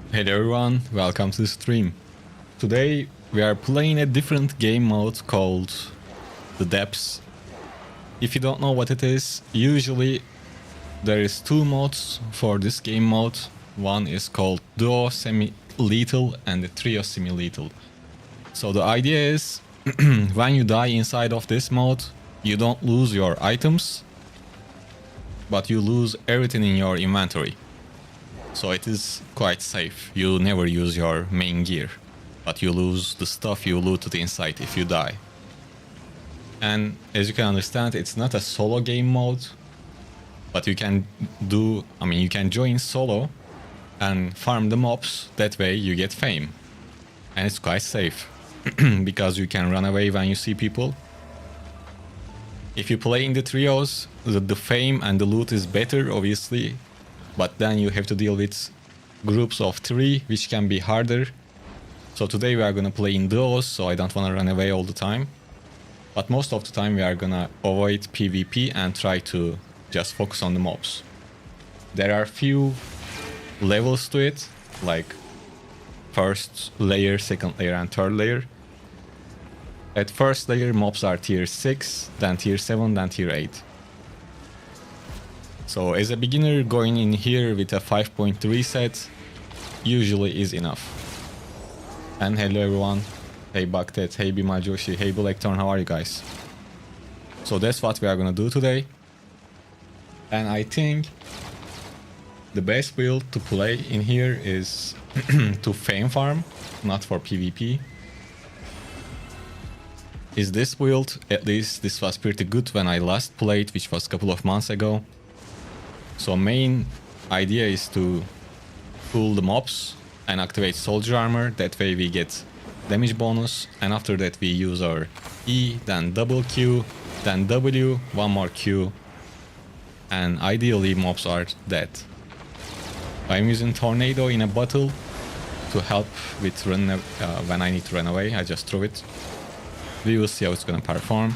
Hello everyone, welcome to the stream. Today we are playing a different game mode called the Depths. If you don't know what it is, usually there is two modes for this game mode. One is called Duo Semi-Lethal and the Trio Semi-Lethal. So the idea is when you die inside of this mode, you don't lose your items, but you lose everything in your inventory. So it is quite safe. You never use your main gear, but you lose the stuff you looted inside if you die. And as you can understand, it's not a solo game mode, but you can you can join solo and farm the mobs. That way you get fame. And it's quite safe because you can run away when you see people. If you play in the trios, the fame and the loot is better, obviously. But then you have to deal with groups of 3, which can be harder. So today we are gonna play in duos, so I don't wanna run away all the time. But most of the time we are gonna avoid PvP and try to just focus on the mobs. There are few levels to it, like first layer, second layer and third layer. At first layer mobs are tier 6, then tier 7, then tier 8. So as a beginner, going in here with a 5.3 set usually is enough. And hello everyone, hey Baktet, hey Bimajoshi, hey Blackthorn, how are you guys? So that's what we are gonna do today. And I think the best build to play in here is to fame farm, not for PvP. Is this build, at least this was pretty good when I last played, which was a couple of months ago. So main idea is to pull the mobs and activate soldier armor. That way we get damage bonus, and after that we use our E, then double Q, then W, one more Q, and ideally mobs are dead. I'm using Tornado in a battle to help with when I need to run away. I just throw it. We will see how it's gonna perform.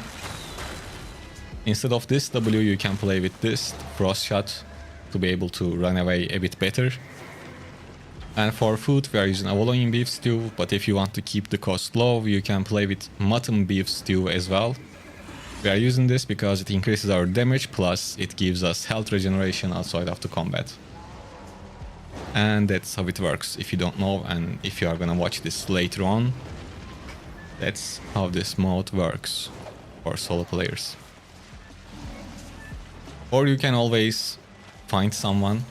Instead of this W, you can play with this Frost Shot to be able to run away a bit better. And for food, we are using abalone beef stew, but if you want to keep the cost low, you can play with mutton beef stew as well. We are using this because it increases our damage, plus it gives us health regeneration outside of the combat. And that's how it works. If you don't know, and if you are gonna watch this later on, that's how this mode works for solo players. Or you can always find someone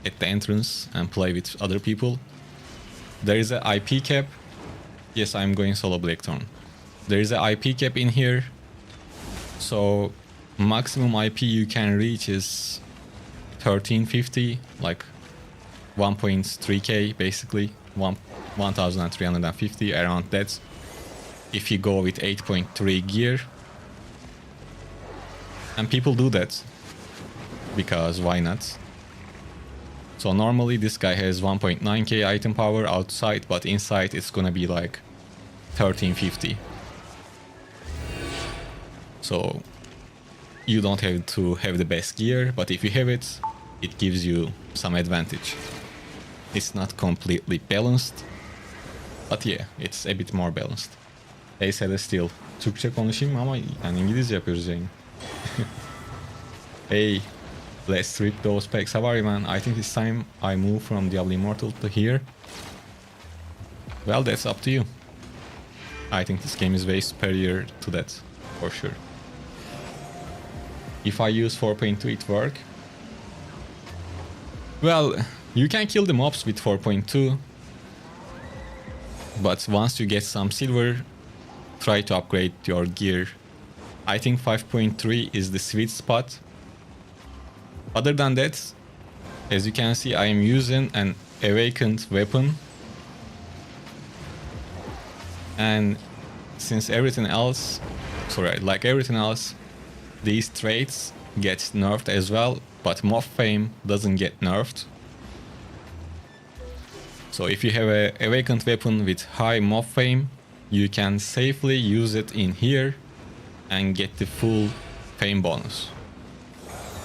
at the entrance and play with other people. There is a IP cap. Yes, I'm going solo Blackthorn. There is a IP cap in here. So maximum IP you can reach is 1350, like 1.3k basically, 1350, around that. If you go with 8.3 gear. And people do that, because why not? So normally this guy has 1.9k item power outside, but inside it's gonna be like 1350. So you don't have to have the best gear, but if you have it, it gives you some advantage. It's not completely balanced, but yeah, it's a bit more balanced. Hey Celestial, Türkçe konuşayım ama yani İngilizce yapıyoruz yayın. Hey, let's strip those packs. How are you, man? I think this time I move from Diablo Immortal to here. Well, that's up to you. I think this game is way superior to that, for sure. If I use 4.2, it work? Well, you can kill the mobs with 4.2, but once you get some silver, try to upgrade your gear. I think 5.3 is the sweet spot. Other than that, as you can see, I am using an awakened weapon. And since everything else, like everything else, these traits get nerfed as well, but mob fame doesn't get nerfed. So if you have an awakened weapon with high mob fame, you can safely use it in here and get the full fame bonus.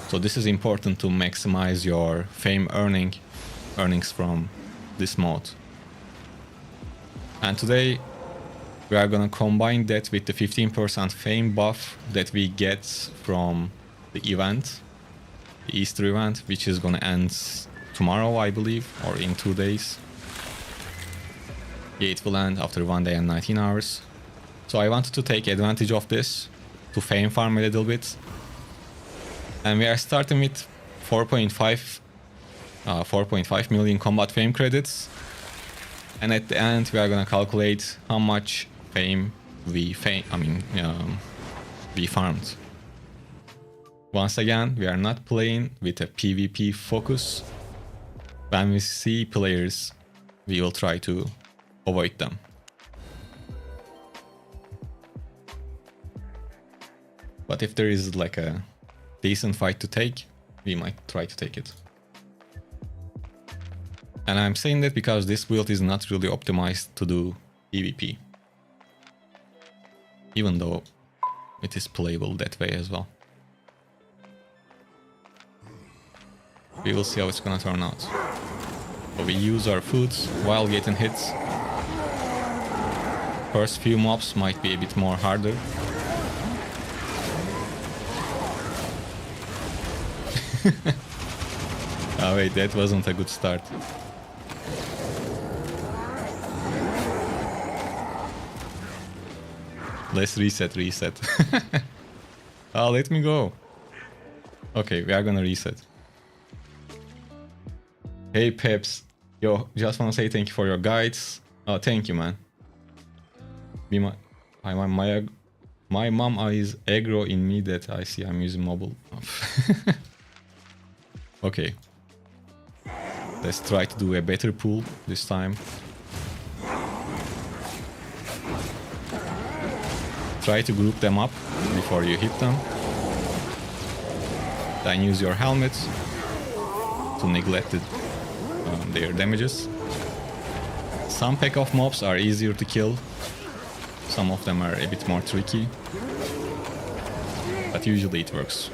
So this is important to maximize your fame earnings from this mode. And today we are gonna combine that with the 15% fame buff that we get from the event, the Easter event, which is gonna end tomorrow, I believe, or in 2 days. Yeah, it will end after 1 day and 19 hours. So I wanted to take advantage of this to fame farm a little bit. And we are starting with 4.5 million combat fame credits. And at the end, we are gonna calculate how much fame we farmed. Once again, we are not playing with a PvP focus. When we see players, we will try to avoid them. But if there is like a decent fight to take, we might try to take it. And I'm saying that because this build is not really optimized to do PvP. Even though it is playable that way as well. We will see how it's gonna turn out. So we use our foods while getting hits. First few mobs might be a bit more harder. Oh wait, that wasn't a good start. Let's reset. Oh, let me go. Okay, we are gonna reset. Hey Peps. Yo, just wanna say thank you for your guides. Oh, thank you, man. My mom is aggro in me that I see I'm using mobile. Okay. Let's try to do a better pull this time. Try to group them up before you hit them. Then use your helmet to neglect their damages. Some pack of mobs are easier to kill. Some of them are a bit more tricky. But usually it works.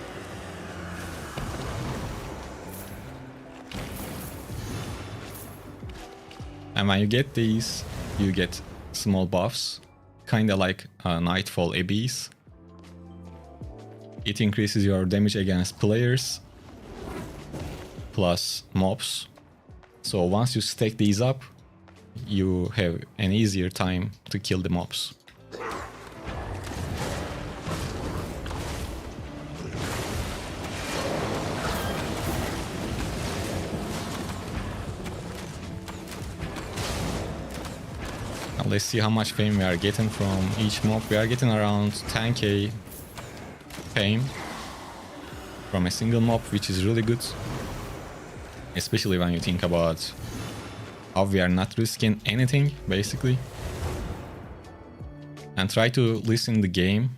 And when you get these, you get small buffs. Kinda like Nightfall Abyss. It increases your damage against players plus mobs. So once you stack these up, you have an easier time to kill the mobs. Now let's see how much fame we are getting from each mob. We are getting around 10k fame from a single mob, which is really good. Especially when you think about how we are not risking anything, basically. And try to listen the game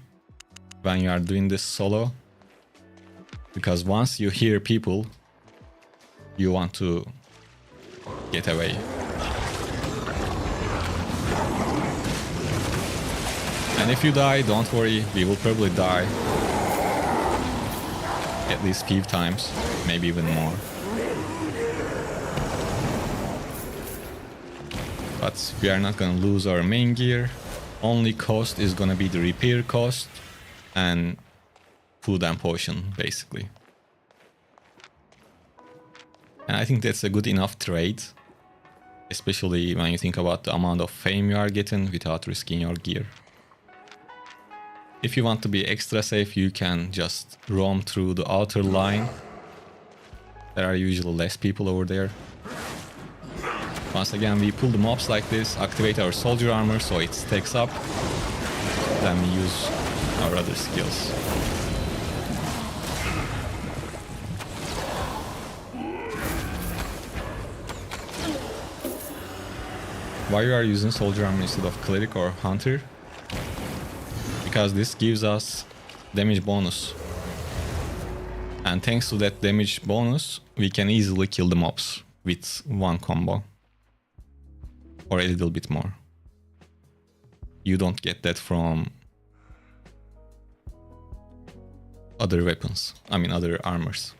when you are doing this solo. Because once you hear people, you want to get away. And if you die, don't worry, we will probably die at least 5 times, maybe even more. But we are not gonna lose our main gear. Only cost is gonna be the repair cost and food and potion, basically. And I think that's a good enough trade, especially when you think about the amount of fame you are getting without risking your gear. If you want to be extra safe, you can just roam through the outer line. There are usually less people over there. Once again, we pull the mobs like this, activate our soldier armor so it stacks up. Then we use our other skills. Why you are using soldier armor instead of cleric or hunter? Because this gives us damage bonus. And thanks to that damage bonus, we can easily kill the mobs with one combo. Or a little bit more. You don't get that from other weapons. I mean other armors.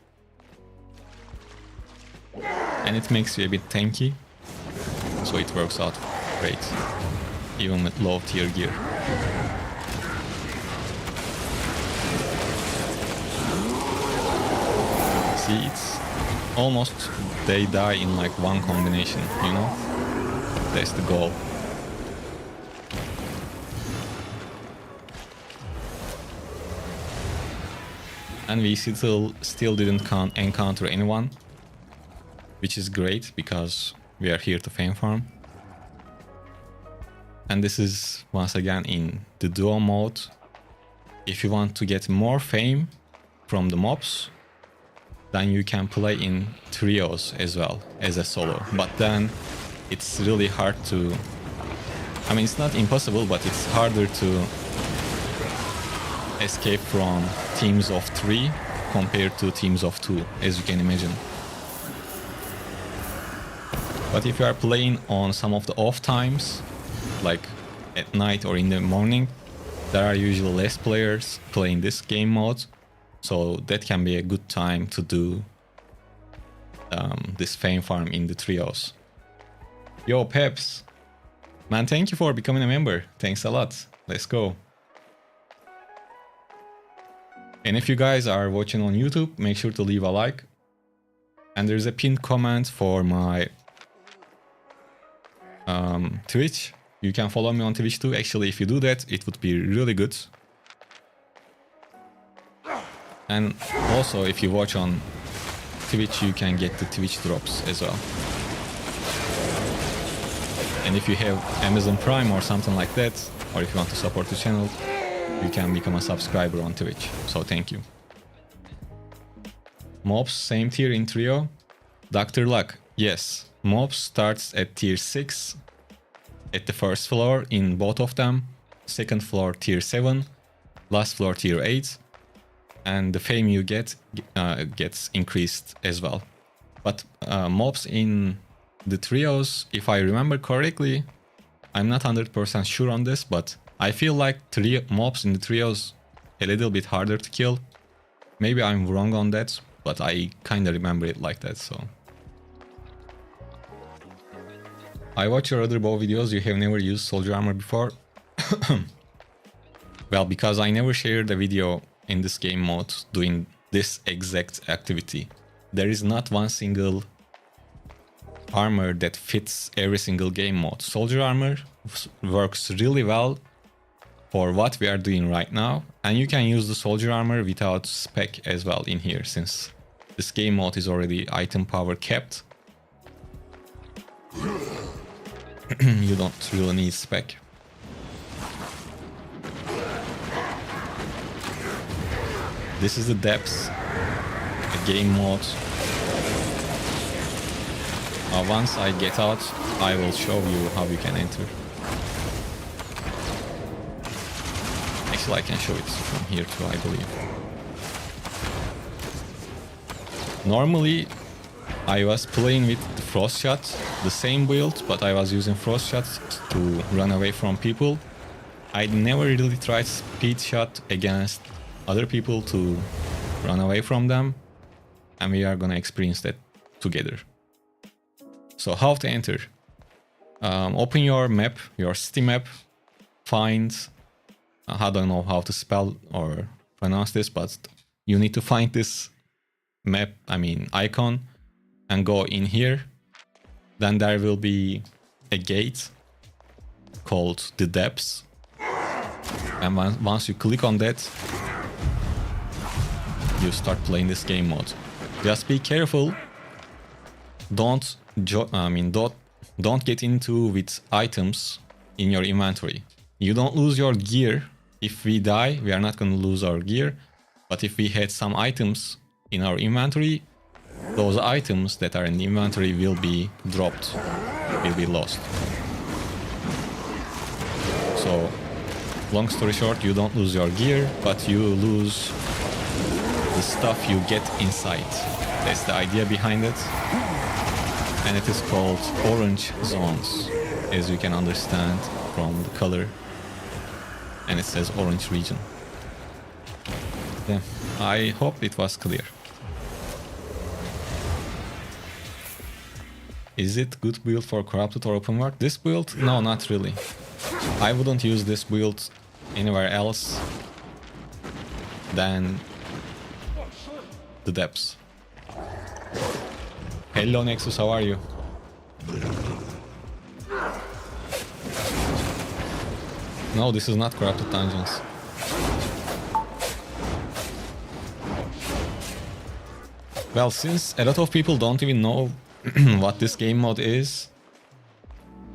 And it makes you a bit tanky. so it works out great, even with low tier gear. See, it's almost they die in like one combination, you know? That's the goal. And we still didn't encounter anyone, which is great because we are here to fame farm. And this is once again in the duo mode. If you want to get more fame from the mobs, then you can play in trios as well as a solo. But then it's really hard to... I mean, it's not impossible, but it's harder to escape from teams of 3 compared to teams of 2, as you can imagine. But if you are playing on some of the off times, like at night or in the morning, there are usually less players playing this game mode, so that can be a good time to do this fame farm in the trios. Yo, Peps! Man, thank you for becoming a member. Thanks a lot. Let's go. And if you guys are watching on YouTube, make sure to leave a like. And there's a pinned comment for my Twitch. You can follow me on Twitch too. Actually, if you do that, it would be really good. And also, if you watch on Twitch, you can get the Twitch drops as well. And if you have Amazon Prime or something like that, or if you want to support the channel, you can become a subscriber on Twitch. So thank you. Mobs, same tier in trio. Dr. Luck, yes. Mobs starts at tier 6 at the first floor in both of them. Second floor tier 7. Last floor tier 8. And the fame you get gets increased as well. But mobs in the trios, if I remember correctly, I'm not 100% sure on this, but I feel like mobs in the trios a little bit harder to kill. Maybe I'm wrong on that, but I kind of remember it like that, so. I watch your other bow videos, you have never used soldier armor before. Well, because I never shared a video in this game mode doing this exact activity. There is not one single armor that fits every single game mode. Soldier armor works really well for what we are doing right now, and you can use the soldier armor without spec as well in here, since this game mode is already item power capped. You don't really need spec. This is the depths, the game mode. Once I get out, I will show you how you can enter. Actually, I can show it from here too, I believe. Normally, I was playing with the frost shot, the same build, but I was using frost shots to run away from people. I never really tried speed shot against other people to run away from them, and we are gonna experience that together. So how to enter? Open your map, your city map, find, I don't know how to spell or pronounce this, but you need to find this map, icon, and go in here. Then there will be a gate called the depths, and once you click on that, you start playing this game mode. Just be careful. Don't get into with items in your inventory. You don't lose your gear. If we die, we are not going to lose our gear. But if we had some items in our inventory, those items that are in the inventory will be dropped, will be lost. So, long story short, you don't lose your gear, but you lose the stuff you get inside. That's the idea behind it. And it is called orange zones, as you can understand from the color. And it says orange region. Yeah, I hope it was clear. Is it good build for corrupted or open world? This build? No, not really. I wouldn't use this build anywhere else than the depths. Hello Nexus, how are you? No, this is not corrupted dungeons. Well, since a lot of people don't even know what this game mode is,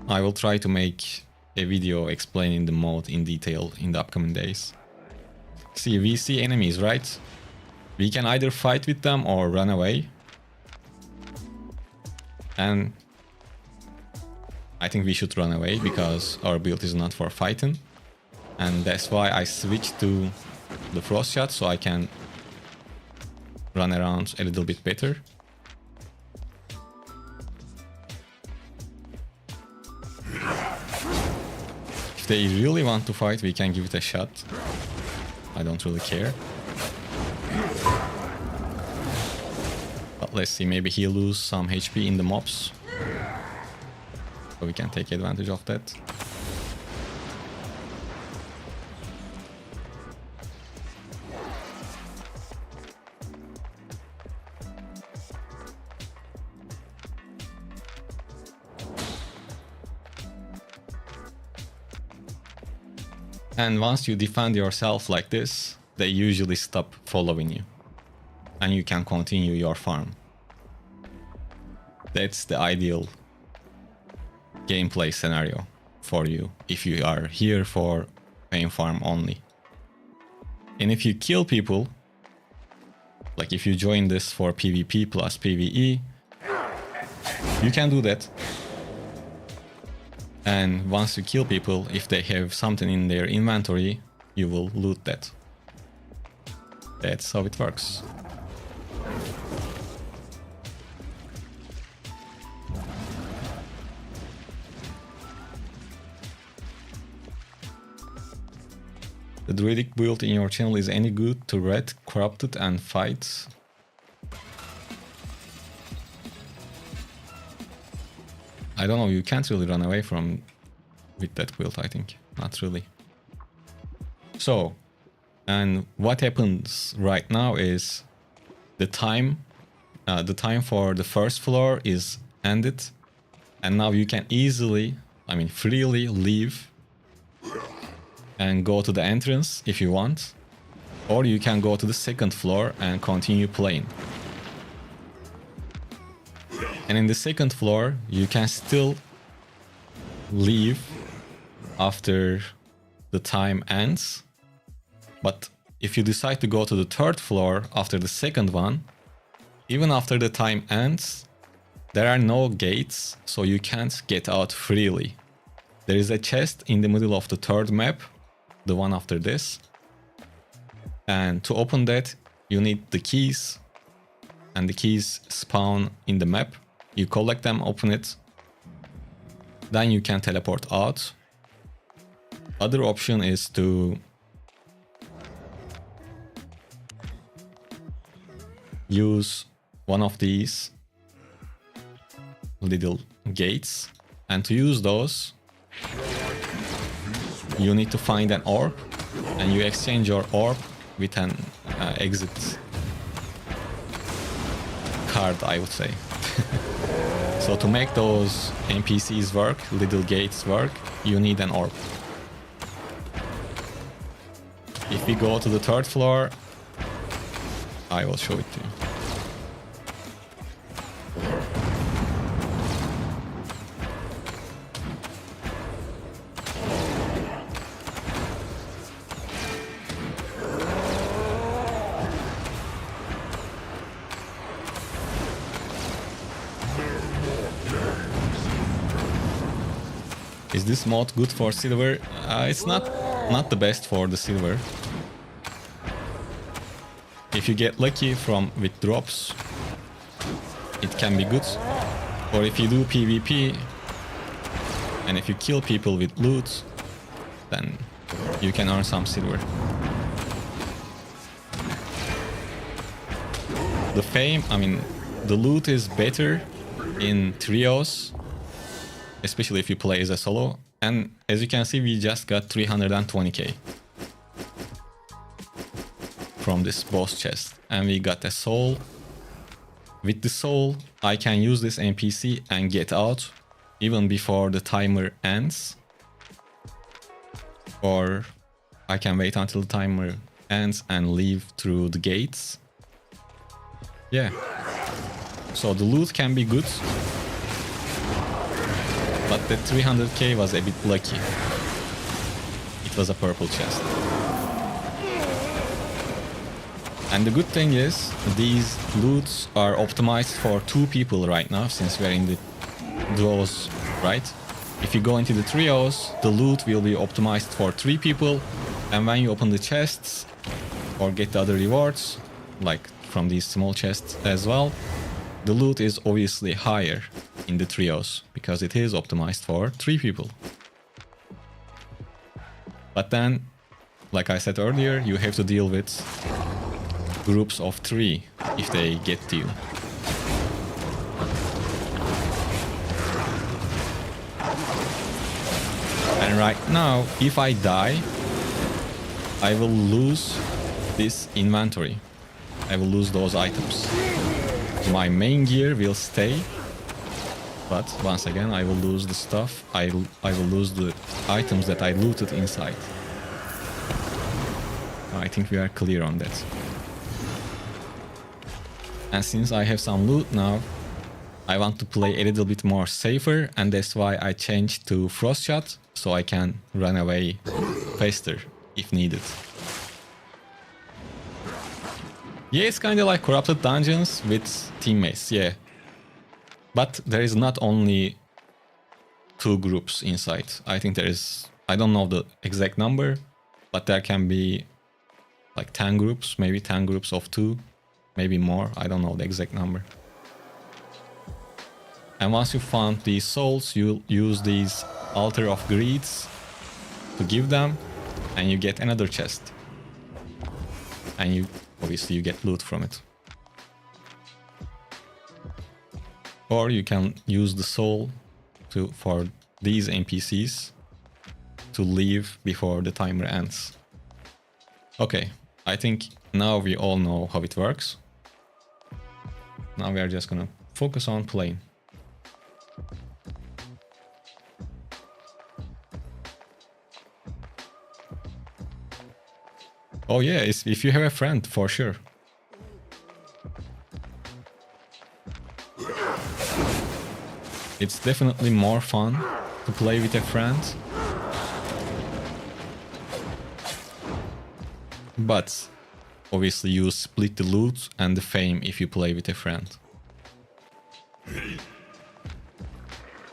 I will try to make a video explaining the mode in detail in the upcoming days. See, we see enemies, right? We can either fight with them or run away. And I think we should run away because our build is not for fighting. And that's why I switched to the frost shot so I can run around a little bit better. If they really want to fight, we can give it a shot. I don't really care. But let's see, maybe he'll lose some HP in the mobs. So we can take advantage of that. And once you defend yourself like this, they usually stop following you. And you can continue your farm. That's the ideal gameplay scenario for you if you are here for main farm only. And if you kill people, like if you join this for PvP plus PvE, you can do that. And once you kill people, if they have something in their inventory, you will loot that. That's how it works. The druidic build in your channel is any good to red, corrupted and fight? I don't know, you can't really run away from with that build, I think. Not really. So, and what happens right now is the time for the first floor is ended, and now you can easily, freely leave and go to the entrance if you want, or you can go to the second floor and continue playing. And in the second floor, you can still leave after the time ends. But if you decide to go to the third floor after the second one, even after the time ends, there are no gates, so you can't get out freely. There is a chest in the middle of the third map, the one after this. And to open that, you need the keys. And the keys spawn in the map. You collect them, open it, then you can teleport out. Other option is to use one of these little gates, and to use those, you need to find an orb, and you exchange your orb with an exit card, I would say. So to make those NPCs work, little gates work, you need an orb. If we go to the third floor, I will show it to you. Is this mod good for silver? It's not the best for the silver. If you get lucky with drops, it can be good. Or if you do PvP, and if you kill people with loot, then you can earn some silver. The fame, the loot is better in trios, especially if you play as a solo. And as you can see, we just got 320k from this boss chest. And we got a soul. With the soul, I can use this NPC and get out even before the timer ends. Or I can wait until the timer ends and leave through the gates. Yeah. So the loot can be good. But the 300k was a bit lucky. It was a purple chest. And the good thing is, these loots are optimized for 2 people right now, since we're in the duos, right? If you go into the trios, the loot will be optimized for 3 people. And when you open the chests, or get the other rewards, like from these small chests as well, the loot is obviously higher in the trios, because it is optimized for 3 people. But then, like I said earlier, you have to deal with groups of 3 if they get to you. And right now, if I die, I will lose this inventory. I will lose those items. My main gear will stay, but once again I will lose the stuff. I will lose the items that I looted inside. I think we are clear on that. And since I have some loot now, I want to play a little bit more safer, and that's why I changed to Frost Shot, so I can run away faster if needed. Yeah, it's kind of like Corrupted Dungeons with teammates, yeah. But there is not only 2 groups inside. I think there is, I don't know the exact number, but there can be like 10 groups, maybe 10 groups of 2. Maybe more, I don't know the exact number. And once you found these souls, you use these Altar of Greeds to give them, and you get another chest. And you obviously you get loot from it. Or you can use the soul for these NPCs to leave before the timer ends. Okay, I think now we all know how it works. Now we are just gonna focus on playing. Oh yeah, if you have a friend, for sure. It's definitely more fun to play with a friend. But obviously you split the loot and the fame if you play with a friend.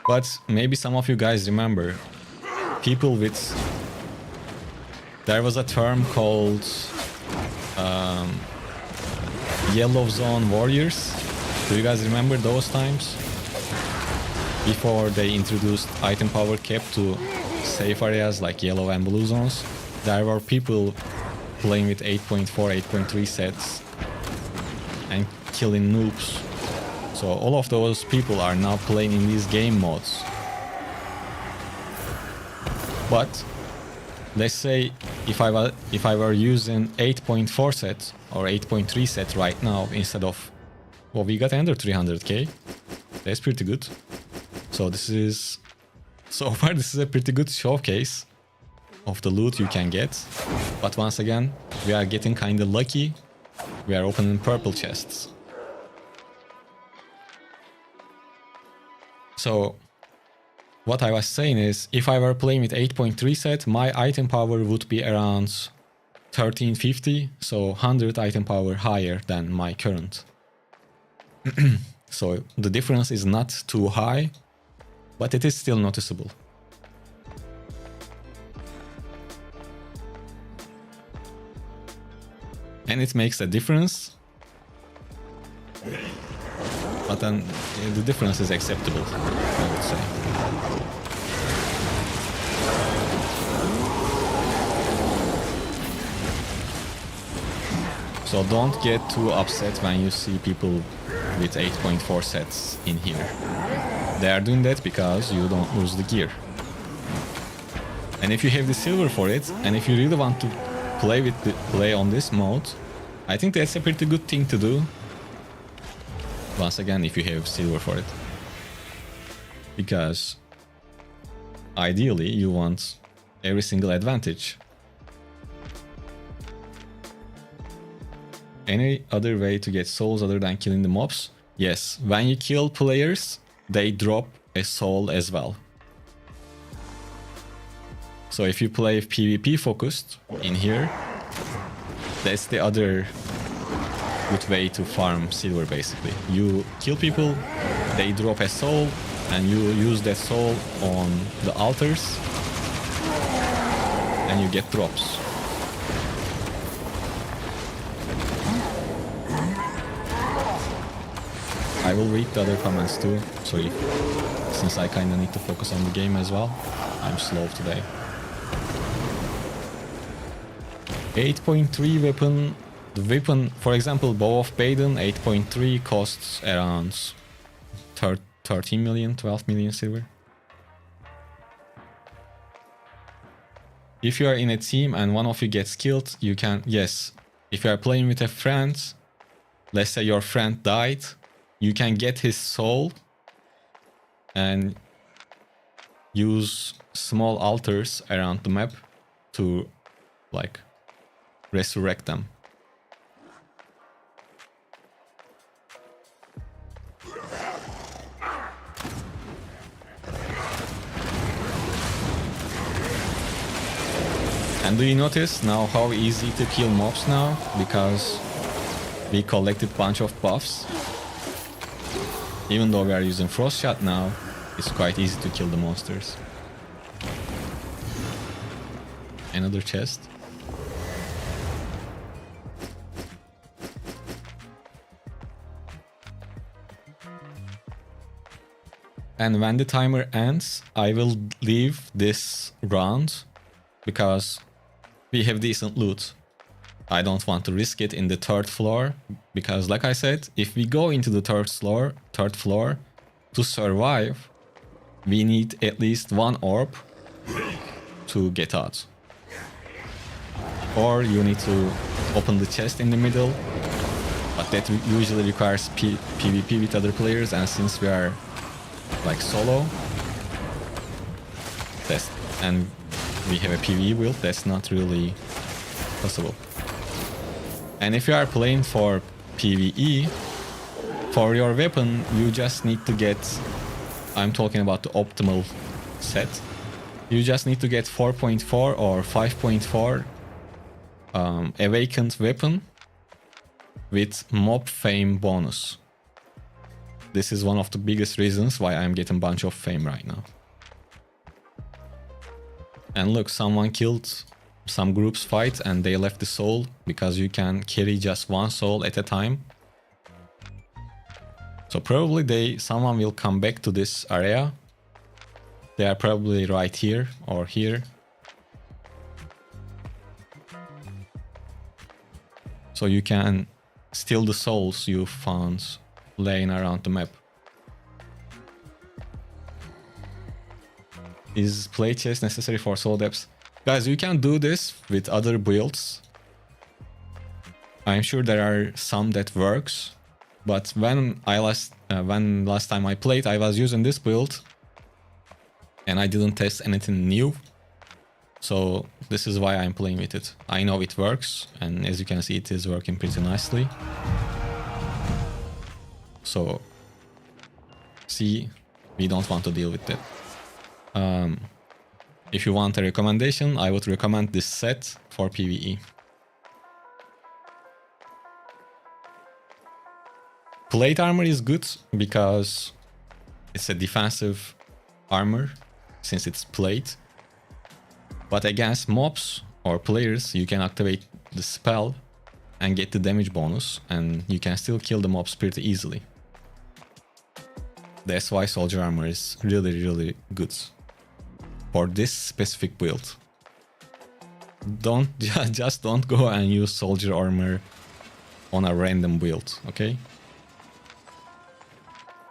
But maybe some of you guys remember people with... There was a term called Yellow Zone Warriors. Do you guys remember those times? Before they introduced item power cap to safe areas like yellow and blue zones, there were people playing with 8.4, 8.3 sets and killing noobs. So all of those people are now playing in these game modes. But let's say if I were using 8.4 set or 8.3 set right now instead of, well, we got under 300k. That's pretty good. So so far this is a pretty good showcase of the loot you can get. But once again, we are getting kind of lucky. We are opening purple chests. So what I was saying is, if I were playing with 8.3 set, my item power would be around 1350, so 100 item power higher than my current. So the difference is not too high, but it is still noticeable. And it makes a difference, but then the difference is acceptable, I would say. So don't get too upset when you see people with 8.4 sets in here. They are doing that because you don't lose the gear. And if you have the silver for it, and if you really want to play on this mode, I think that's a pretty good thing to do. Once again, if you have silver for it. Because ideally you want every single advantage. Any other way to get souls other than killing the mobs? Yes, when you kill players, they drop a soul as well. So if you play PvP focused in here, that's the other good way to farm silver basically. You kill people, they drop a soul, and you use that soul on the altars, and you get drops. I will read the other comments too, since I kinda need to focus on the game as well. I'm slow today. 8.3 weapon. The weapon, for example, Bow of Baden, 8.3 costs around 13 million, 12 million silver. If you are in a team and one of you gets killed, you can, yes, if you are playing with a friend, let's say your friend died, you can get his soul and use small altars around the map to like resurrect them. And do you notice now how easy to kill mobs now? Because we collected a bunch of buffs. Even though we are using Frost Shot now, it's quite easy to kill the monsters. Another chest. And when the timer ends, I will leave this round because we have decent loot. I don't want to risk it in the third floor because, like I said, if we go into the third floor to survive, we need at least one orb to get out. Or you need to open the chest in the middle, but that usually requires PvP with other players, and since we are like solo, and we have a PvE build, that's not really possible. And if you are playing for PvE, for your weapon, you just need to get, I'm talking about the optimal set, you just need to get 4.4 or 5.4 awakened weapon with mob fame bonus. This is one of the biggest reasons why I'm getting a bunch of fame right now. And look, someone killed some groups fight and they left the soul because you can carry just one soul at a time. So probably someone will come back to this area. They are probably right here or here. So you can steal the souls you found laying around the map. Is play chest necessary for soul depths? Guys, you can do this with other builds. I'm sure there are some that works, but when last time I played, I was using this build and I didn't test anything new. So this is why I'm playing with it. I know it works, and as you can see, it is working pretty nicely. So see, we don't want to deal with that. If you want a recommendation, I would recommend this set for PvE. Plate armor is good because it's a defensive armor since it's plate. But against mobs or players, you can activate the spell and get the damage bonus, and you can still kill the mobs pretty easily. That's why soldier armor is really, really good for this specific build. Just don't go and use soldier armor on a random build, okay?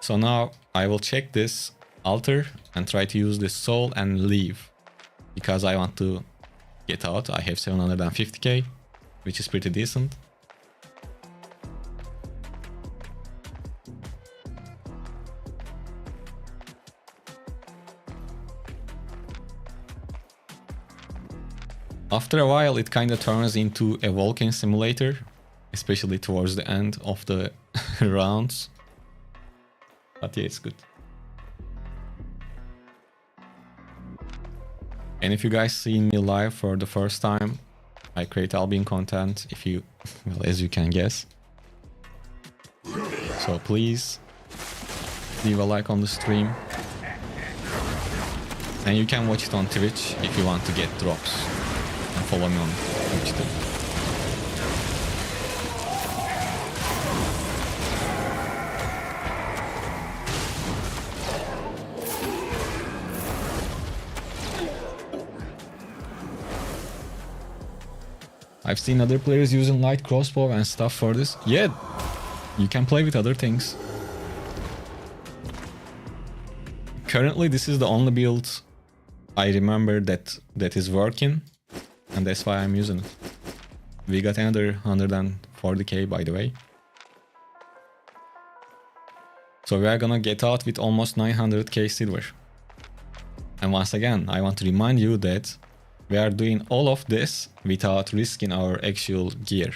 So now I will check this altar and try to use this soul and leave. Because I want to get out. I have 750k, which is pretty decent. After a while, it kind of turns into a walking simulator, especially towards the end of the rounds. But yeah, it's good. And if you guys seen me live for the first time, I create Albion content, if you, well, as you can guess. So please leave a like on the stream. And you can watch it on Twitch if you want to get drops. And follow me on Twitch too. I've seen other players using light crossbow and stuff for this. Yeah, you can play with other things. Currently, this is the only build I remember that is working, and that's why I'm using it. We got another 140k, by the way. So we are gonna get out with almost 900k silver. And once again, I want to remind you that we are doing all of this without risking our actual gear.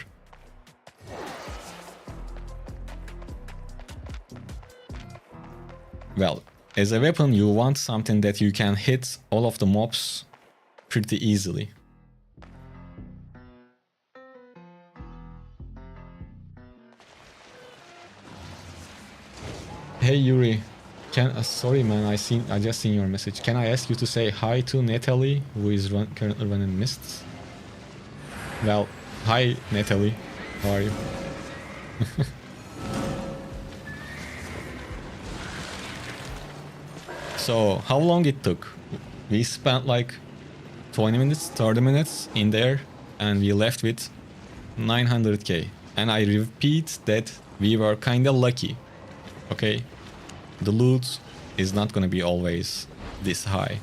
Well, as a weapon, you want something that you can hit all of the mobs pretty easily. Hey Yuri, sorry man, I just seen your message. Can I ask you to say hi to Natalie, who is currently running Mists? Well, hi Natalie, how are you? So, how long it took? We spent like 20 minutes, 30 minutes in there, and we left with 900k. And I repeat that we were kinda lucky. Okay? The loot is not gonna be always this high.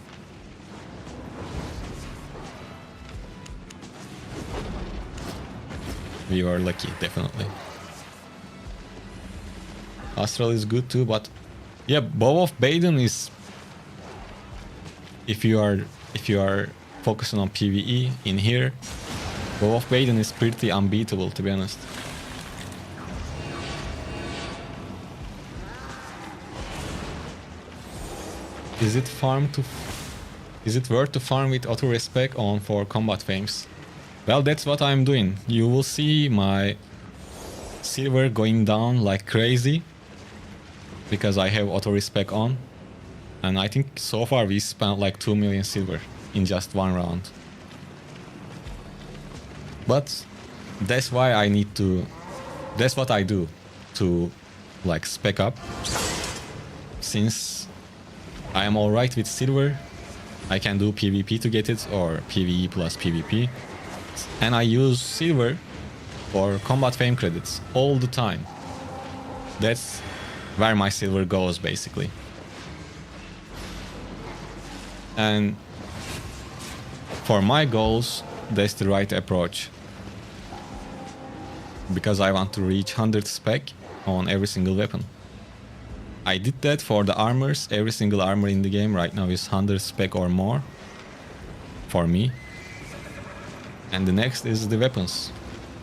We were lucky, definitely. Astral is good too, but yeah, Bow of Baden is, if you are focusing on PvE in here, Bow of Baden is pretty unbeatable, to be honest. Is it worth to farm with auto respec on for combat fames? Well, that's what I'm doing. You will see my silver going down like crazy because I have auto respec on, and I think so far we spent like 2 million silver in just one round. But that's why that's what I do to like spec up. Since I am alright with silver, I can do PvP to get it, or PvE plus PvP. And I use silver for combat fame credits all the time. That's where my silver goes, basically. And for my goals, that's the right approach. Because I want to reach 100 spec on every single weapon. I did that for the armors. Every single armor in the game right now is 100 spec or more for me. And the next is the weapons.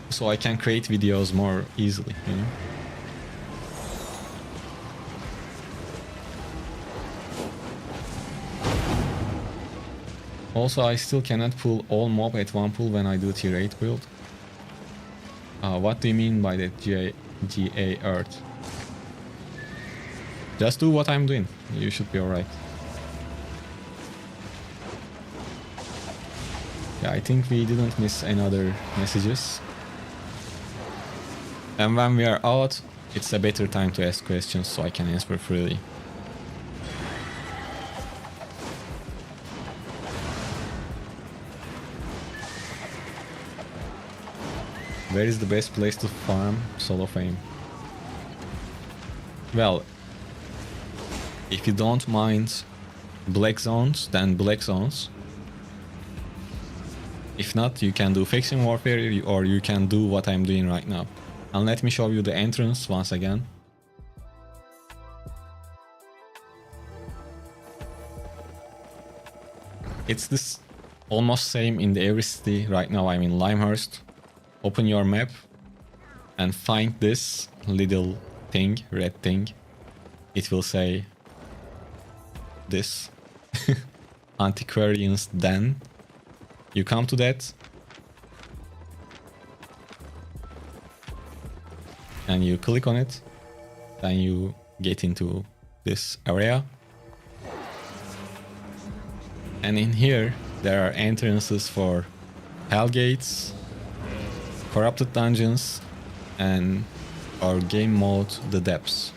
So I can create videos more easily, you know. Also, I still cannot pull all mob at one pull when I do tier 8 build. What do you mean by that, GA Earth? Just do what I'm doing. You should be alright. Yeah, I think we didn't miss any other messages. And when we are out, it's a better time to ask questions so I can answer freely. Where is the best place to farm solo fame? Well, If you don't mind black zones, then black zones. If not, you can do faction warfare, or you can do what I'm doing right now. And let me show you the entrance once again. It's this almost same in every city. Right now I'm in Limehurst. Open your map and find this little thing, red thing. It will say this. Antiquarian's Den. You come to that and you click on it, then you get into this area, and in here there are entrances for hell gates, corrupted dungeons, and our game mode, the depths.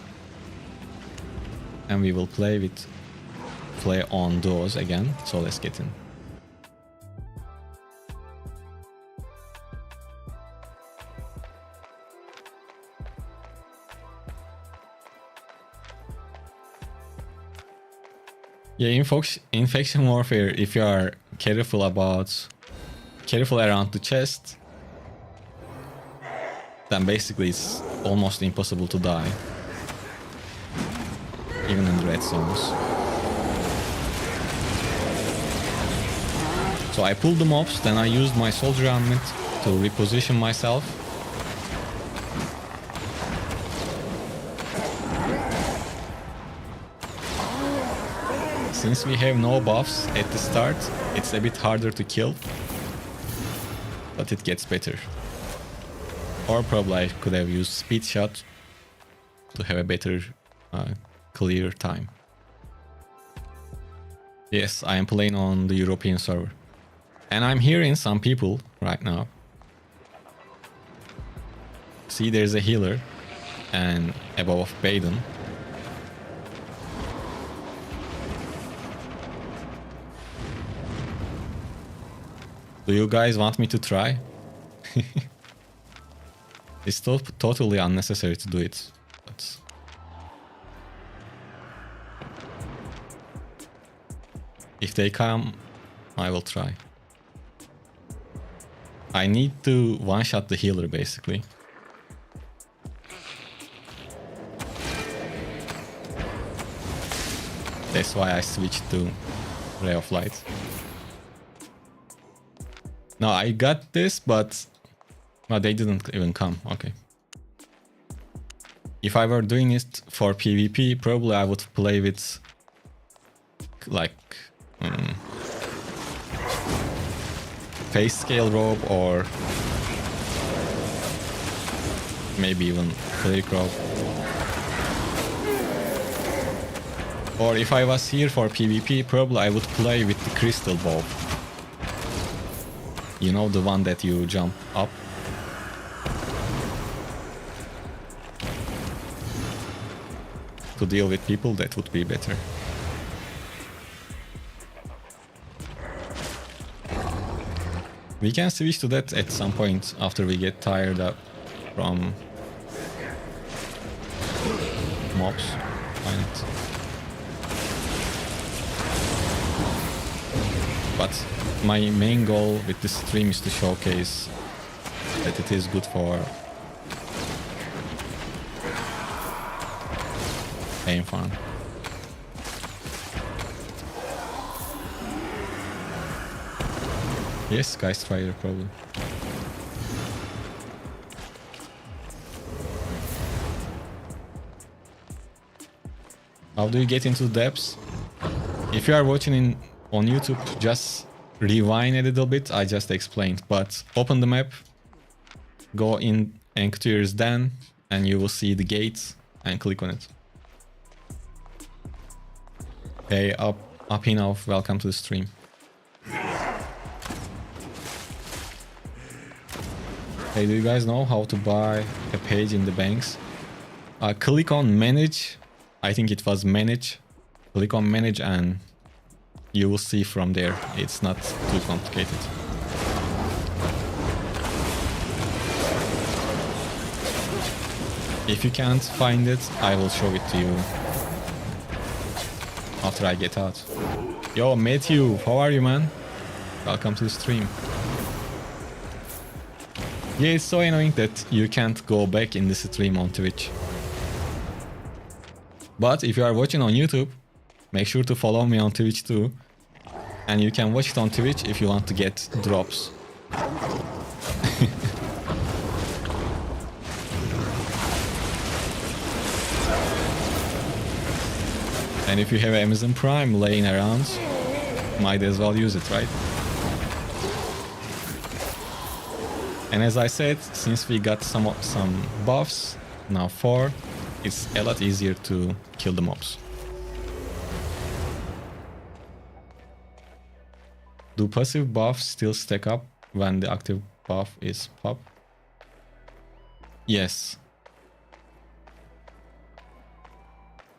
And we will play on those again, so let's get in. Yeah, in faction warfare, if you are careful around the chest, then basically it's almost impossible to die, even in the red zones. So I pulled the mobs, then I used my soldier armament to reposition myself. Since we have no buffs at the start, it's a bit harder to kill, but it gets better. Or probably I could have used speed shot to have a better clear time. Yes, I am playing on the European server. And I'm hearing some people right now. See, there's a healer and above Baden. Do you guys want me to try? It's totally unnecessary to do it. But if they come, I will try. I need to one-shot the healer, basically. That's why I switched to Ray of Light. No, I got this, but well, they didn't even come. Okay. If I were doing it for PvP, probably I would play with like face scale robe, or maybe even cleric robe. Or if I was here for PvP, probably I would play with the crystal bow. You know, the one that you jump up. To deal with people, that would be better. We can switch to that at some point after we get tired up from mobs. Why not? But my main goal with this stream is to showcase that it is good for aim fun. Yes, Geist Strider probably. How do you get into the depths? If you are watching on YouTube, just rewind a little bit. I just explained, but open the map, go in Anchor's Den, and you will see the gates and click on it. Hey, up Enough, welcome to the stream. Hey, do you guys know how to buy a page in the banks? Click on manage. I think it was manage. Click on manage and you will see from there. It's not too complicated. If you can't find it, I will show it to you. after I get out. Yo, Matthew, how are you, man? Welcome to the stream. Yeah, it's so annoying that you can't go back in the stream on Twitch. But if you are watching on YouTube, make sure to follow me on Twitch too. And you can watch it on Twitch if you want to get drops. And if you have Amazon Prime laying around, might as well use it, right? And as I said, since we got some buffs, now 4, it's a lot easier to kill the mobs. Do passive buffs still stack up when the active buff is pop? Yes.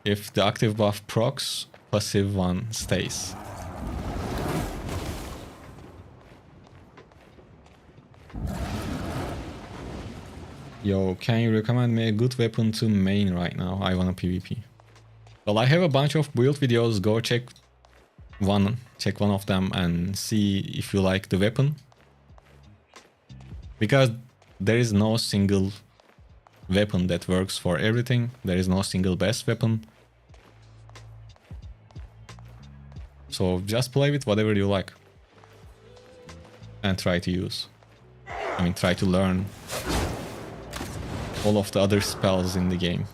If the active buff procs, passive one stays. Yo, can you recommend me a good weapon to main right now? I want a PvP. Well, I have a bunch of build videos. Go check one of them and see if you like the weapon. Because there is no single weapon that works for everything. There is no single best weapon. So just play with whatever you like. And try to use. I mean, try to learn all of the other spells in the game.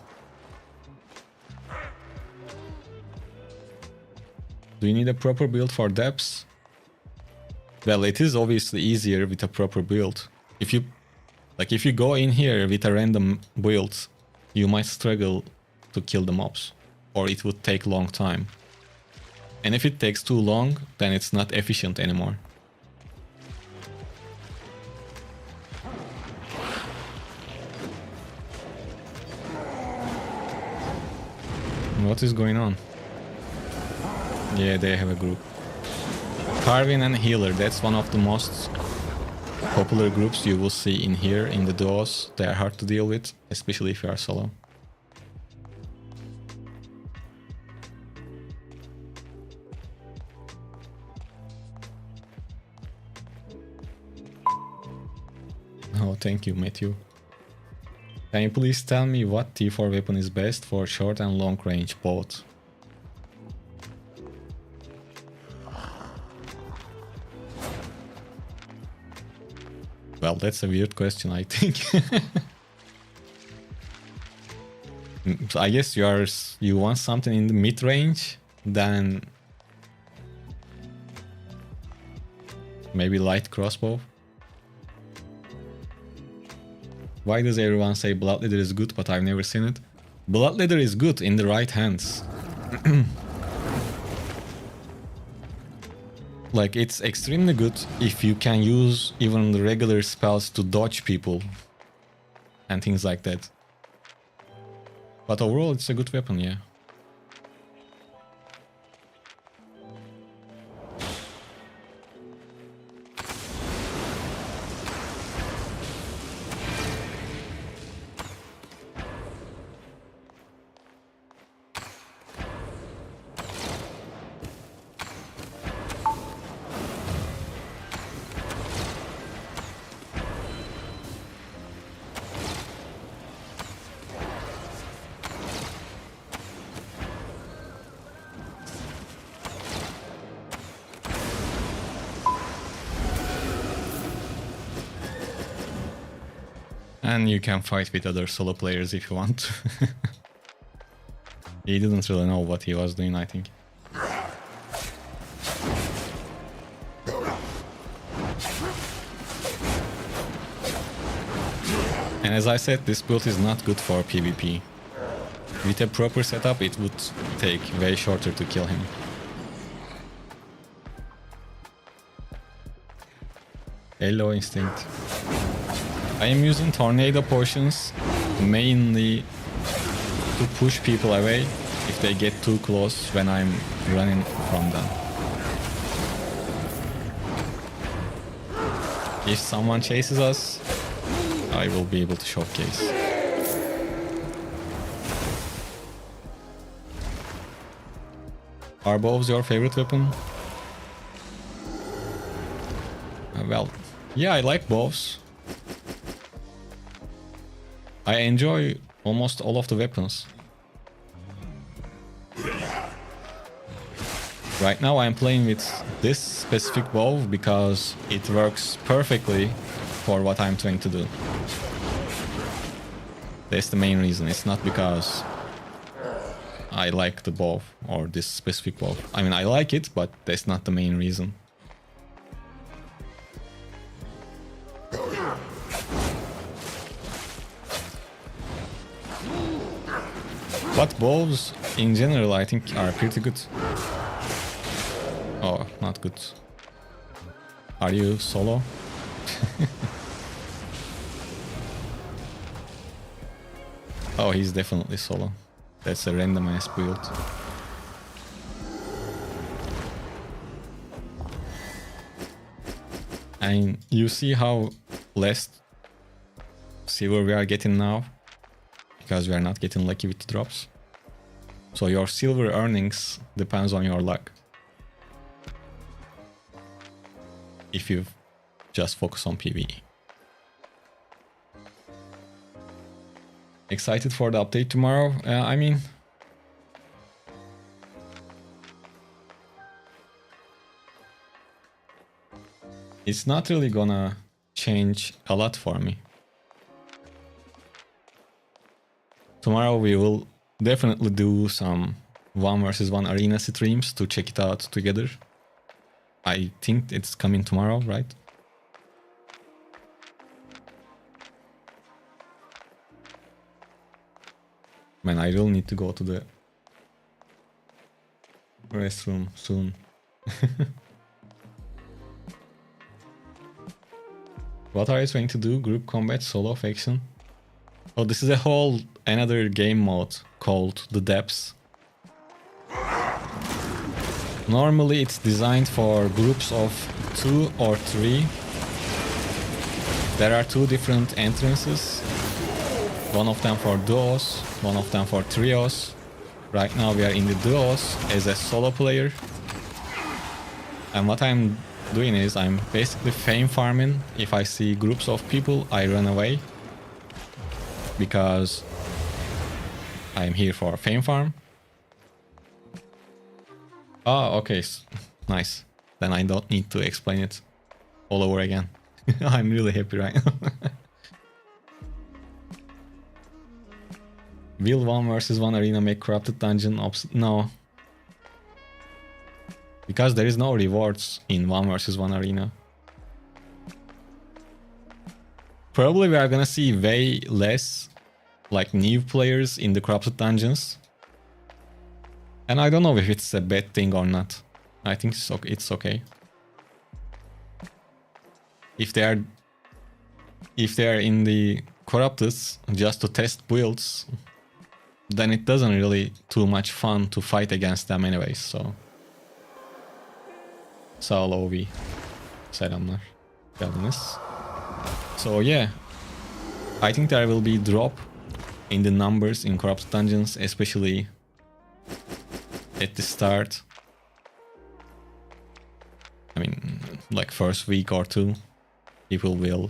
Do you need a proper build for depths? Well, it is obviously easier with a proper build. If you go in here with a random build, you might struggle to kill the mobs, or it would take a long time. And if it takes too long, then it's not efficient anymore. What is going on? Yeah, they have a group. Carvin and Healer, that's one of the most popular groups you will see in here, in the duos. They are hard to deal with, especially if you are solo. Oh, thank you, Matthew. Can you please tell me what T4 weapon is best for short and long range both? Well, that's a weird question, I think. So I guess you want something in the mid range, then maybe light crossbow. Why does everyone say Blood Leather is good, but I've never seen it? Blood Leather is good in the right hands. Like, it's extremely good if you can use even the regular spells to dodge people and things like that. But overall, it's a good weapon, yeah. And you can fight with other solo players if you want. He didn't really know what he was doing, I think. And as I said, this build is not good for PvP. With a proper setup, it would take way shorter to kill him. Hello, Instinct. I am using tornado potions mainly to push people away if they get too close when I'm running from them. If someone chases us, I will be able to showcase. Are bows your favorite weapon? Well, yeah, I like bows. I enjoy almost all of the weapons. Right now I'm playing with this specific bow because it works perfectly for what I'm trying to do. That's the main reason. It's not because I like the bow or this specific bow. I mean, I like it, but that's not the main reason. But bows in general I think are pretty good. Oh, not good. Are you solo? Oh, he's definitely solo. That's a random ass build. And you see how less silver we are getting now? Because we are not getting lucky with the drops. So your silver earnings depends on your luck. If you just focus on PvE. Excited for the update tomorrow? I mean... It's not really gonna change a lot for me. Tomorrow we will definitely do some 1 versus 1 arena streams to check it out together. I think it's coming tomorrow, right? Man, I will need to go to the restroom soon. What are you trying to do? Group combat, solo, faction? Oh, this is a whole another game mode called the Depths. Normally it's designed for groups of 2 or 3. There are 2 different entrances. One of them for duos, one of them for trios. Right now we are in the duos as a solo player. And what I'm doing is I'm basically fame farming. If I see groups of people, I run away. Because I'm here for fame farm. Oh, okay. Nice. Then I don't need to explain it all over again. I'm really happy right now. Will 1 versus 1 arena make corrupted dungeon No. Because there is no rewards in 1 versus 1 arena. Probably we are gonna see way less like new players in the corrupted dungeons. And I don't know if it's a bad thing or not. I think it's okay. If they are in the corrupted just to test builds, then it doesn't really too much fun to fight against them anyways, so. Sağ ol Ovi. Selamlar. Geldiniz. So yeah, I think there will be drop in the numbers in corrupted dungeons, especially at the start. I mean, like first week or 2, people will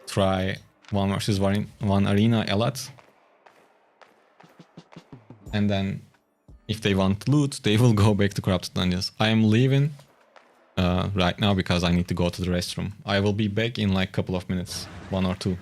try 1 versus 1 arena a lot. And then if they want loot, they will go back to corrupted dungeons. I am leaving right now because I need to go to the restroom. I will be back in like a couple of minutes, 1 or 2.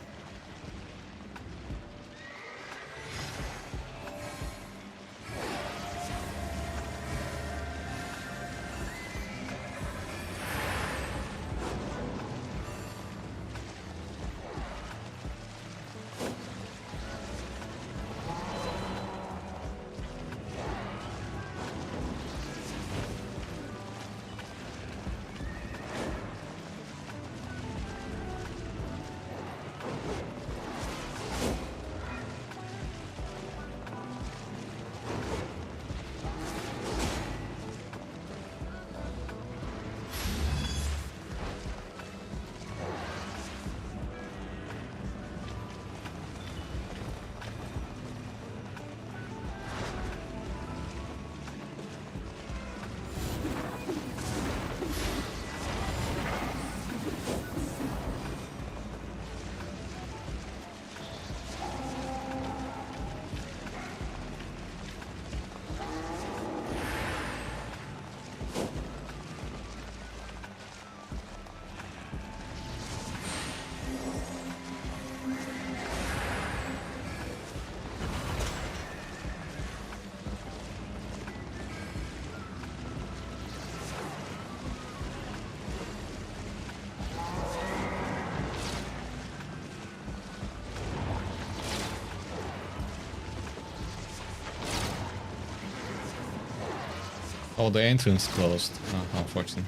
Oh, the entrance closed. Oh, unfortunate.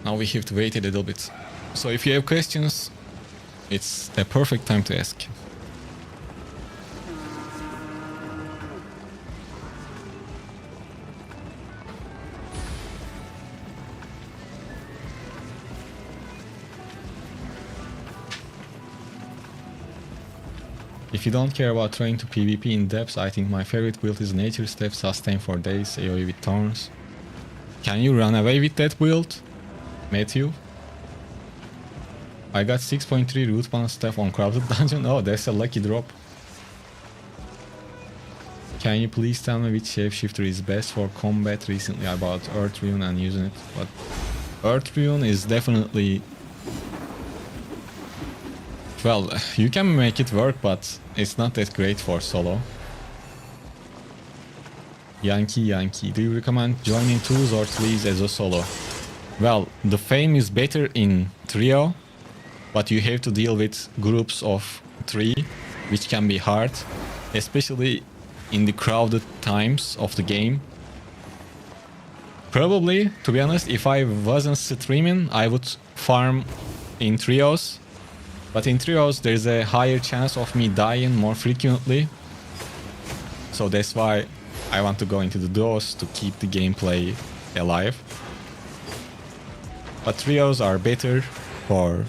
Now we have to wait a little bit. So if you have questions, it's a perfect time to ask. If you don't care about trying to PvP in depths, I think my favorite build is Nature Step, sustain for days, AoE with thorns. Can you run away with that build, Matthew? I got 6.3 root band stuff on crowded dungeon. Oh, that's a lucky drop. Can you please tell me which shapeshifter is best for combat? Recently I bought Earth Rune and using it, but Earth Rune is definitely... Well, you can make it work, but it's not that great for solo. Yankee, do you recommend joining twos or threes as a solo? Well, the fame is better in trio, but you have to deal with groups of three, which can be hard, especially in the crowded times of the game. Probably, to be honest, if I wasn't streaming, I would farm in trios. But in trios, there's a higher chance of me dying more frequently. So that's why I want to go into the duos to keep the gameplay alive. But trios are better for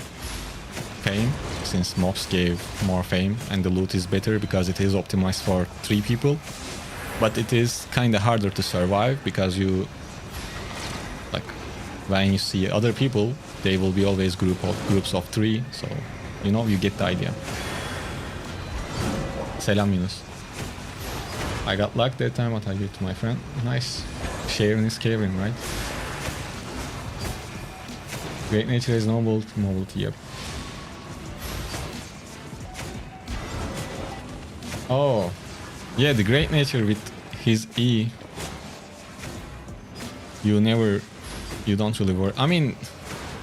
fame, since mobs gave more fame, and the loot is better because it is optimized for 3 people. But it is kind of harder to survive because you, like, when you see other people, they will be always groups of 3, so you know, you get the idea. Selam Yunus. I got luck that time, what I gave to my friend. Nice. Sharing is caring, right? Great nature is nobility, yep. Oh, yeah, the great nature with his E. You don't really worry. I mean,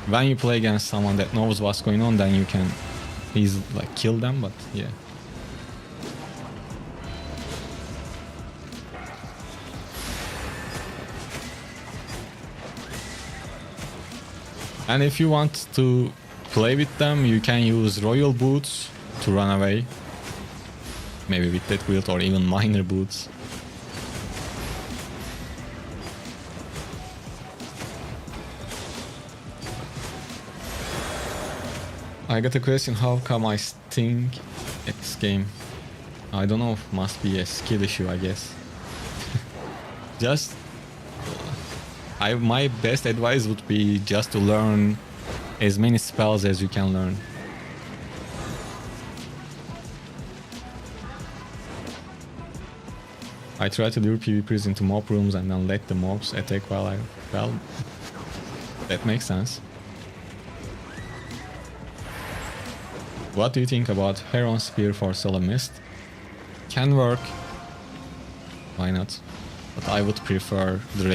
when you play against someone that knows what's going on, then you can easily like kill them, but yeah. And if you want to play with them, you can use royal boots to run away. Maybe with that build, or even minor boots. I got a question, how come I stink at this game? I don't know, must be a skill issue, I guess. Just... my best advice would be just to learn as many spells as you can learn. I try to lure PvPers into mob rooms and then let the mobs attack while I... Well, that makes sense. What do you think about Heron Spear for Solar Mist? Can work. Why not? But I would prefer the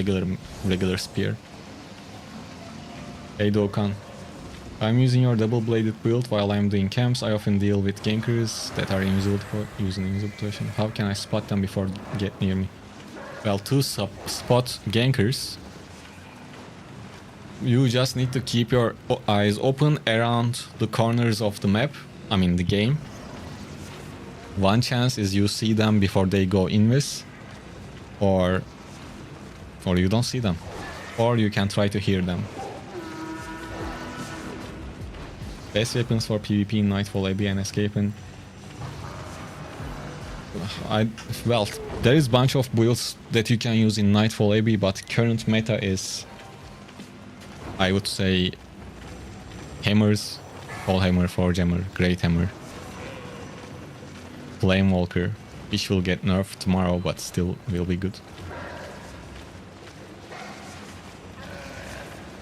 regular spear. Hey Dokkan. I'm using your double-bladed build while I'm doing camps. I often deal with gankers that are invisible using invisible potion. How can I spot them before they get near me? Well, to spot gankers, you just need to keep your eyes open around the corners of the map. I mean the game. One chance is you see them before they go invis, or you don't see them, or you can try to hear them. Best weapons for PvP in Nightfall AB and Escaping. Well, there is a bunch of builds that you can use in Nightfall AB, but current meta is, I would say, hammers, Whole Hammer, Forge Hammer, Great Hammer, Flamewalker, which will get nerfed tomorrow, but still will be good.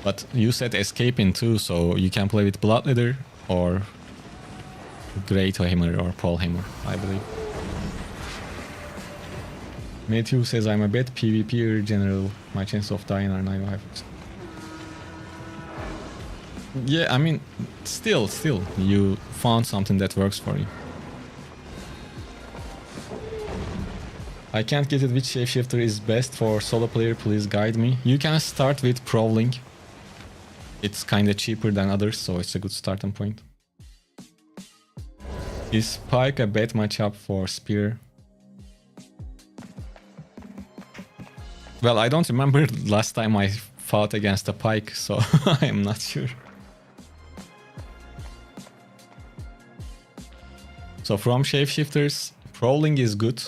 But you said Escaping too, so you can play with Bloodleather or Great Hammer or Pole Hammer, I believe. Matthew says, I'm a bad PvPer general. My chances of dying are 95%. Yeah, I mean, still, you found something that works for you. I can't get it which shapeshifter is best for solo player, please guide me. You can start with Prowling. It's kinda cheaper than others, so it's a good starting point. Is Spike a bad matchup for Spear? Well, I don't remember last time I fought against a Pike, so I am not sure. So from shapeshifters, Prowling is good.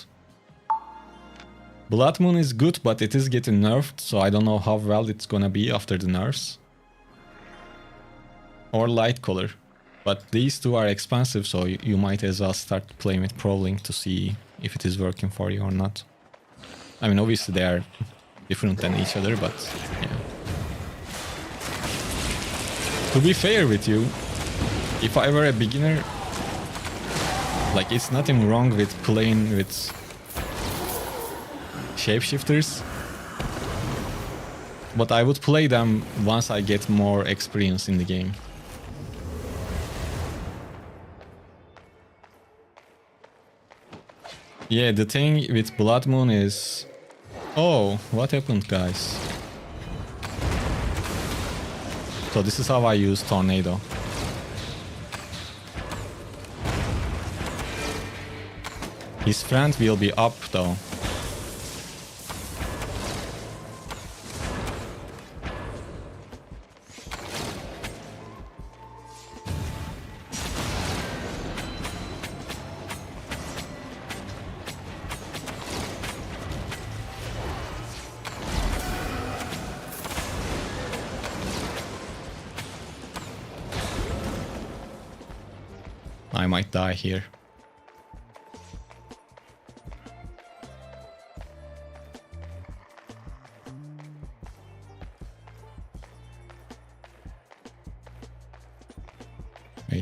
Blood Moon is good, but it is getting nerfed, so I don't know how well it's gonna be after the nerfs. Or Light Color. But these two are expensive, so you might as well start playing with Prowling to see if it is working for you or not. I mean, obviously they are different than each other, but yeah. To be fair with you, if I were a beginner, like, it's nothing wrong with playing with shapeshifters, but I would play them once I get more experience in the game. Yeah, the thing with Blood Moon is... Oh, what happened, guys? So this is how I use Tornado. His friend will be up, though. I might die here.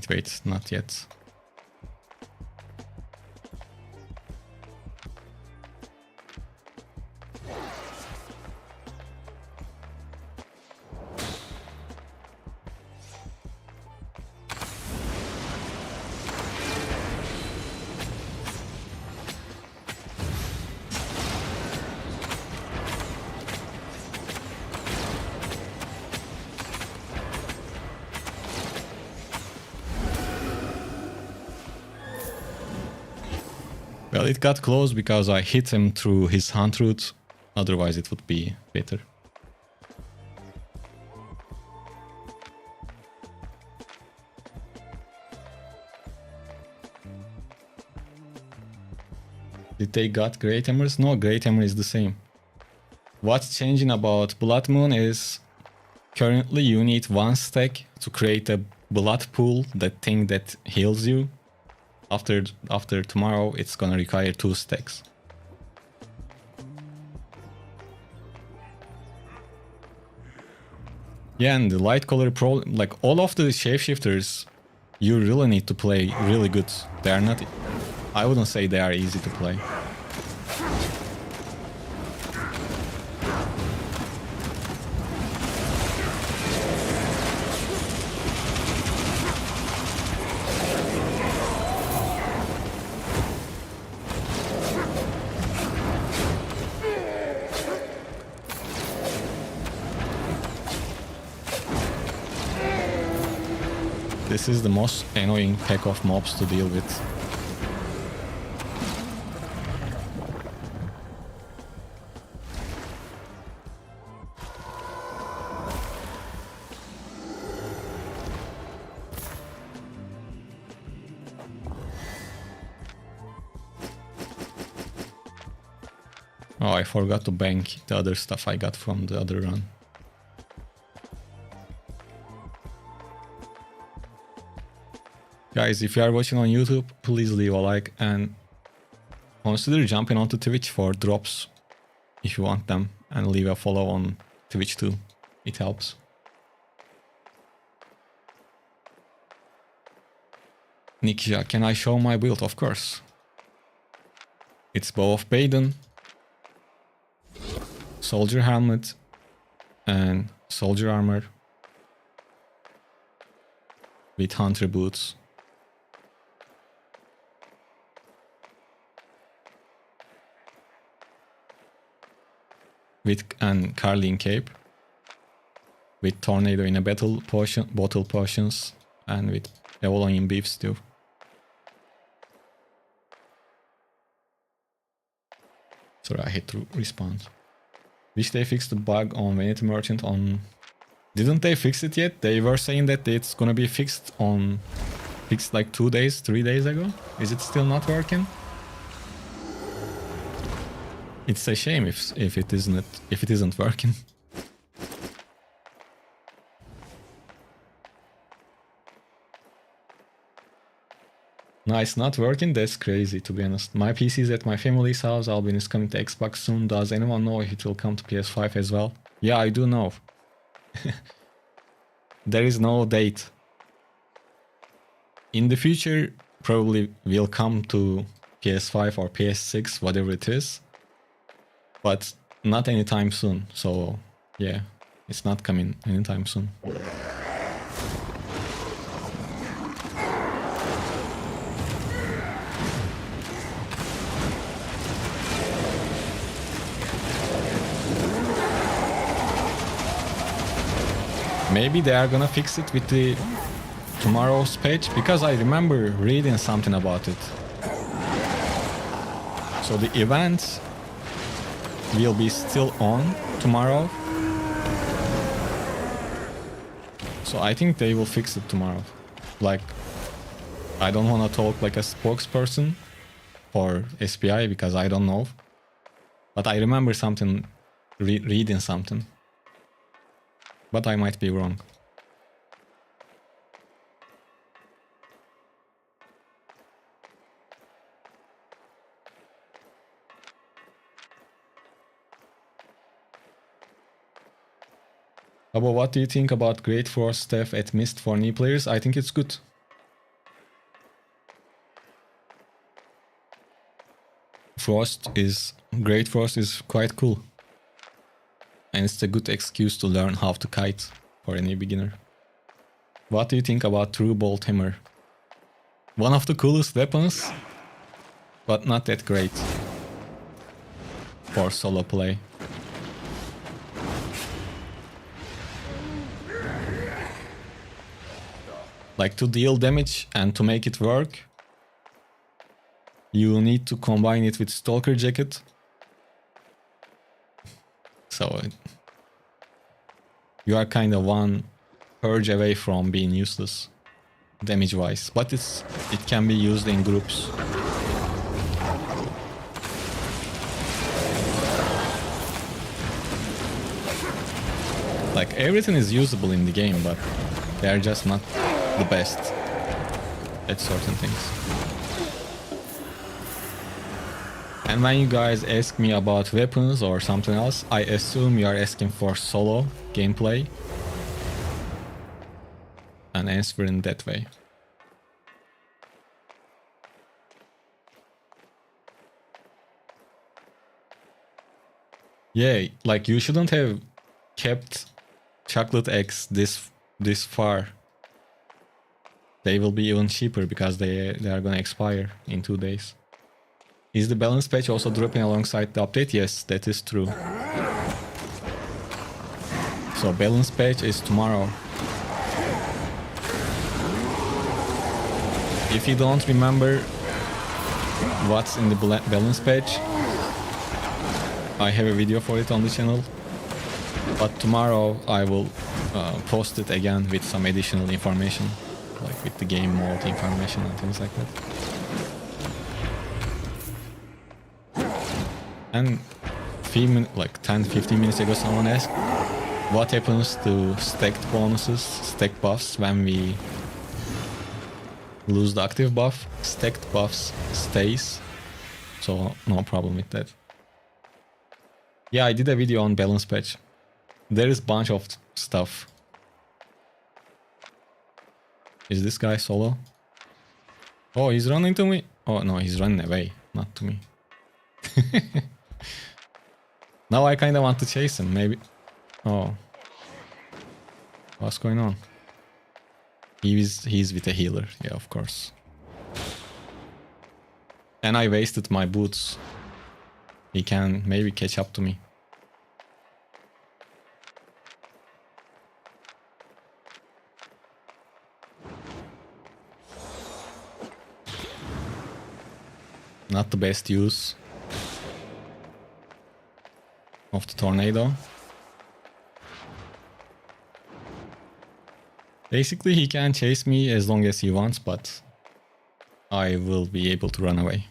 Wait, not yet. Well, it got close because I hit him through his hunt route, otherwise it would be better. Did they got Great Hammers? No, Great Hammer is the same. What's changing about Blood Moon is currently you need 1 stack to create a blood pool, that thing that heals you. After tomorrow, it's gonna require 2 stacks. Yeah, and the Light Color Pro, like all of the shapeshifters, you really need to play really good. They are not... I wouldn't say they are easy to play. This is the most annoying pack of mobs to deal with. Oh, I forgot to bank the other stuff I got from the other run. Guys, if you are watching on YouTube, please leave a like and consider jumping onto Twitch for drops if you want them, and leave a follow on Twitch too. It helps. Nikja, can I show my build? Of course. It's Bow of Baden, Soldier Helmet, and Soldier Armor with Hunter Boots. with and Carlin cape. With tornado in a bottle potions and with Avalonian beef stew. Sorry, I had to respond. Wish they fixed the bug on Vanity Merchant on... Didn't they fix it yet? They were saying that it's gonna be fixed like 2 days, 3 days ago. Is it still not working? It's a shame if it isn't working. Nice, not working? That's crazy, to be honest. My PC is at my family's house. Albion is coming to Xbox soon. Does anyone know if it will come to PS5 as well? Yeah, I do know. There is no date. In the future, probably will come to PS5 or PS6, whatever it is. But not anytime soon. So, yeah, it's not coming anytime soon. Maybe they are gonna fix it with the tomorrow's patch, because I remember reading something about it. So the events will be still on tomorrow. So I think they will fix it tomorrow. Like, I don't want to talk like a spokesperson for SPI because I don't know. But I remember something, reading something. But I might be wrong. Abo, what do you think about Great Frost stuff at Mist for new players? I think it's good. Great Frost is quite cool. And it's a good excuse to learn how to kite for any beginner. What do you think about True Bolt Hammer? One of the coolest weapons, but not that great for solo play. Like, to deal damage and to make it work, you need to combine it with Stalker Jacket. So you are kind of one purge away from being useless damage wise, but it can be used in groups. Like, everything is usable in the game, but they are just not the best at certain things. And when you guys ask me about weapons or something else, I assume you are asking for solo gameplay and answer in that way. Yeah, like, you shouldn't have kept chocolate eggs this far. They will be even cheaper because they are gonna expire in 2 days. Is the balance patch also dropping alongside the update? Yes, that is true. So balance patch is tomorrow. If you don't remember what's in the balance patch, I have a video for it on the channel. But tomorrow I will post it again with some additional information, like with the game mode information and things like that. And like 10-15 minutes ago, someone asked what happens to stacked bonuses, stacked buffs when we lose the active buff. Stacked buffs stays, so no problem with that. Yeah, I did a video on balance patch. There is a bunch of stuff. Is this guy solo? Oh, he's running to me. Oh no, he's running away, not to me. Now I kind of want to chase him, maybe. Oh. What's going on? He's with a healer, yeah, of course. And I wasted my boots. He can maybe catch up to me. not the best use of the tornado. Basically, he can chase me as long as he wants, but I will be able to run away.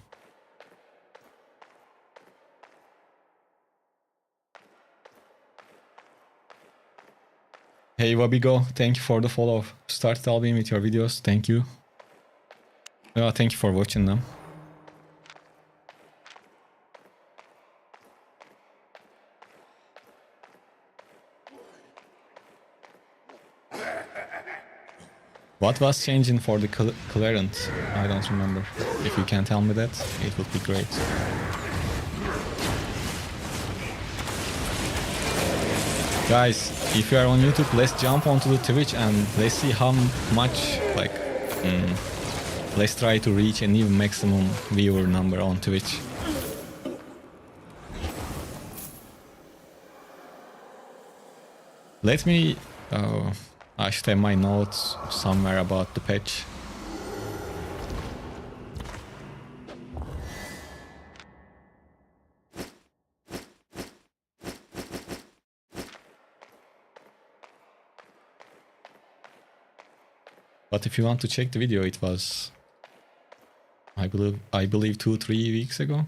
Hey Wabigo, thank you for the follow. Start Albion with your videos, thank you. Thank you for watching them. What was changing for the clearance? I don't remember. If you can tell me that, it would be great. Guys, if you are on YouTube, let's jump onto the Twitch and let's see how much, like, let's try to reach a new maximum viewer number on Twitch. Let me, I should have my notes somewhere about the patch. But if you want to check the video, it was, I believe 2-3 weeks ago.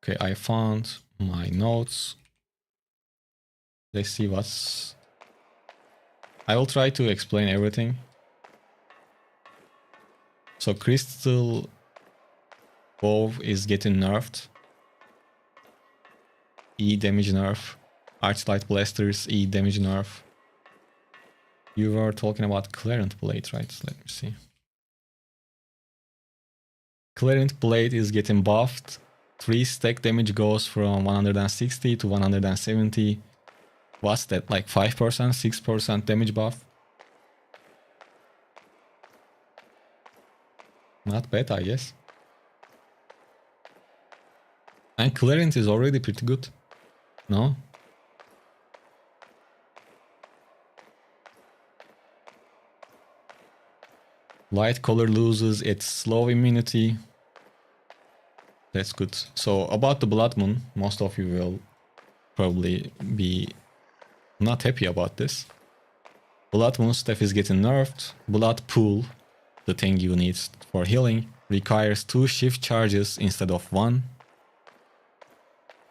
Okay, I found my notes. Let's see what's... I will try to explain everything. So Crystal Bow is getting nerfed. E damage nerf. Archlight Blasters, E damage nerf. You were talking about Clarent Blade, right? Let me see. Clarent Blade is getting buffed. 3 stack damage goes from 160 to 170. What's that, like 5%, 6% damage buff? Not bad, I guess. And Clarent is already pretty good. No? Light color loses its slow immunity. That's good. So about the Blood Moon, most of you will probably be not happy about this. Blood Moon stuff is getting nerfed. Blood Pool, the thing you need for healing, requires 2 shift charges instead of 1.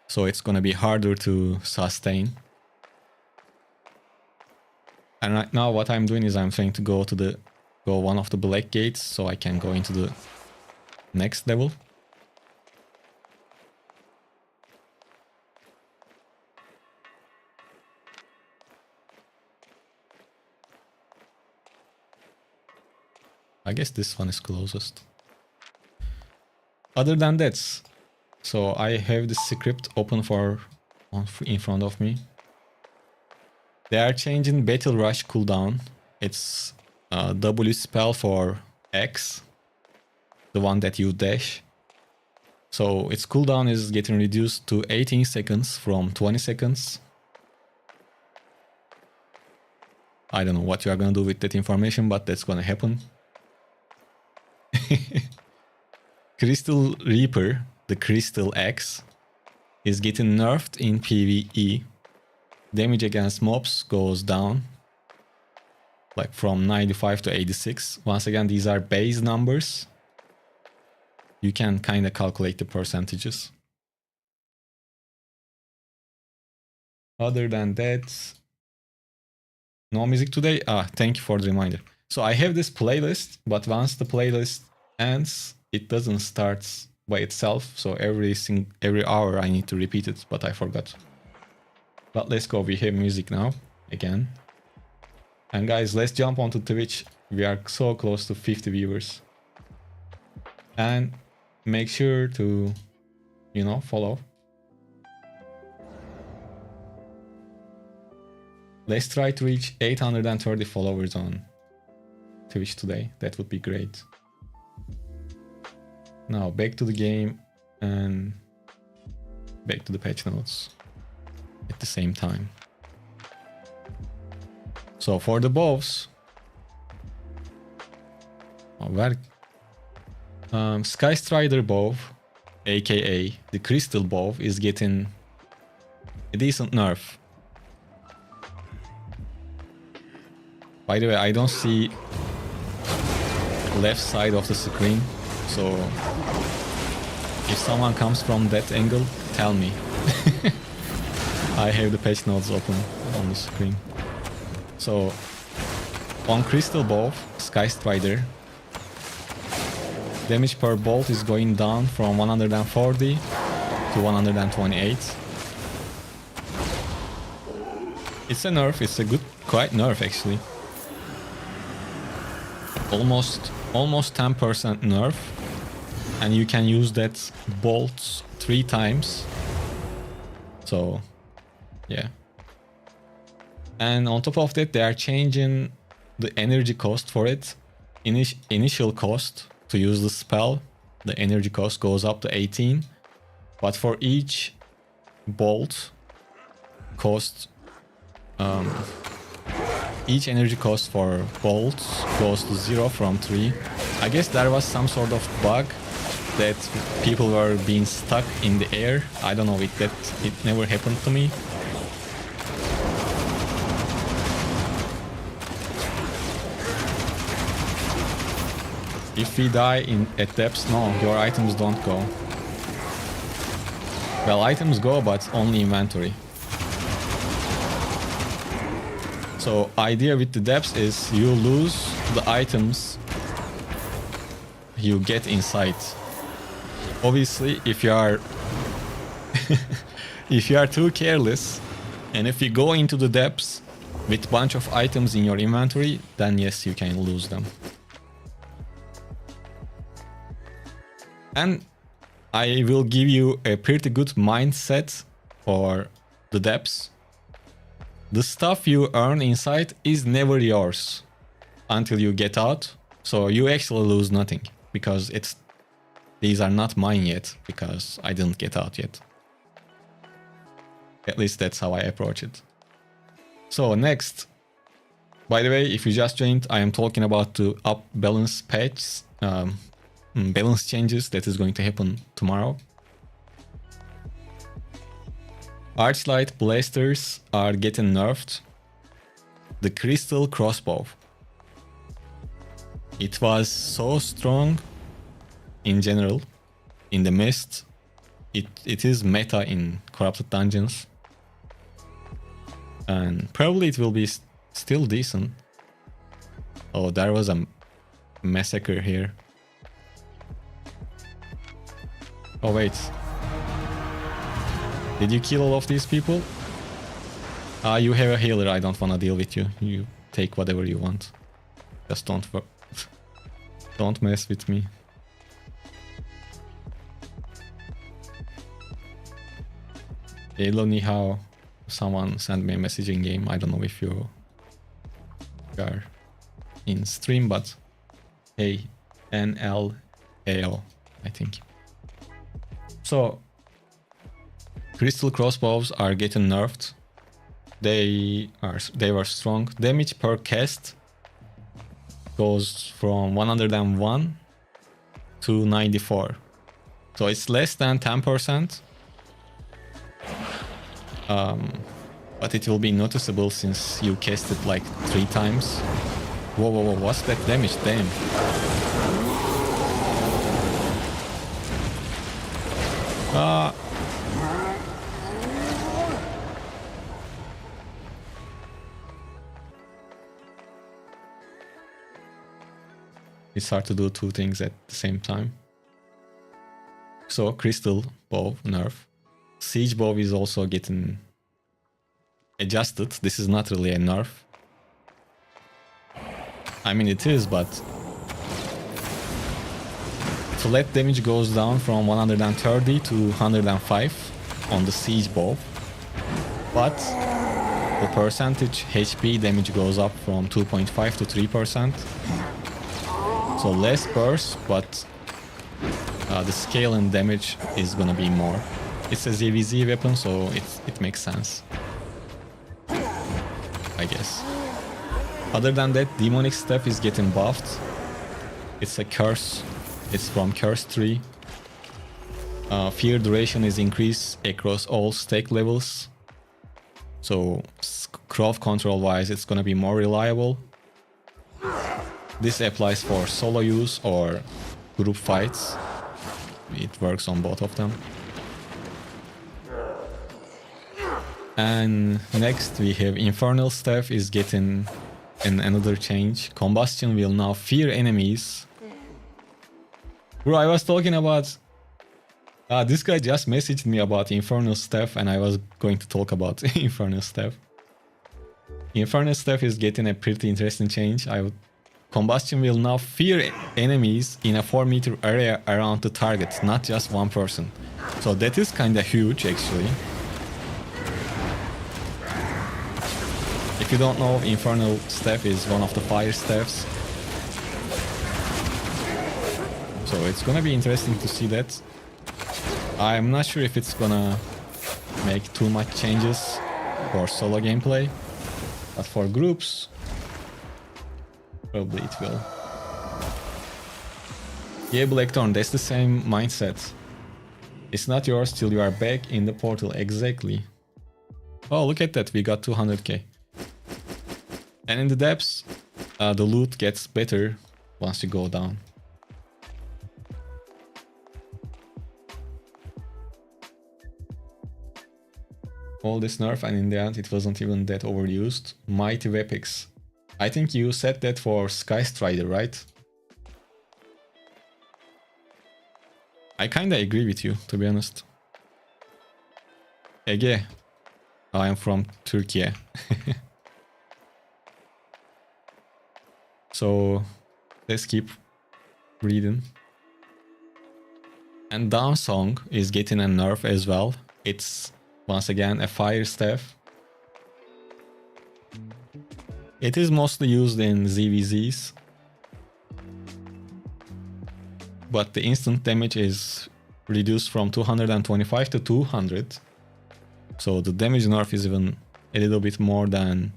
So it's gonna be harder to sustain. And right now what I'm doing is I'm trying to go one of the black gates so I can go into the next level. I guess this one is closest. Other than that, so I have the script open in front of me. They are changing Battle Rush cooldown. It's W spell for X, the one that you dash. So its cooldown is getting reduced to 18 seconds from 20 seconds. I don't know what you are gonna do with that information, but that's gonna happen. Crystal Reaper, the Crystal X, is getting nerfed in PvE. Damage against mobs goes down, like from 95 to 86. Once again, these are base numbers. You can kind of calculate the percentages. Other than that, no music today. Thank you for the reminder. So I have this playlist, but once the playlist ends, it doesn't start by itself. So every hour I need to repeat it, but I forgot. But let's go. We have music now again. And guys, let's jump onto Twitch. We are so close to 50 viewers. And make sure to, follow. Let's try to reach 830 followers on Twitch today. That would be great. Now back to the game, and back to the patch notes at the same time. So for the bows, Sky Strider bow, aka the Crystal bow, is getting a decent nerf. By the way, I don't see left side of the screen, so if someone comes from that angle, tell me. I have the patch notes open on the screen. So on Crystal bow, Sky Strider, damage per bolt is going down from 140 to 128. It's a nerf, it's a good, quite nerf actually. Almost 10% nerf, and you can use that bolt 3 times. So yeah. And on top of that, they are changing the energy cost for it. Initial cost to use the spell, the energy cost goes up to 18, but for each bolt cost, each energy cost for bolts goes to 0 from 3. I guess there was some sort of bug that people were being stuck in the air. I don't know if it never happened to me. If we die at depths, no, your items don't go. Well, items go, but only inventory. So idea with the depths is you lose the items you get inside. Obviously, if you are if you are too careless, and if you go into the depths with a bunch of items in your inventory, then yes, you can lose them. And I will give you a pretty good mindset for the depths. The stuff you earn inside is never yours until you get out. So you actually lose nothing because these are not mine yet because I didn't get out yet. At least that's how I approach it. So next, by the way, if you just joined, I am talking about the up balance patch, balance changes that is going to happen tomorrow. Archlight blasters are getting nerfed. The crystal crossbow. It was so strong in general in the mist. It is meta in corrupted dungeons. And probably it will be still decent. Oh, there was a massacre here. Oh wait. Did you kill all of these people? You have a healer, I don't wanna deal with you. You take whatever you want. Just don't mess with me. Hello, ni hao. Someone sent me a message in game. I don't know if you are in stream, but hey, NLAO, I think. So, crystal crossbows are getting nerfed. They were strong. Damage per cast goes from 101 to 94. So it's less than 10%. But it will be noticeable since you cast it like 3 times. Whoa, whoa, whoa, what's that damage? Damn. It's hard to do 2 things at the same time. So, crystal bow nerf. Siege bow is also getting adjusted. This is not really a nerf. I mean, it is, but flat damage goes down from 130 to 105 on the siege bow, but the percentage HP damage goes up from 2.5 to 3%. So less burst, but the scale and damage is gonna be more. It's a ZVZ weapon, so it makes sense, I guess. Other than that, demonic stuff is getting buffed. It's a curse. It's from curse 3. Fear duration is increased across all stake levels. So crowd control wise, it's gonna be more reliable. This applies for solo use or group fights. It works on both of them. And next we have Infernal Staff is getting another change. Combustion will now fear enemies. Bro, I was talking about... this guy just messaged me about Infernal Staff and I was going to talk about Infernal Staff. Infernal Staff is getting a pretty interesting change. Combustion will now fear enemies in a 4-meter area around the target, not just one person. So that is kinda huge actually. If you don't know, Infernal Staff is one of the fire staffs. So it's gonna be interesting to see that. I'm not sure if it's gonna make too much changes for solo gameplay, but for groups, probably it will. Yeah, Blackthorn, that's the same mindset. It's not yours till you are back in the portal, exactly. Oh, look at that, we got 200k. And in the depths, the loot gets better once you go down. All this nerf, and in the end it wasn't even that overused. Mighty Weapix. I think you said that for Sky Strider, right? I kinda agree with you, to be honest. Ege. I am from Turkey. So let's keep reading. And Downsong is getting a nerf as well. It's once again a fire staff. It is mostly used in ZVZs, but the instant damage is reduced from 225 to 200. So the damage nerf is even a little bit more than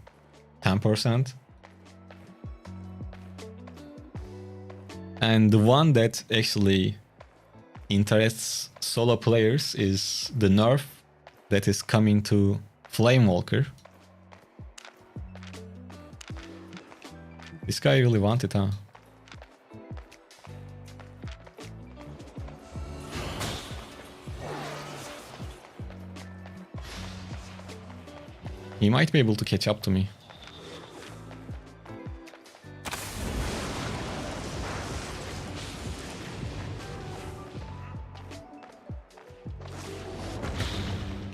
10%. And the one that actually interests solo players is the nerf that is coming to Flamewalker. This guy really wanted, huh? He might be able to catch up to me.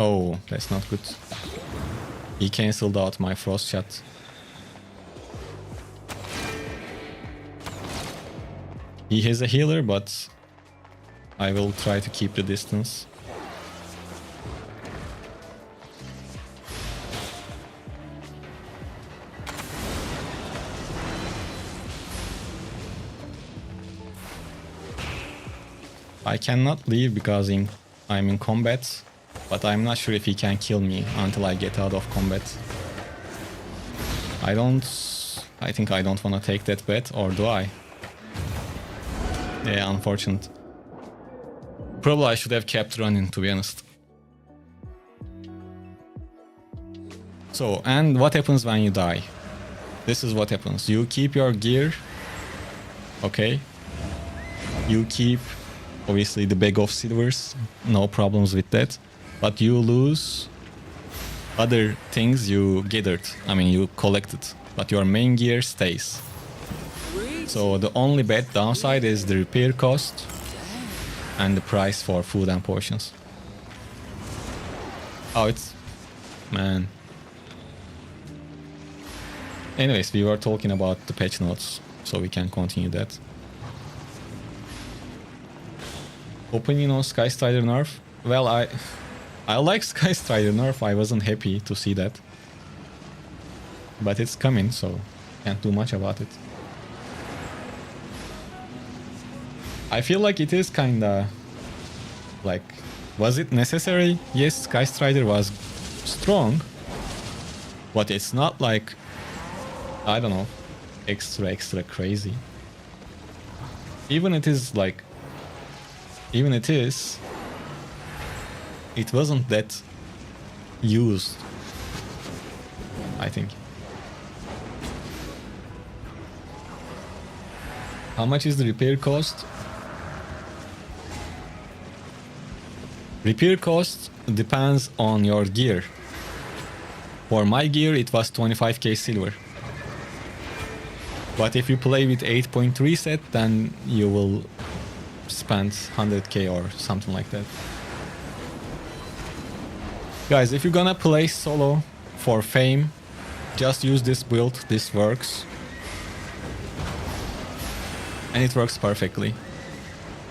Oh, that's not good. He cancelled out my frost shot. He has a healer, but I will try to keep the distance. I cannot leave because I'm in combat, but I'm not sure if he can kill me until I get out of combat. I think I don't want to take that bet, or do I? Yeah, unfortunate. Probably I should have kept running, to be honest. So, and what happens when you die? This is what happens. You keep your gear. Okay. You keep, obviously, the bag of silvers. No problems with that. But you lose other things you gathered. I mean, you collected. But your main gear stays. So the only bad downside is the repair cost and the price for food and potions. Oh, it's... man. Anyways, we were talking about the patch notes, so we can continue that. Opinion on Sky Strider nerf? Well, I like Sky Strider nerf. I wasn't happy to see that. But it's coming, so can't do much about it. I feel like it is kinda like Was it necessary? Yes, Sky Strider was strong, but it's not like, I don't know, extra crazy. Even it is, it wasn't that used, I think. How much is the repair cost? Repair cost depends on your gear. For my gear it was 25k silver. But if you play with 8.3 set, then you will spend 100k or something like that. Guys, if you're gonna play solo for fame, just use this build, this works. And it works perfectly.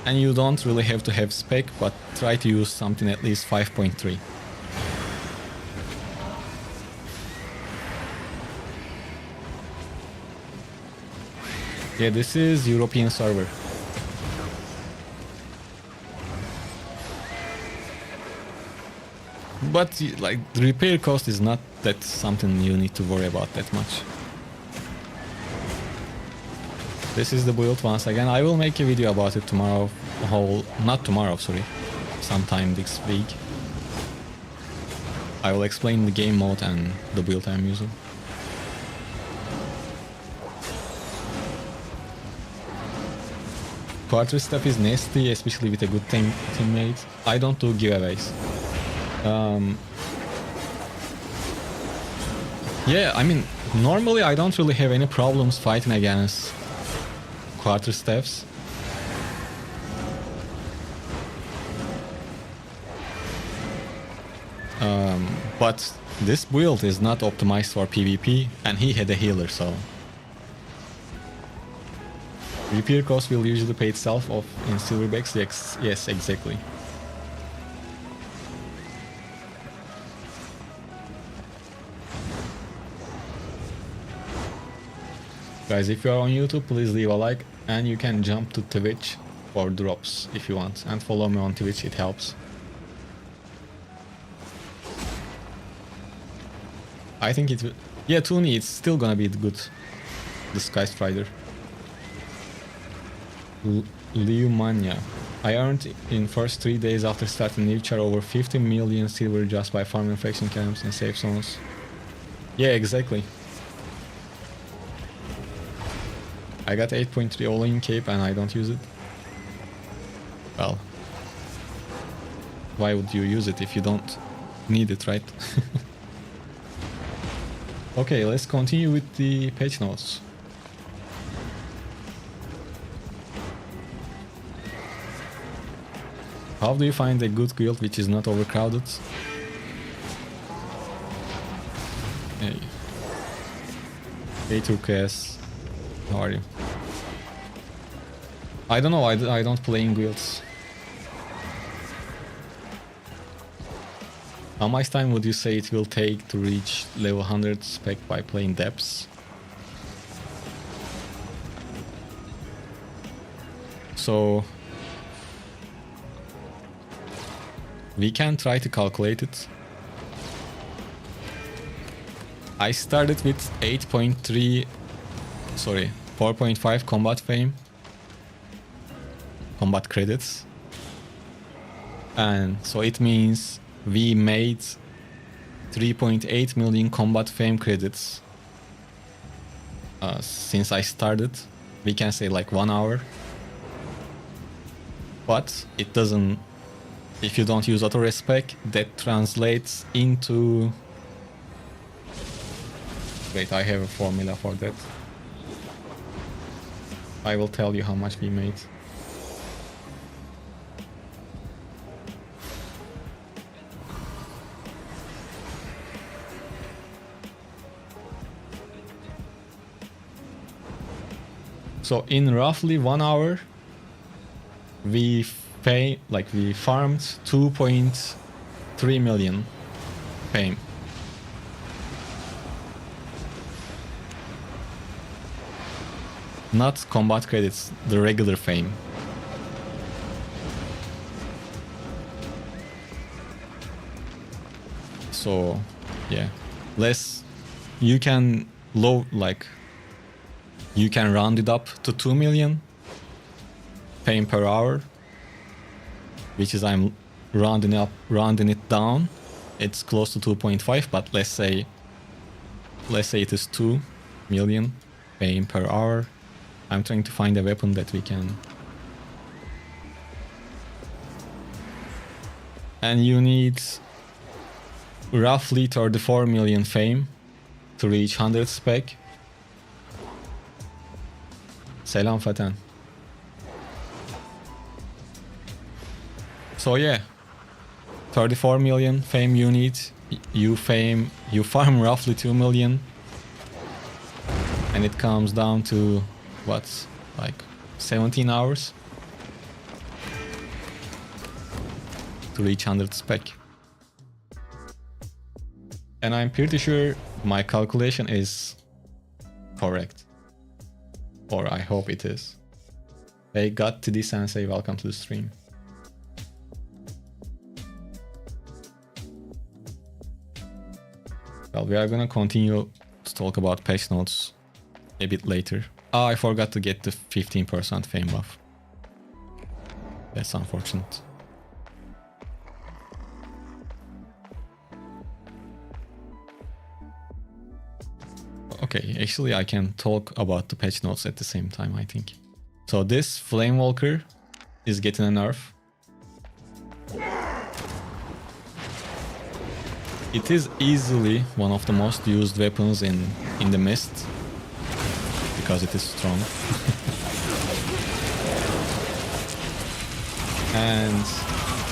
And you don't really have to have spec, but try to use something at least 5.3. Yeah, this is European server. But like the repair cost is not that something you need to worry about that much. This is the build once again. I will make a video about it tomorrow. Not tomorrow, sorry. Sometime this week. I will explain the game mode and the build I'm using. Quarter stuff is nasty, especially with a good teammate. I don't do giveaways. Yeah, I mean, normally I don't really have any problems fighting against quarter staffs. But this build is not optimized for PvP, and he had a healer, so repair cost will usually pay itself off in silverbacks. Yes, exactly. Guys, if you are on YouTube, please leave a like, and you can jump to Twitch for drops if you want, and follow me on Twitch, it helps. I think it will... Yeah, Toonie, it's still gonna be good. The Sky Strider. Liumania. I earned in first 3 days after starting new char over 50 million silver just by farming faction camps and safe zones. Yeah, exactly. I got 8.3 all-in cape and I don't use it. Well, why would you use it if you don't need it, right? Okay, let's continue with the patch notes. How do you find a good guild which is not overcrowded? Hey. Hey Turques. How are you? I don't know, I don't play in guilds. How much time would you say it will take to reach level 100 spec by playing depths? So we can try to calculate it. I started with 4.5 combat fame, combat credits, and so it means we made 3.8 million combat fame credits since I started. We can say like 1 hour, but it doesn't. If you don't use auto respec, that translates into... Wait, I have a formula for that. I will tell you how much we made. So in roughly 1 hour, we farmed 2.3 million fame. Not combat credits, the regular fame. So yeah, less you can you can round it up to 2 million fame per hour, which is I'm rounding it down. It's close to 2.5, but let's say it is 2 million fame per hour. I'm trying to find a weapon that we can. And you need roughly 34 million fame to reach 100 spec. Selam Faten. So yeah, 34 million fame you need. You farm roughly 2 million. And it comes down to what, like 17 hours to reach 100 spec. And I'm pretty sure my calculation is correct. Or I hope it is. Hey, got to this sensei, welcome to the stream. Well, we are gonna continue to talk about patch notes a bit later. Oh, I forgot to get the 15% fame buff. That's unfortunate. Okay, actually I can talk about the patch notes at the same time, I think. So this Flamewalker is getting a nerf. It is easily one of the most used weapons in the mist, because it is strong. And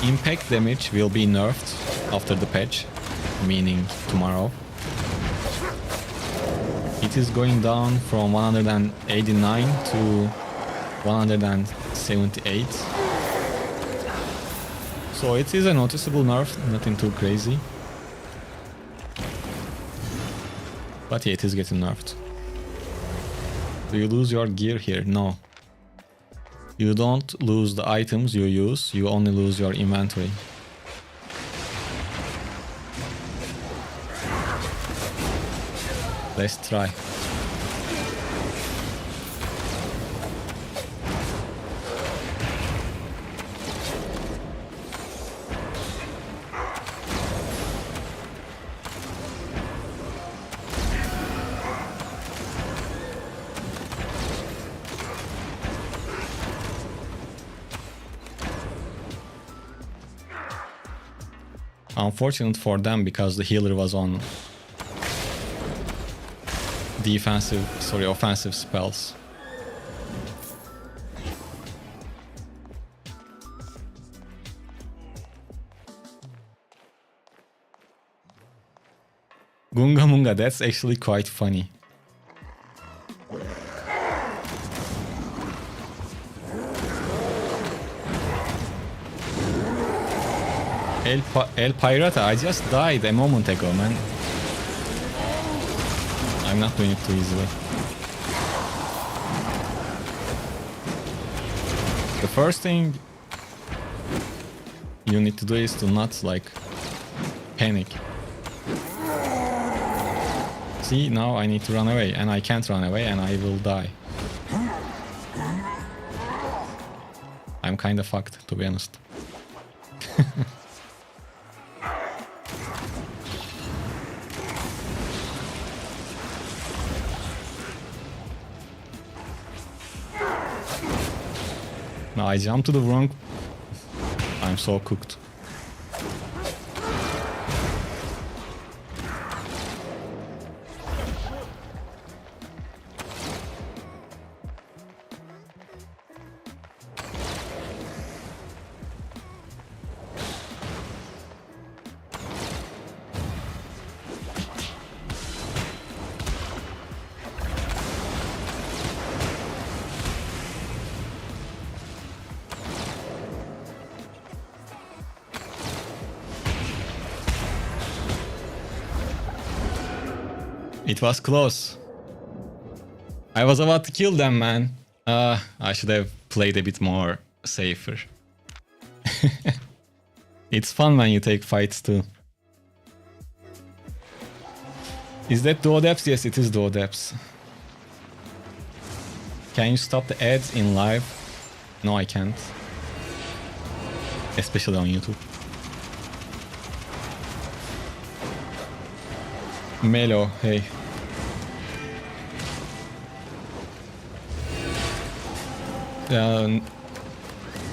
impact damage will be nerfed after the patch, meaning tomorrow. It is going down from 189 to 178. So it is a noticeable nerf, nothing too crazy. But yeah, it is getting nerfed. Do you lose your gear here? No. You don't lose the items you use, you only lose your inventory. Let's try. Unfortunate for them because the healer was on offensive spells. Gunga Munga, that's actually quite funny. El Pirata, I just died a moment ago, man. I'm not doing it too easily. The first thing you need to do is to not, like, panic. See, now I need to run away, and I can't run away, and I will die. I'm kinda fucked, to be honest. Now I jumped to the wrong... I'm so cooked. It was close. I was about to kill them, man. I should have played a bit more safer. It's fun when you take fights too. Is that duo depths? Yes, it is duo depths. Can you stop the ads in live? No, I can't. Especially on YouTube. Melo, hey.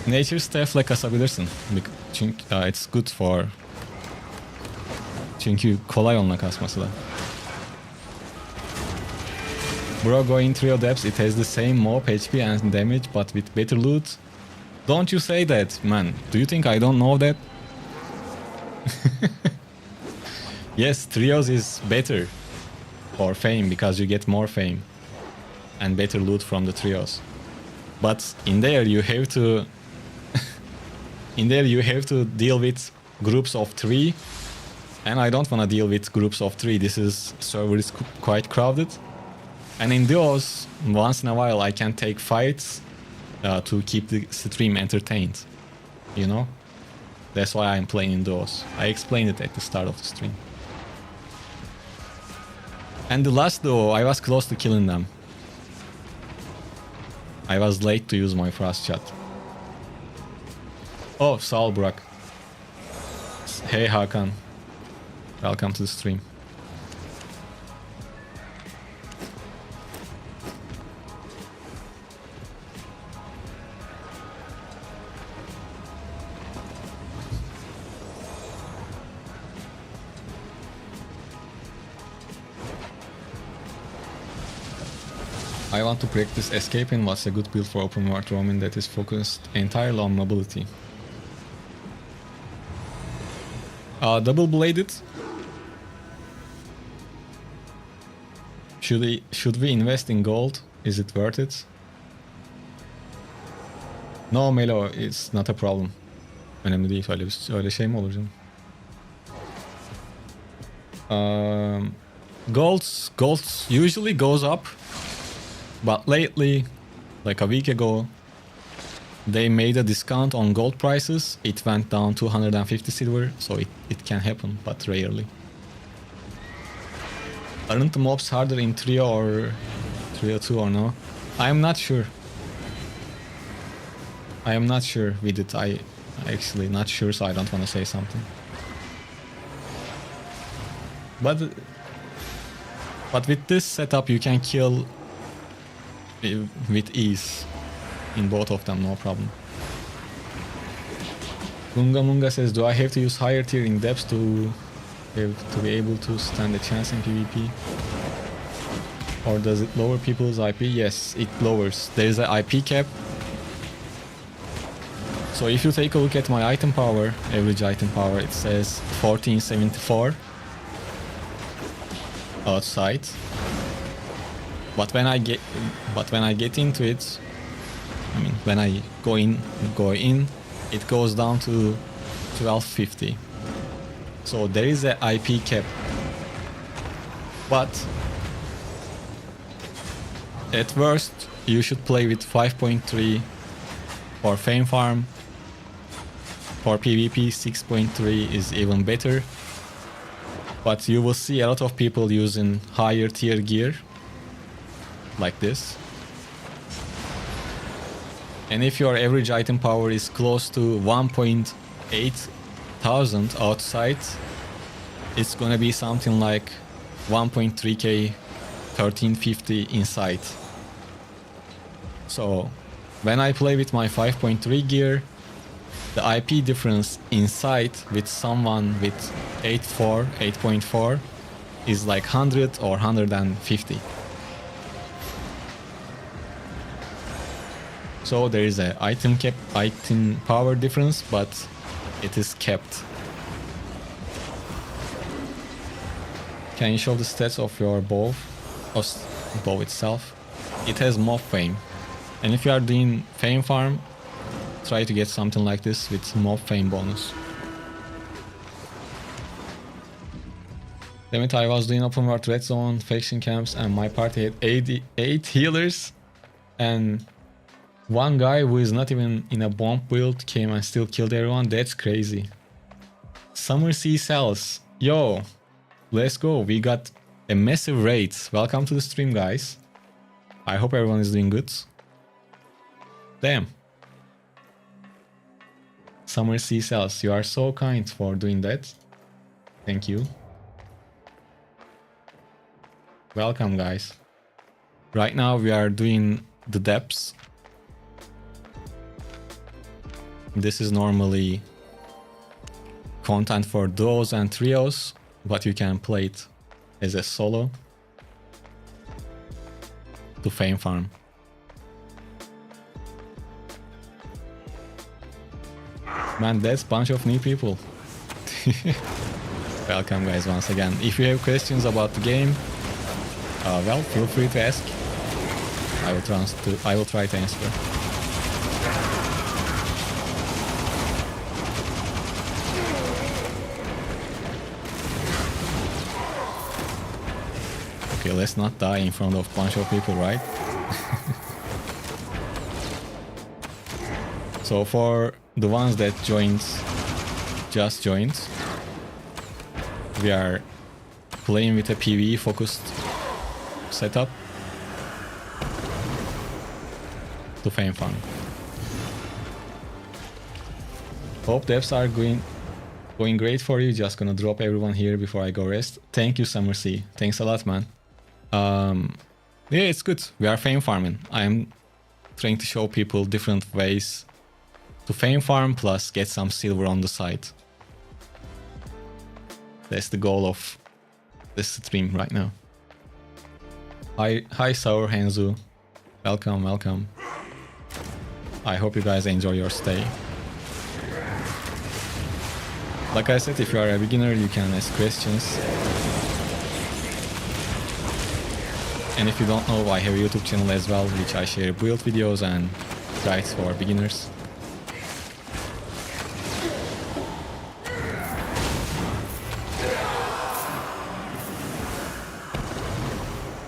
Nature staff'la kasabilirsin. Çünkü it's good for. Çünkü kolay onunla kasması da. Bro, going trio depths, it has the same mob HP and damage, but with better loot. Don't you say that, man. Do you think I don't know that? Yes, trios is better for fame because you get more fame and better loot from the trios. But in there you have to deal with groups of 3, and I don't want to deal with groups of 3. This server is quite crowded. And in duos, once in a while I can take fights to keep the stream entertained, you know? That's why I'm playing in duos. I explained it at the start of the stream. And the last duo, I was close to killing them. I was late to use my frost shot. Oh, Saul Burak. Hey Hakan. Welcome to the stream. I want to practice escaping. What's a good build for open world roaming that is focused entirely on mobility? Double bladed. Should we invest in gold? Is it worth it? No Melo, it's not a problem. Önemli değil, öyle şey mi olur canım? Gold usually goes up. But lately, like a week ago, they made a discount on gold prices. It went down to 150 silver, so it can happen, but rarely. Aren't the mobs harder in Trio or Trio 2 or no? I'm not sure. I am not sure with it. I actually not sure, so I don't want to say something. But with this setup, you can kill with ease in both of them, no problem. Gunga Munga says, do I have to use higher tier in depths to be able to stand a chance in PvP? Or does it lower people's IP? Yes, it lowers. There is an IP cap. So if you take a look at my item power, average item power, it says 1474 outside. But when I get into it, I mean, when I go in, it goes down to 1250. So there is a IP cap. But at worst, you should play with 5.3 for Fame Farm. For PvP, 6.3 is even better. But you will see a lot of people using higher tier gear. Like this. And if your average item power is close to 1.8 thousand outside, it's gonna be something like 1.3k 1350 inside. So when I play with my 5.3 gear, the IP difference inside with someone with 8.4 is like 100 or 150. So there is a item power difference, but it is kept. Can you show the stats of your bow? Or bow itself? It has mob fame. And if you are doing fame farm, try to get something like this with mob fame bonus. Damn it, I was doing open world red zone faction camps and my party had 8 healers and one guy who is not even in a bomb build came and still killed everyone. That's crazy. Summer Sea Cells. Yo, let's go. We got A massive raid. Welcome to the stream, guys. I hope everyone is doing good. Damn. Summer Sea Cells, you are so kind for doing that. Thank you. Welcome, guys. Right now we are doing the depths. This is normally content for duos and trios, but you can play it as a solo to fame farm. Man, that's a bunch of new people. Welcome, guys, once again. If you have questions about the game, well, feel free to ask. I will try to answer. Okay, let's not die in front of a bunch of people, right? So for the ones that just joined, we are playing with a PvE focused setup to fame farm. Hope devs are going great for you. Just gonna drop everyone here before I go rest. Thank you, Summer C. Thanks a lot, man. Yeah, it's good. We are fame farming. I'm trying to show people different ways to fame farm plus get some silver on the side. That's the goal of this stream right now. Hi Sour Hanzu. Welcome, welcome. I hope you guys enjoy your stay. Like I said, if you are a beginner, you can ask questions. And if you don't know, I have a YouTube channel as well, which I share build videos and guides for beginners.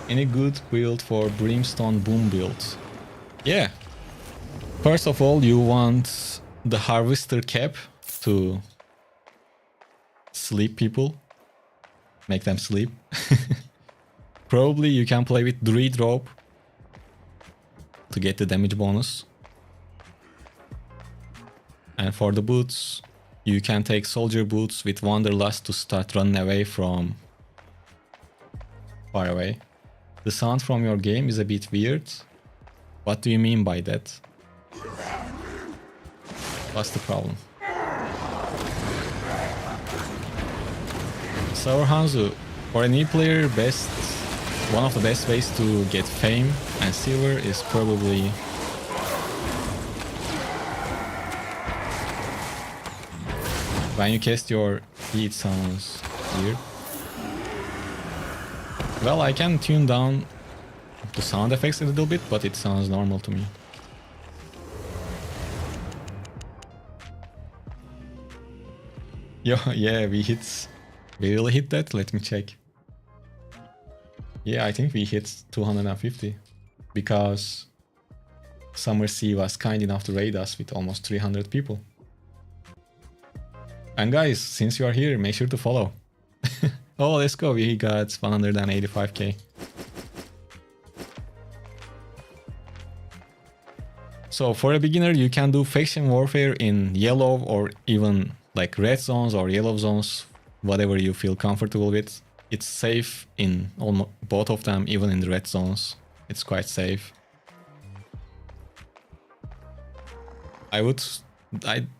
Any good build for Brimstone Boom build? Yeah. First of all, you want the Harvester Cap to sleep people. Make them sleep. Probably you can play with Druid Robe to get the damage bonus. And for the boots, you can take Soldier Boots with Wanderlust to start running away from far away. The sound from your game is a bit weird. What do you mean by that? What's the problem? Sour Hanzu, for a new player, one of the best ways to get fame and silver is probably when you cast your E. It sounds weird. Well, I can tune down the sound effects a little bit, but it sounds normal to me. Yo, yeah, we really hit that? Let me check. Yeah, I think we hit 250 because Summer Sea was kind enough to raid us with almost 300 people. And guys, since you are here, make sure to follow. Oh, let's go. We got 185k. So for a beginner, you can do faction warfare in yellow or even like red zones or yellow zones, whatever you feel comfortable with. It's safe in almost both of them, even in the red zones. It's quite safe. I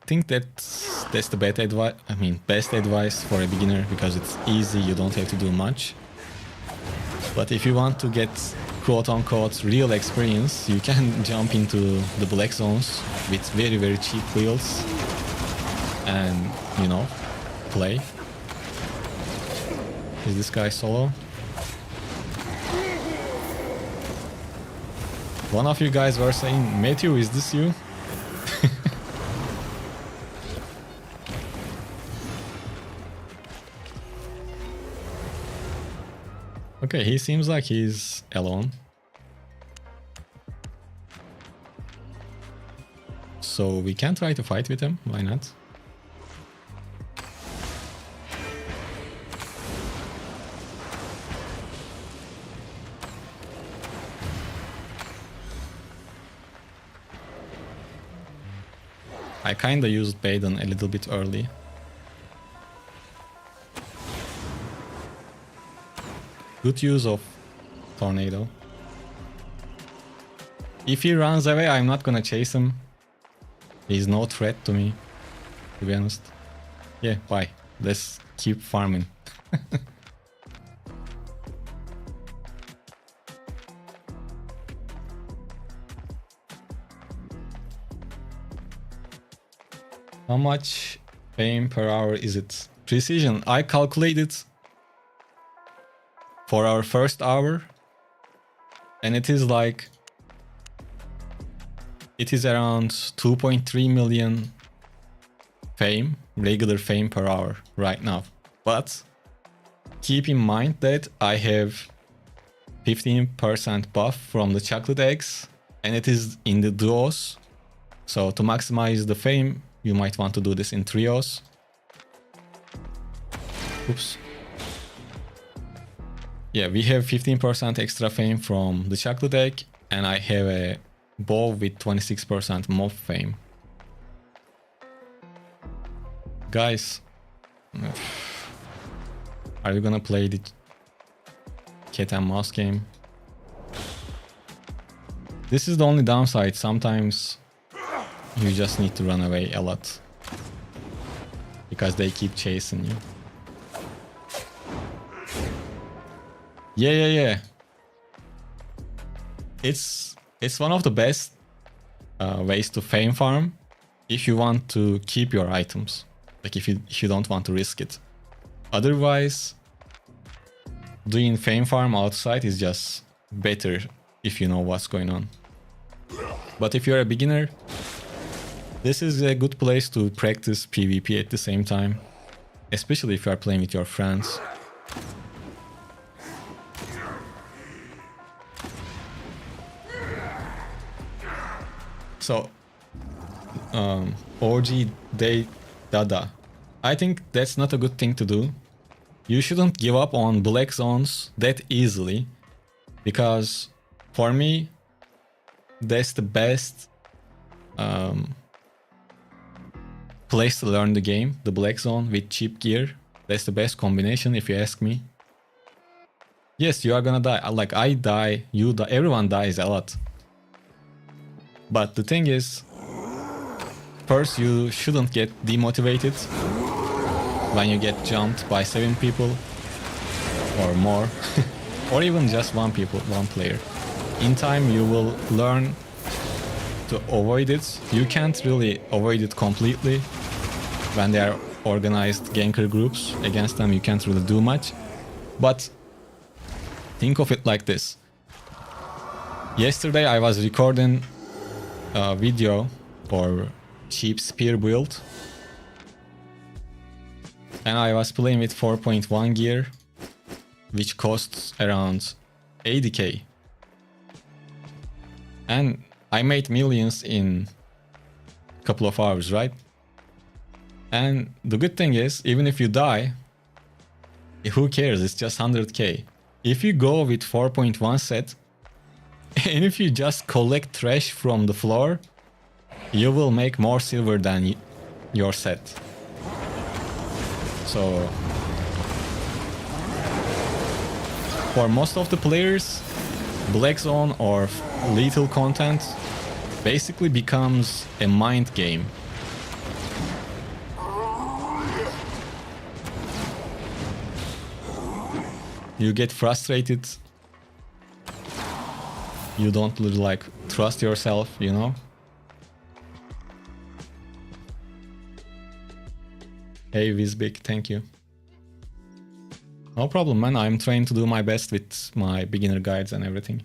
think that's the best advice for a beginner because it's easy, you don't have to do much. But if you want to get quote-unquote real experience, you can jump into the black zones with very, very cheap builds and, you know, play. Is this guy solo? One of you guys were saying, Matthew, is this you? Okay, he seems like he's alone. So we can try to fight with him, why not? I kinda used Baden a little bit early. Good use of Tornado. If he runs away, I'm not gonna chase him. He's no threat to me, to be honest. Yeah, bye. Let's keep farming. How much fame per hour is it? Precision, I calculated for our first hour, and it is like, it is around 2.3 million fame, regular fame per hour right now. But keep in mind that I have 15% buff from the chocolate eggs, and it is in the duos. So to maximize the fame, you might want to do this in trios. Oops. Yeah, we have 15% extra fame from the chocolate egg, and I have a bow with 26% mob fame. Guys, are you gonna play the cat and mouse game? This is the only downside. Sometimes you just need to run away a lot because they keep chasing you. Yeah. It's one of the best ways to fame farm if you want to keep your items. Like if you don't want to risk it. Otherwise, doing fame farm outside is just better if you know what's going on. But if you're a beginner, this is a good place to practice PvP at the same time, especially if you are playing with your friends. So, OG Day Dada. I think that's not a good thing to do. You shouldn't give up on black zones that easily, because for me, that's the best place to learn the game, the black zone with cheap gear. That's the best combination if you ask me. Yes, you are gonna die. Like I die, you die, everyone dies a lot. But the thing is, first you shouldn't get demotivated when you get jumped by 7 people or more, or even just one player. In time you will learn to avoid it. You can't really avoid it completely. When they are organized ganker groups, against them you can't really do much. But think of it like this. Yesterday I was recording a video for cheap spear build, and I was playing with 4.1 gear, which costs around 80k. And I made millions in a couple of hours, right? And the good thing is, even if you die, who cares? It's just 100k. If you go with 4.1 set, and if you just collect trash from the floor, you will make more silver than your set. So, for most of the players, Black Zone or lethal content basically becomes a mind game. You get frustrated. You don't really like trust yourself, you know? Hey Wizbig, thank you. No problem, man. I'm trying to do my best with my beginner guides and everything.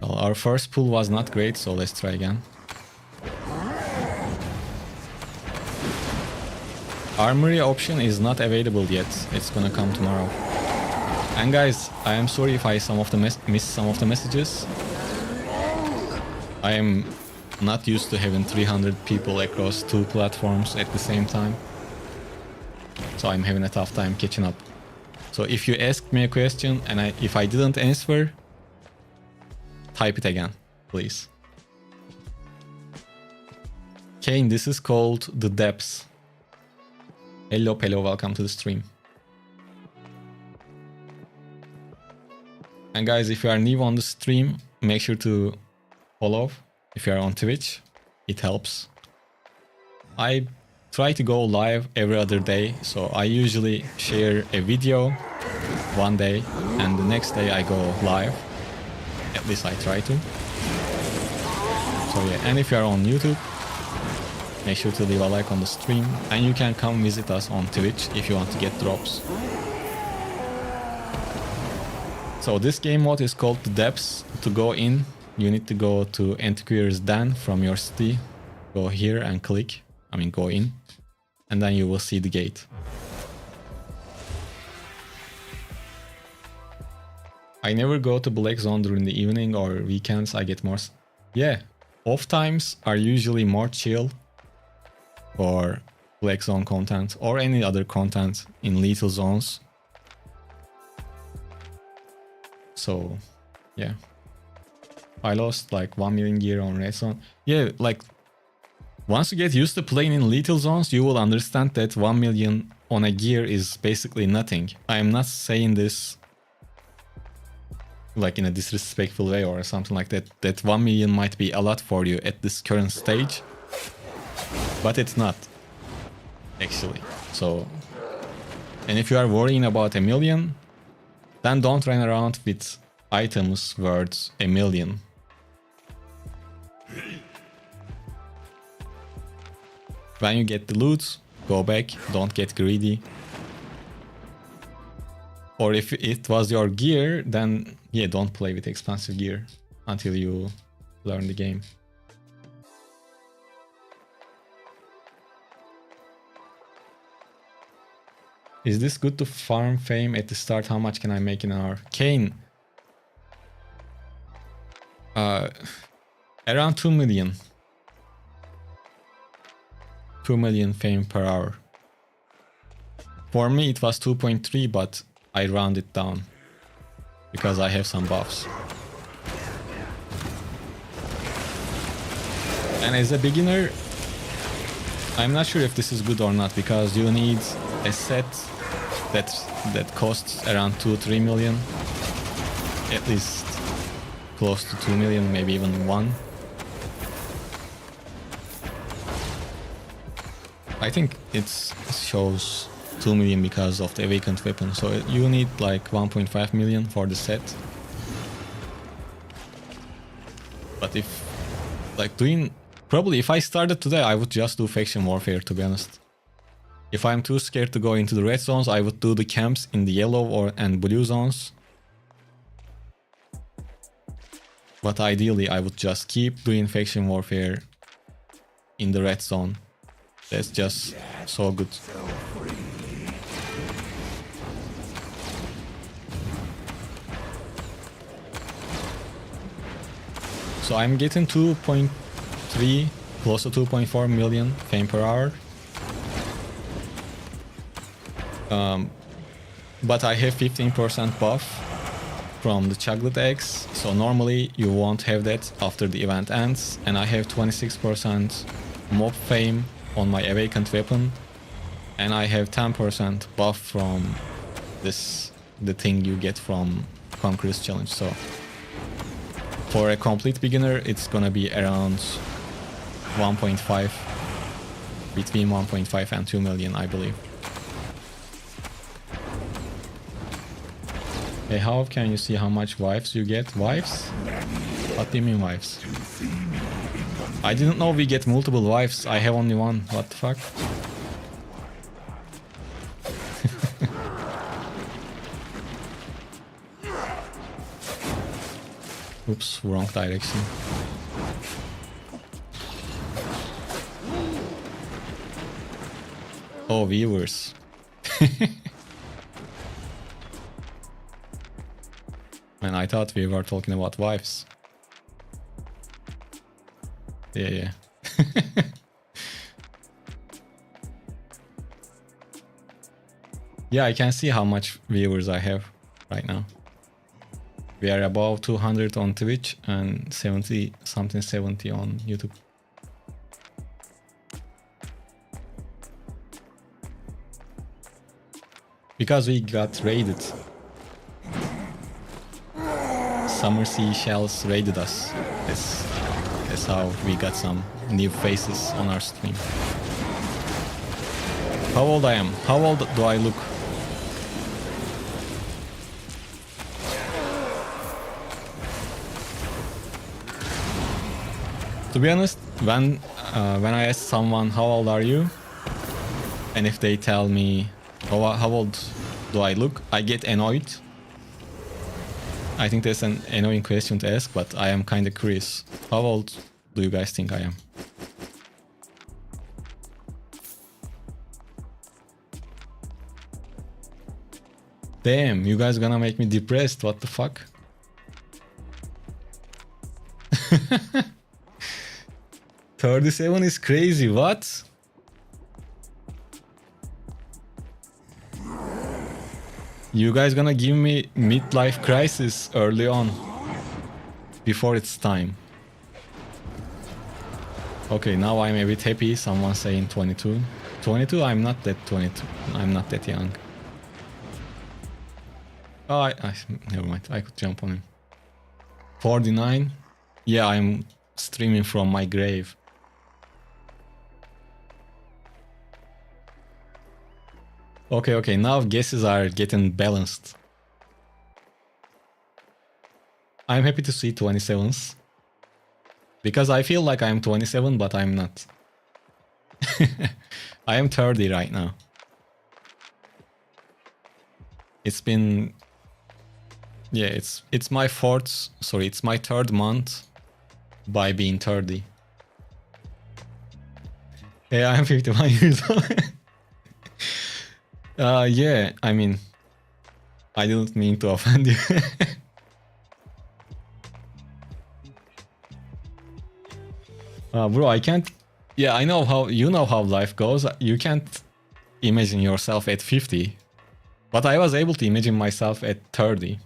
Well, our first pull was not great, so let's try again. Armory option is not available yet. It's gonna come tomorrow. And guys, I am sorry if I missed some of the messages. I am not used to having 300 people across 2 platforms at the same time. So I'm having a tough time catching up. So if you asked me a question and if I didn't answer, type it again, please. Kane, this is called the depths. Hello, hello, welcome to the stream. And guys, if you are new on the stream, make sure to follow. If you are on Twitch, it helps. I try to go live every other day, so I usually share a video one day and the next day I go live. At least I try to. So yeah, and if you are on YouTube, make sure to leave a like on the stream, and you can come visit us on Twitch if you want to get drops. So this game mode is called the Depths. To go in, you need to go to Antiquary's Den from your city. Go here and click, go in, and then you will see the gate. I never go to Black Zone during the evening or weekends. I get more... Yeah, off times are usually more chill for Black Zone content or any other content in Lethal Zones. So, yeah. I lost like 1 million gear on Red Zone. Yeah, like, once you get used to playing in Lethal Zones, you will understand that 1 million on a gear is basically nothing. I am not saying this like in a disrespectful way or something like that. That 1 million might be a lot for you at this current stage, but it's not, actually. So, and if you are worrying about a million, then don't run around with items worth a million. When you get the loot, go back, don't get greedy. Or if it was your gear, then yeah, don't play with expensive gear until you learn the game. Is this good to farm fame at the start? How much can I make in an hour? Kane. Around 2 million. 2 million fame per hour. For me it was 2.3, but I round it down because I have some buffs. And as a beginner, I'm not sure if this is good or not, because you need a set that costs around 2-3 million, at least close to 2 million, maybe even 1. I think it shows 2 million because of the awakened weapon, so you need like 1.5 million for the set. But if like probably if I started today, I would just do faction warfare, to be honest. If I'm too scared to go into the red zones, I would do the camps in the yellow and blue zones. But ideally, I would just keep doing faction warfare in the red zone. That's just so good. So I'm getting 2.3, close to 2.4 million fame per hour. But I have 15% buff from the chocolate eggs, so normally you won't have that after the event ends. And I have 26% mob fame on my awakened weapon, and I have 10% buff from the thing you get from Conqueror's Challenge. So for a complete beginner, it's gonna be around 1.5, between 1.5 and 2 million, I believe. Hey, how can you see how much wives you get? Wives? What do you mean wives? I didn't know we get multiple wives. I have only one. What the fuck? Oops, wrong direction. Oh, viewers. Man, I thought we were talking about wives. Yeah. Yeah, I can see how much viewers I have right now. We are above 200 on Twitch and 70 on YouTube. Because we got raided. Summer Seashells raided us. That's how we got some new faces on our stream. How old I am? How old do I look? To be honest, when I ask someone how old are you, and if they tell me how old do I look, I get annoyed. I think that's an annoying question to ask, but I am kind of curious. How old do you guys think I am? Damn, you guys gonna make me depressed, what the fuck? $37 is crazy, what? You guys gonna give me midlife crisis early on, before it's time. Okay, now I'm a bit happy, someone saying 22. 22? I'm not that 22, I'm not that young. Oh, never mind, I could jump on him. 49? Yeah, I'm streaming from my grave. Okay, now guesses are getting balanced. I'm happy to see 27s. Because I feel like I'm 27, but I'm not. I am 30 right now. It's been... Yeah, it's my it's my third month by being 30. Yeah, I'm 51 years old. Yeah, I mean, I didn't mean to offend you. Bro, I can't... Yeah, I know how... You know how life goes. You can't imagine yourself at 50. But I was able to imagine myself at 30.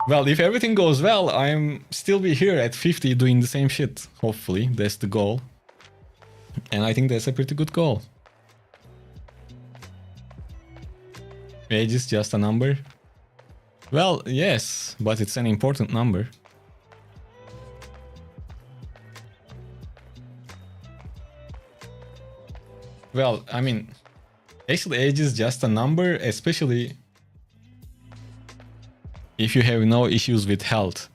Well, if everything goes well, I'm still be here at 50 doing the same shit. Hopefully, that's the goal. And I think that's a pretty good goal. Age is just a number. Well, yes, but it's an important number. Well, I mean, actually age is just a number, especially if you have no issues with health.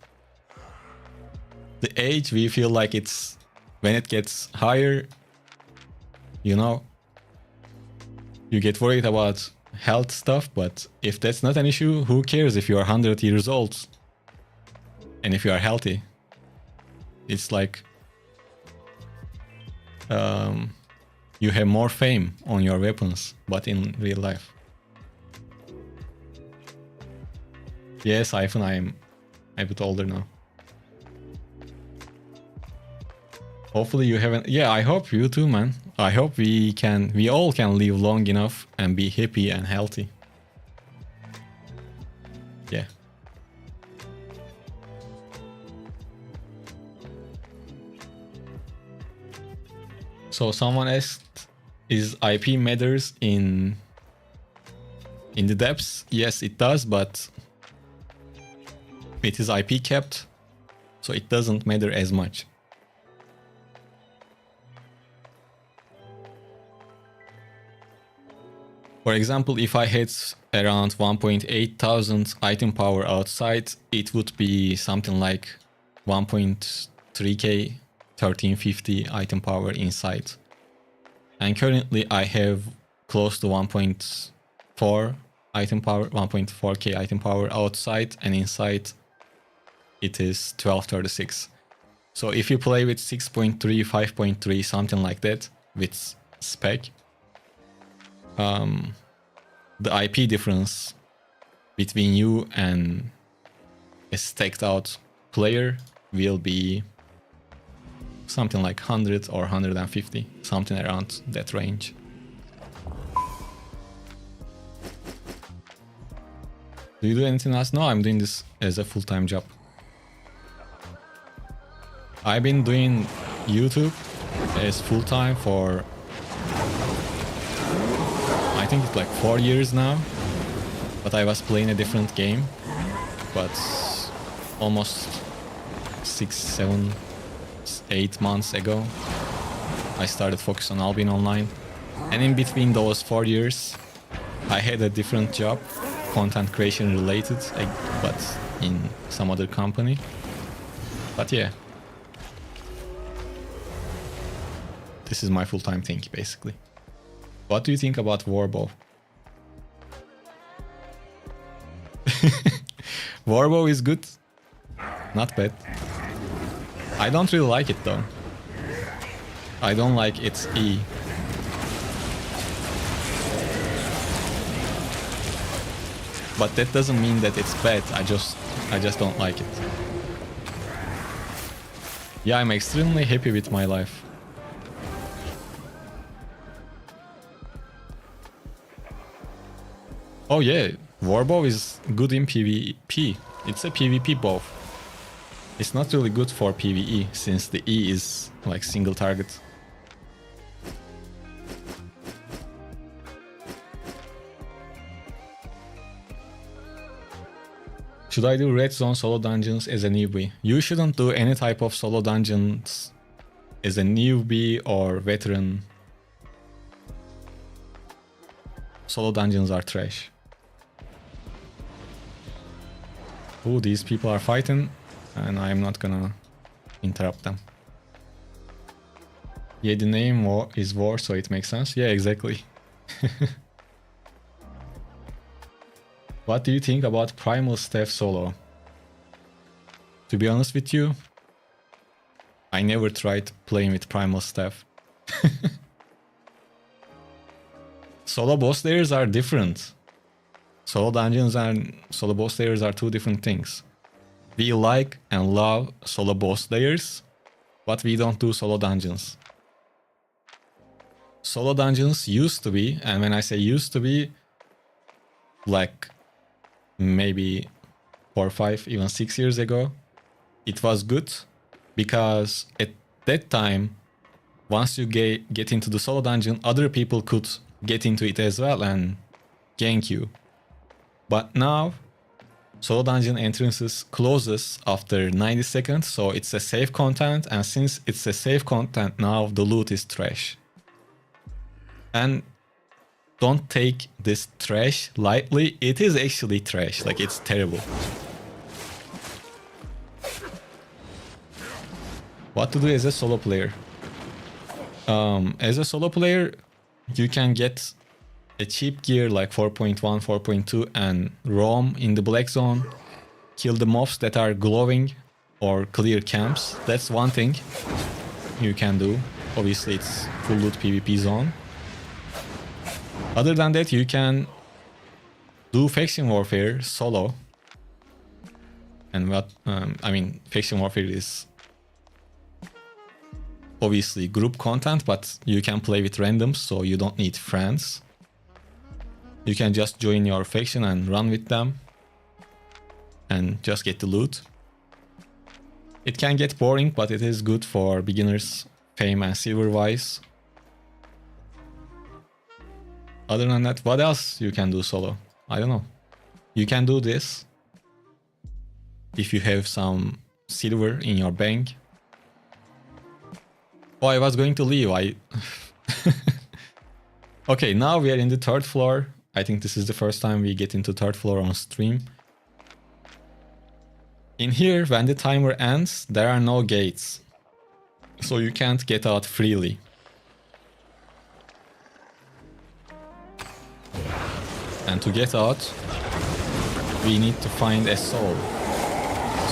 The age, we feel like it's... When it gets higher, you know, you get worried about health stuff, but if that's not an issue, who cares if you are 100 years old and if you are healthy? It's like you have more fame on your weapons, but in real life. Yes, iPhone, I am a bit older now. Hopefully you haven't... Yeah, I hope you too, man. I hope we all can live long enough and be happy and healthy. Yeah. So someone asked, is IP matters in the depths? Yes, it does, but it is IP capped, so it doesn't matter as much. For example, if I had around 1.8 thousand item power outside, it would be something like 1.3k 1350 item power inside. And currently I have close to 1.4 item power, 1.4k item power outside, and inside it is 1236. So if you play with 6.3, 5.3, something like that with spec, the IP difference between you and a stacked out player will be something like 100 or 150, something around that range. Do you do anything else? No, I'm doing this as a full-time job. I've been doing YouTube as full-time for, I think it's like 4 years now. But I was playing a different game. But almost 6, 7, 8 months ago, I started focus on Albion Online. And in between those 4 years, I had a different job, content creation related, but in some other company. But yeah, this is my full-time thing, basically. What do you think about Warbow? Warbow is good. Not bad. I don't really like it though. I don't like its E. But that doesn't mean that it's bad. I just don't like it. Yeah, I'm extremely happy with my life. Oh yeah, Warbow is good in PvP. It's a PvP bow. It's not really good for PvE since the E is like single target. Should I do red zone solo dungeons as a newbie? You shouldn't do any type of solo dungeons as a newbie or veteran. Solo dungeons are trash. Oh, these people are fighting and I'm not gonna interrupt them. Yeah, the name is War, so it makes sense. Yeah, exactly. What do you think about Primal Staff solo? To be honest with you, I never tried playing with Primal Staff. Solo boss layers are different. Solo dungeons and solo boss layers are two different things. We like and love solo boss layers, but we don't do solo dungeons. Solo dungeons used to be, and when I say used to be, like maybe 4, 5, even 6 years ago, it was good because at that time, once you get into the solo dungeon, other people could get into it as well and gank you. But now, solo dungeon entrances closes after 90 seconds, so it's a safe content, and since it's a safe content now, the loot is trash. And don't take this trash lightly, it is actually trash, like it's terrible. What to do as a solo player? As a solo player, you can get a cheap gear like 4.1, 4.2 and roam in the black zone, kill the mobs that are glowing or clear camps. That's one thing you can do. Obviously it's full loot PvP zone. Other than that, you can do faction warfare solo. And what I mean, faction warfare is obviously group content, but you can play with randoms, so you don't need friends. You can just join your faction and run with them and just get the loot. It can get boring, but it is good for beginners, fame and silver wise. Other than that, what else you can do solo? I don't know. You can do this if you have some silver in your bank. Oh, I was going to leave. Okay, now we are in the 3rd floor. I think this is the first time we get into 3rd floor on stream. In here, when the timer ends, there are no gates. So you can't get out freely. And to get out, we need to find a soul.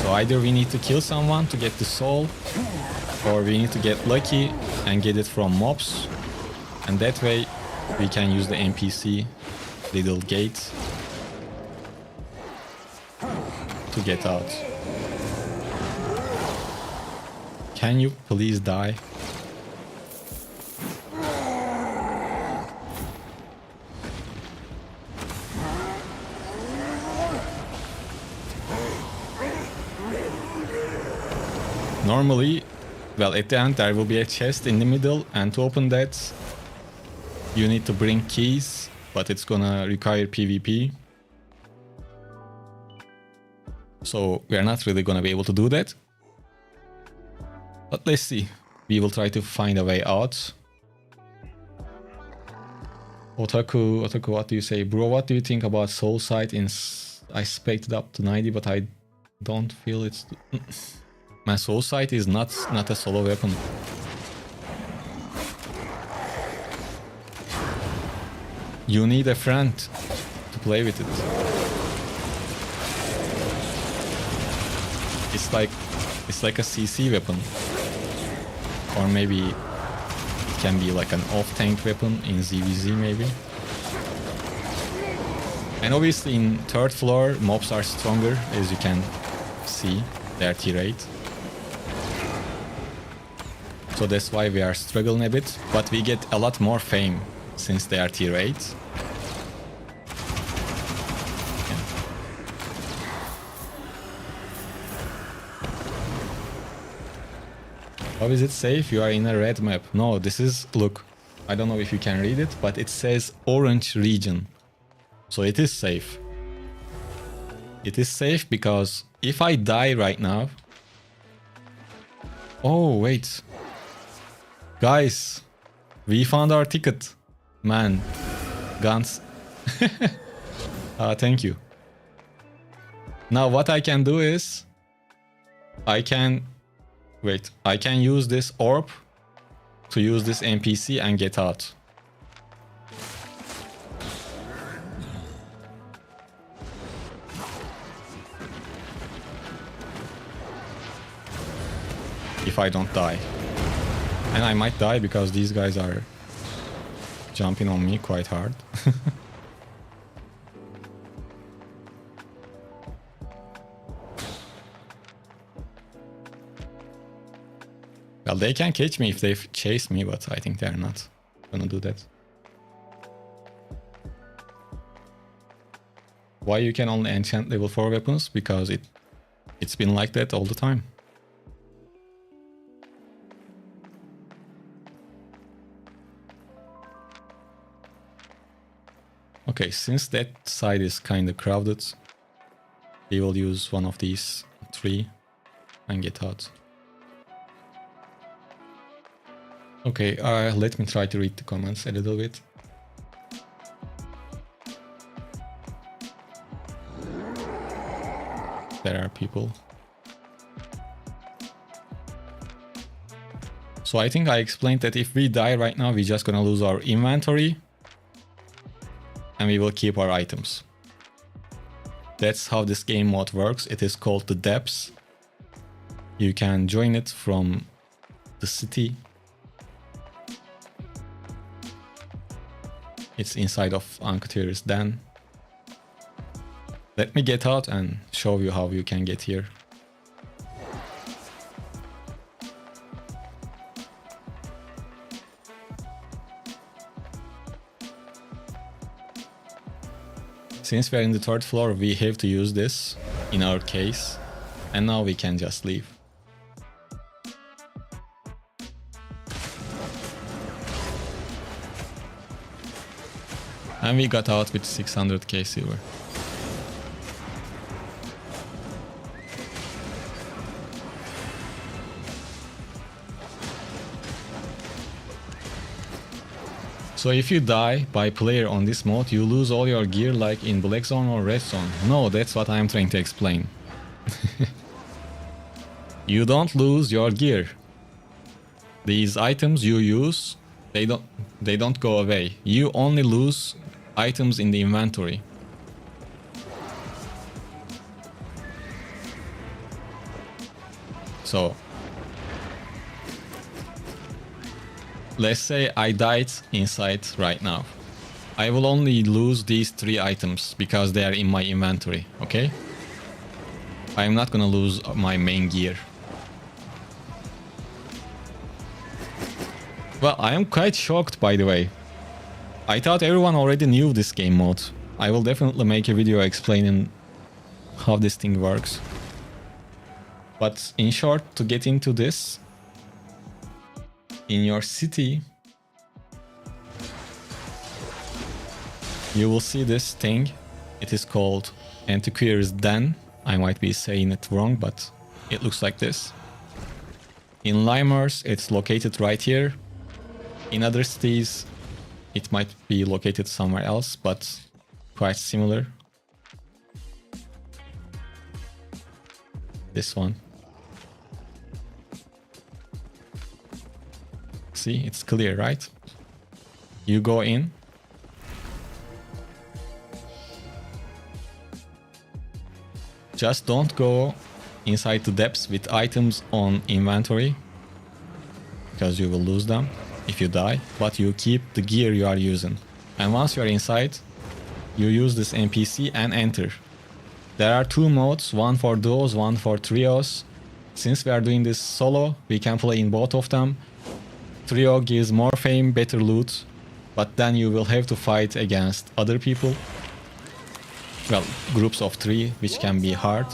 So either we need to kill someone to get the soul, or we need to get lucky and get it from mobs. And that way we can use the NPC little gate to get out. Can you please die? Normally, Well, at the end there will be a chest in the middle, and to open that you need to bring keys, but it's gonna require PvP. So we are not really gonna be able to do that. But let's see. We will try to find a way out. Otaku, what do you say? Bro, what do you think about Soul Sight? I spec'd it up to 90, but I don't feel it's... My Soul Sight is not a solo weapon. You need a friend to play with it. It's like a CC weapon. Or maybe it can be like an off-tank weapon in ZVZ maybe. And obviously in third floor mobs are stronger, as you can see, their T rate. So that's why we are struggling a bit, but we get a lot more fame since they are T rate. How is it safe? You are in a red map. No, this is... Look, I don't know if you can read it, but it says orange region. So it is safe. It is safe because if I die right now... Oh, wait. Guys, we found our ticket. Man, guns. Thank you. Now what I can do is... I can use this orb to use this NPC and get out. If I don't die. And I might die because these guys are jumping on me quite hard. Well, they can catch me if they chase me, but I think they're not gonna do that. Why you can only enchant level 4 weapons? Because it's been like that all the time. Okay, since that side is kind of crowded, we will use one of these 3 and get out. Okay, let me try to read the comments a little bit. There are people. So I think I explained that if we die right now, we're just gonna lose our inventory and we will keep our items. That's how this game mode works. It is called the Depths. You can join it from the city. It's inside of Ankatir's den. Let me get out and show you how you can get here. Since we're in the 3rd floor, we have to use this in our case. And now we can just leave. And we got out with 600k silver. So if you die by player on this mode, you lose all your gear like in Black Zone or Red Zone. No, that's what I'm trying to explain. You don't lose your gear. These items you use, they don't go away. You only lose items in the inventory. So let's say I died inside right now. I will only lose these 3 items because they are in my inventory, okay? I am not gonna lose my main gear. Well, I am quite shocked, by the way. I thought everyone already knew this game mode. I will definitely make a video explaining how this thing works. But in short, to get into this, in your city, you will see this thing. It is called Antiquary's Den. I might be saying it wrong, but it looks like this. In Limers, it's located right here. In other cities, it might be located somewhere else, but quite similar. This one. See, it's clear, right? You go in. Just don't go inside the depths with items on inventory, because you will lose them if you die, but you keep the gear you are using. And once you are inside, you use this NPC and enter. There are two modes, one for duos, one for trios. Since we are doing this solo, we can play in both of them. Trio gives more fame, better loot, but then you will have to fight against other people. Well, groups of 3, which can be hard.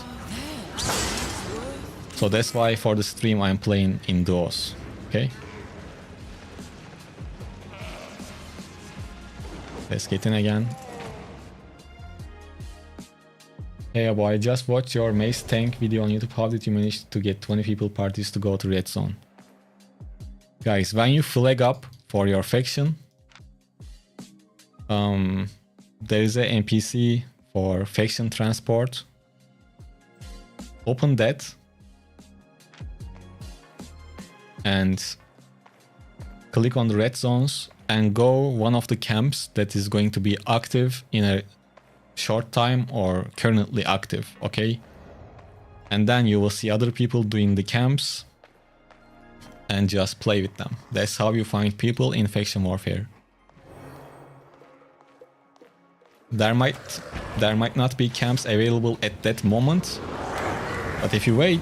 So that's why for the stream I'm playing in duos, okay? Let's get in again. Hey boy, I just watched your Mace Tank video on YouTube. How did you manage to get 20 people parties to go to Red Zone? Guys, when you flag up for your faction, there is a NPC for faction transport. Open that and click on the red zones and go one of the camps that is going to be active in a short time or currently active, okay? And then you will see other people doing the camps and just play with them. That's how you find people in faction warfare. There might not be camps available at that moment, but if you wait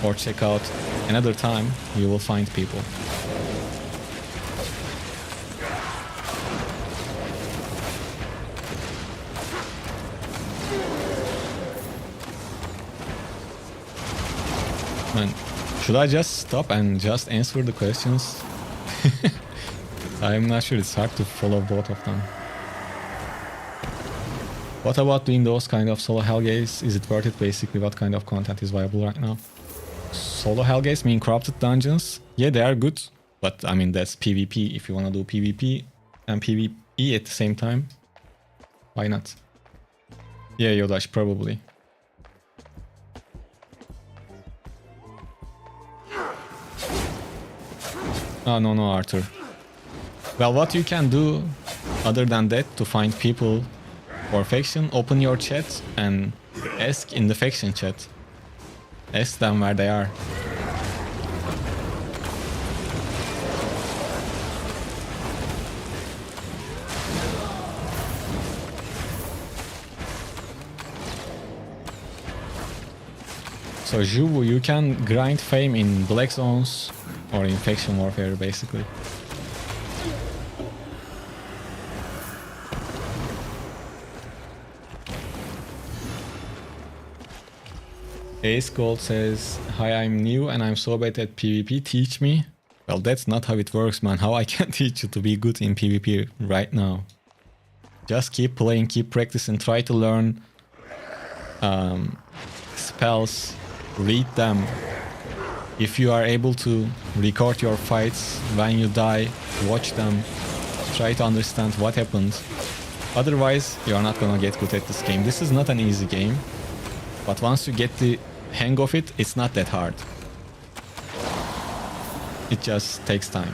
or check out another time, you will find people. Man, should I just stop and just answer the questions? I'm not sure, it's hard to follow both of them. What about doing those kind of solo hellgates? Is it worth it? Basically, what kind of content is viable right now? Solo hellgates mean corrupted dungeons? Yeah, they are good. But I mean, that's PvP. If you want to do PvP and PvE at the same time, why not? Yeah, Yodash, probably. Oh, no, Arthur. Well, what you can do other than that to find people for faction, open your chat and ask in the faction chat. Ask them where they are. So Juvu, you can grind fame in black zones or in faction warfare basically. Ace Gold says, hi, I'm new and I'm so bad at PvP, teach me. Well, that's not how it works, man. How I can teach you to be good in PvP right now? Just keep playing, keep practicing, try to learn spells, read them. If you are able to record your fights when you die, watch them, try to understand what happened. Otherwise, you are not gonna get good at this game. This is not an easy game, but once you get the hang of it, it's not that hard. It just takes time.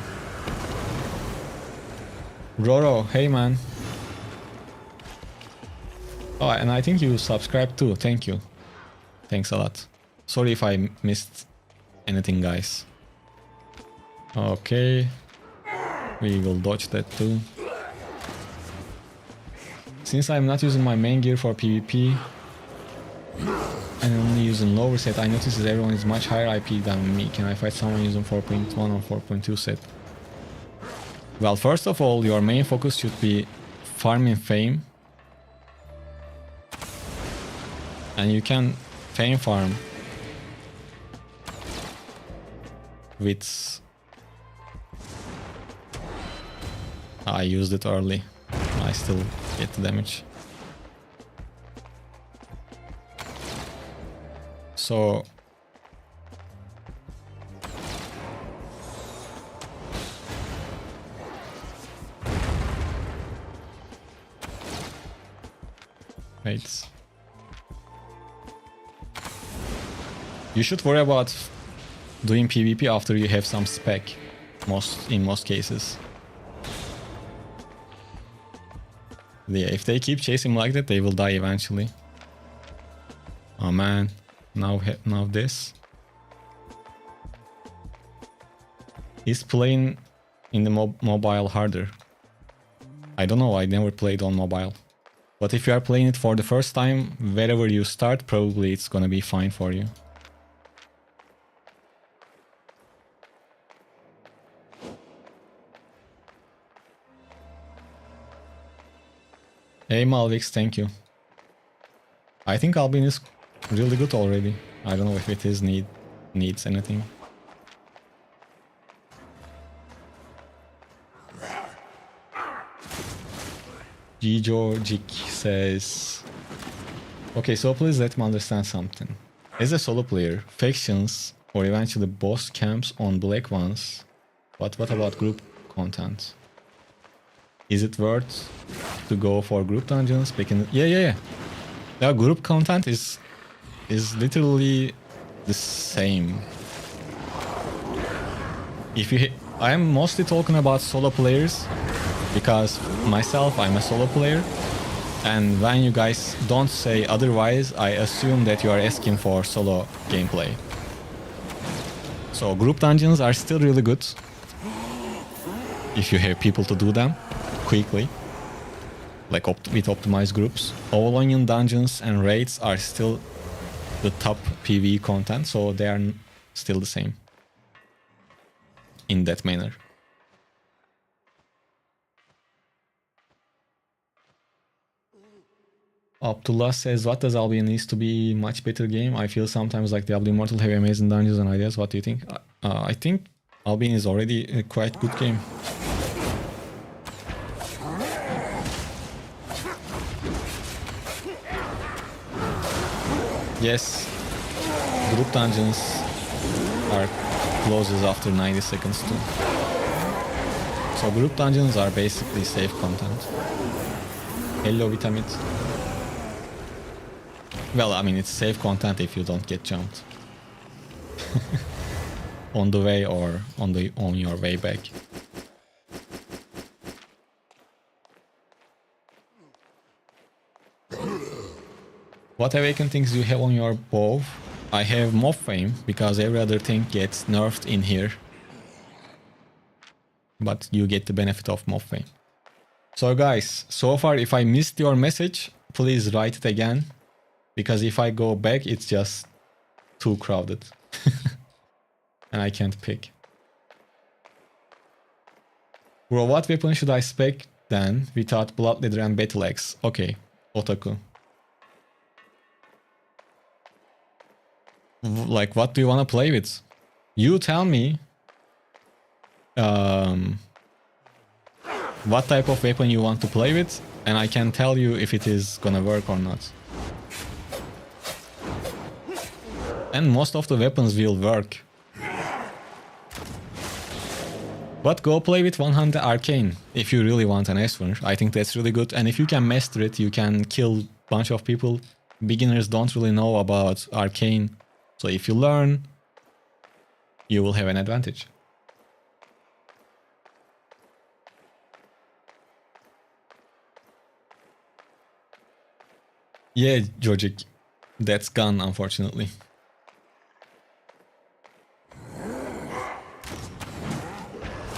Roro, hey man. Oh, and I think you subscribed too. Thank you. Thanks a lot. Sorry if I missed anything, guys. Okay. We will dodge that too. Since I'm not using my main gear for PvP and only using lower set, I notice that everyone is much higher IP than me. Can I fight someone using 4.1 or 4.2 set? Well, first of all, your main focus should be farming fame. And you can fame farm with I used it early. I still get the damage. So wait. You should worry about doing PvP after you have some spec. In most cases. Yeah, if they keep chasing like that, they will die eventually. Oh man, now this. Is playing in the mobile harder? I don't know, I never played on mobile. But if you are playing it for the first time, wherever you start, probably it's gonna be fine for you. Hey Malvix, thank you. I think Albion is really good already. I don't know if it is needs anything. G Georgic says, okay, so please let me understand something. As a solo player, factions or eventually boss camps on black ones, but what about group content? Is it worth to go for group dungeons? Yeah. The group content is literally the same. I am mostly talking about solo players because myself, I'm a solo player, and when you guys don't say otherwise, I assume that you are asking for solo gameplay. So group dungeons are still really good if you have people to do them quickly, like with optimized groups. All onion dungeons and raids are still the top PvE content, so they are still the same in that manner. Abdullah says, what does Albion needs to be much better game? I feel sometimes like the Albion Immortal have amazing dungeons and ideas. What do you think? I think Albion is already a quite good game. Yes, group dungeons are closes after 90 seconds too. So group dungeons are basically safe content. Hello Vitamit. Well, I mean, it's safe content if you don't get jumped. On the way or on your way back. What awakened things do you have on your bow? I have Mob Fame because every other thing gets nerfed in here. But you get the benefit of Mob Fame. So guys, so far if I missed your message, please write it again. Because if I go back, it's just too crowded. And I can't pick. Bro, what weapon should I spec then without Blood Leather and Battle Axe? Okay, Otaku. Like, what do you want to play with? You tell me what type of weapon you want to play with, and I can tell you if it is gonna work or not. And most of the weapons will work. But go play with 100 Arcane if you really want an S1. I think that's really good, and if you can master it, you can kill a bunch of people. Beginners don't really know about Arcane. So if you learn, you will have an advantage. Yeah, Georgic, that's gone, unfortunately.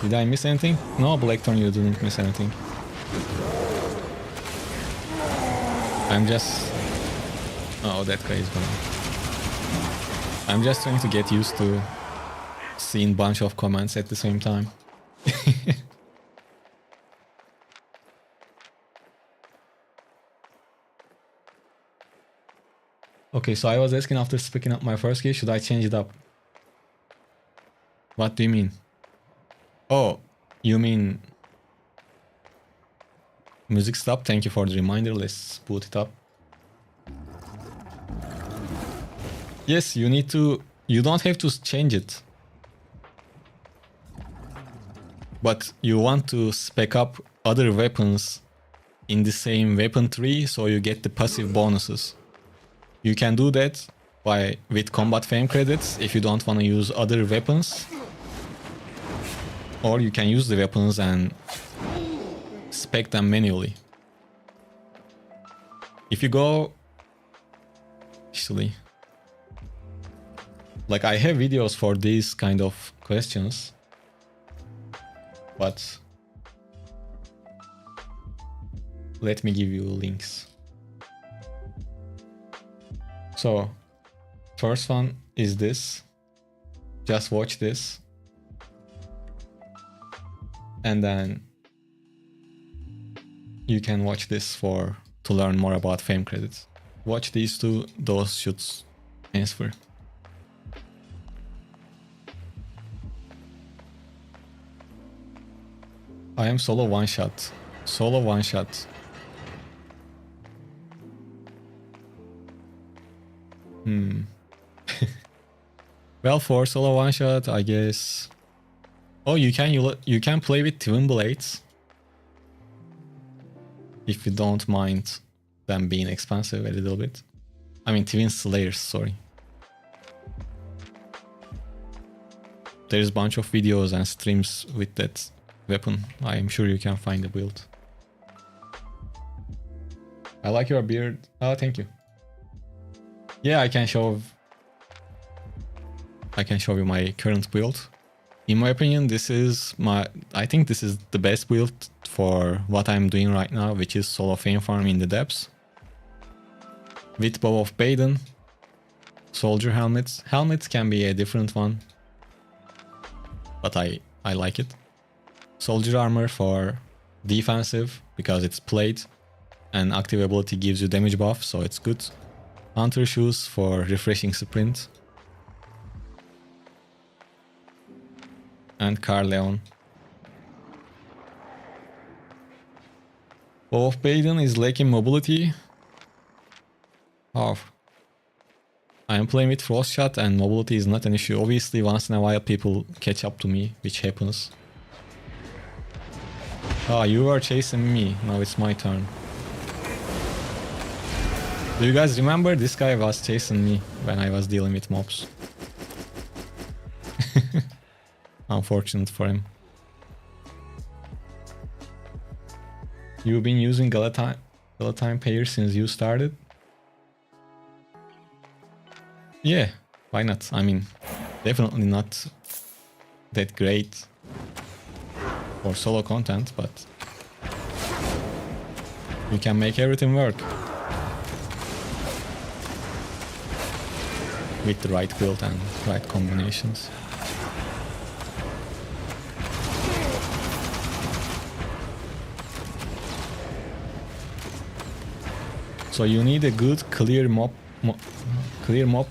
Did I miss anything? No, Blackthorn, you didn't miss anything. I'm just... Oh, that guy is gone. I'm just trying to get used to seeing a bunch of comments at the same time. Okay, so I was asking after picking up my first key, should I change it up? What do you mean? Oh, you mean Music stop. Thank you for the reminder. Let's boot it up. Yes, you need to... You don't have to change it. But you want to spec up other weapons in the same weapon tree so you get the passive bonuses. You can do that with combat fame credits if you don't want to use other weapons. Or you can use the weapons and spec them manually. If you go... Actually... Like, I have videos for these kind of questions. But... Let me give you links. So, first one is this. Just watch this. And then you can watch this to learn more about fame credits. Watch these two, those should answer. I am solo one shot. Solo one shot. Well, for solo one shot, I guess. Oh, you can play with twin blades if you don't mind them being expensive a little bit. I mean, twin slayers. Sorry. There's a bunch of videos and streams with that weapon. I am sure you can find the build. I like your beard. Oh, thank you. Yeah, I can show you my current build. In my opinion, I think this is the best build for what I'm doing right now, which is solo fame farm in the depths. With Bow of Baden, soldier helmets. Helmets can be a different one, but I like it. Soldier armor for defensive because it's plate, and active ability gives you damage buff, so it's good. Hunter shoes for refreshing sprint. And Carleon. Bow of Baden is lacking mobility. Oh. I am playing with Frost Shot and mobility is not an issue. Obviously, once in a while people catch up to me, which happens. Ah, you are chasing me. Now it's my turn. Do you guys remember this guy was chasing me when I was dealing with mobs? Unfortunate for him. You've been using Galatine Payer since you started? Yeah, why not? I mean, definitely not that great for solo content, but you can make everything work with the right build and right combinations. So you need a good clear mob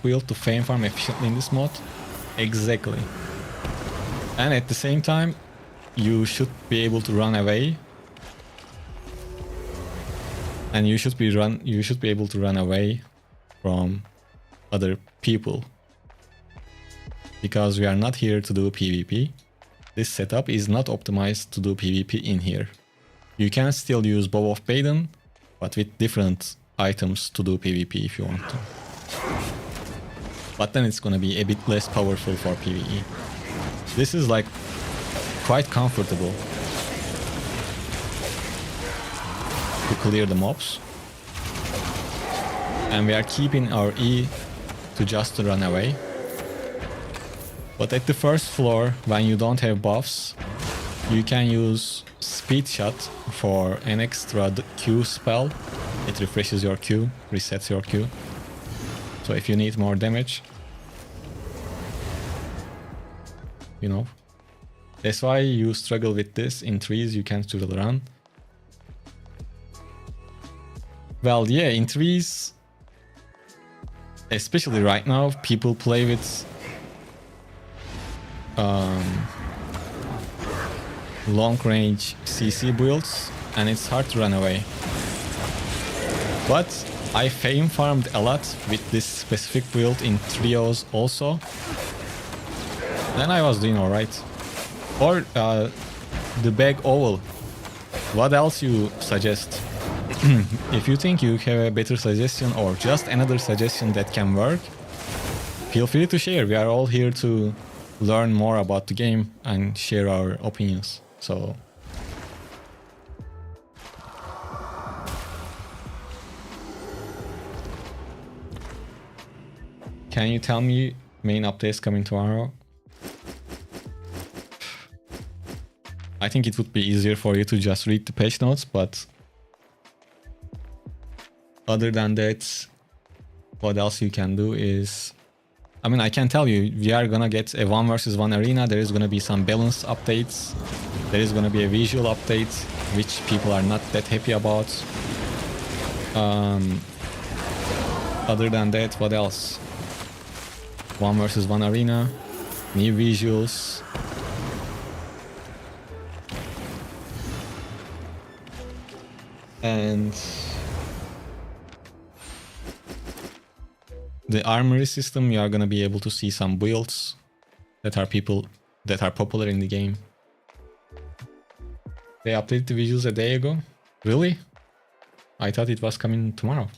build to fame farm efficiently in this mod. Exactly. And at the same time, you should be able to run away. And you should be able to run away from other people. Because we are not here to do PvP. This setup is not optimized to do PvP in here. You can still use Bow of Baden, but with different items to do PvP if you want to. But then it's gonna be a bit less powerful for PvE. This is like quite comfortable to clear the mobs. And we are keeping our E to just run away. But at the first floor, when you don't have buffs, you can use Speed Shot for an extra Q spell. It refreshes your Q, resets your Q. So if you need more damage, you know. That's why you struggle with this. In trees you can still run. Well, yeah, in trees, especially right now, people play with long range CC builds and it's hard to run away. But I fame farmed a lot with this specific build in trios also. Then I was doing alright. Or the bag oval. What else you suggest? If you think you have a better suggestion or just another suggestion that can work, feel free to share. We are all here to learn more about the game and share our opinions. So can you tell me main updates coming tomorrow? I think it would be easier for you to just read the patch notes, but other than that, what else you can do is, I mean, I can tell you, we are gonna get a 1 versus 1 arena. There is gonna be some balance updates. There is gonna be a visual update, which people are not that happy about. Other than that, what else? 1 versus 1 arena, new visuals. And the armory system, you are gonna be able to see some builds that are popular in the game. They updated the visuals a day ago. Really? I thought it was coming tomorrow.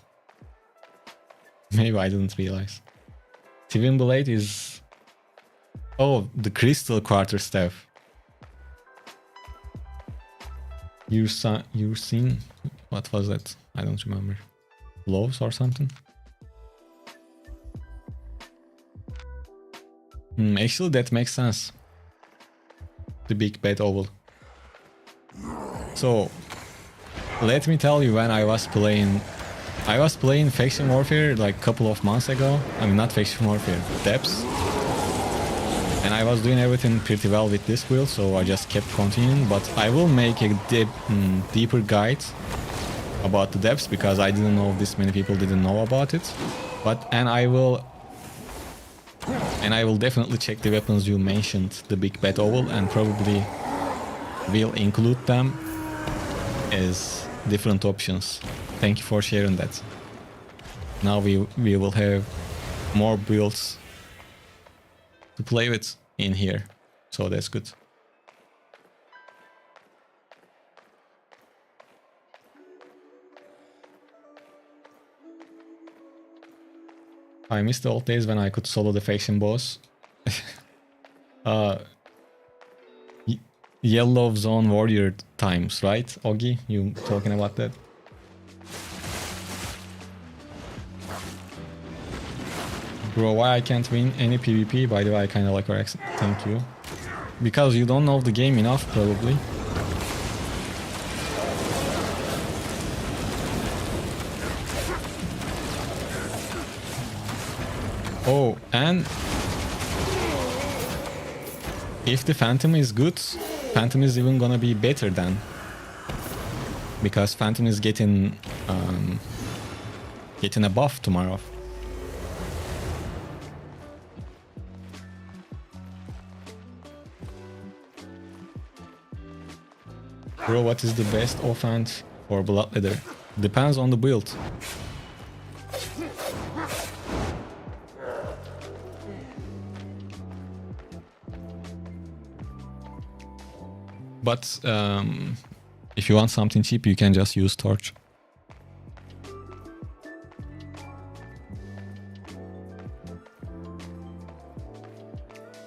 Maybe I didn't realize. Twin Blade is... Oh, the crystal quarterstaff. You've seen... What was that? I don't remember. Gloves or something? Actually, that makes sense. The big bad oval. So, let me tell you when I was playing Faction Warfare like a couple of months ago. I mean, not Faction Warfare, Depths. And I was doing everything pretty well with this build, so I just kept continuing. But I will make a deeper guide about the Depths, because I didn't know this many people didn't know about it. And I will definitely check the weapons you mentioned, the big bad oval, and probably will include them as different options. Thank you for sharing that. Now we will have more builds to play with in here, so that's good. I miss the old days when I could solo the faction boss. Yellow Zone Warrior times, right? Ogi, you talking about that? Bro, why I can't win any PvP? By the way, I kinda like your accent. Thank you. Because you don't know the game enough, probably. Oh, and if the Phantom is good, Phantom is even gonna be better then. Because Phantom is getting a buff tomorrow. Bro, what is the best offense for Blood Leather? Depends on the build. But if you want something cheap, you can just use Torch.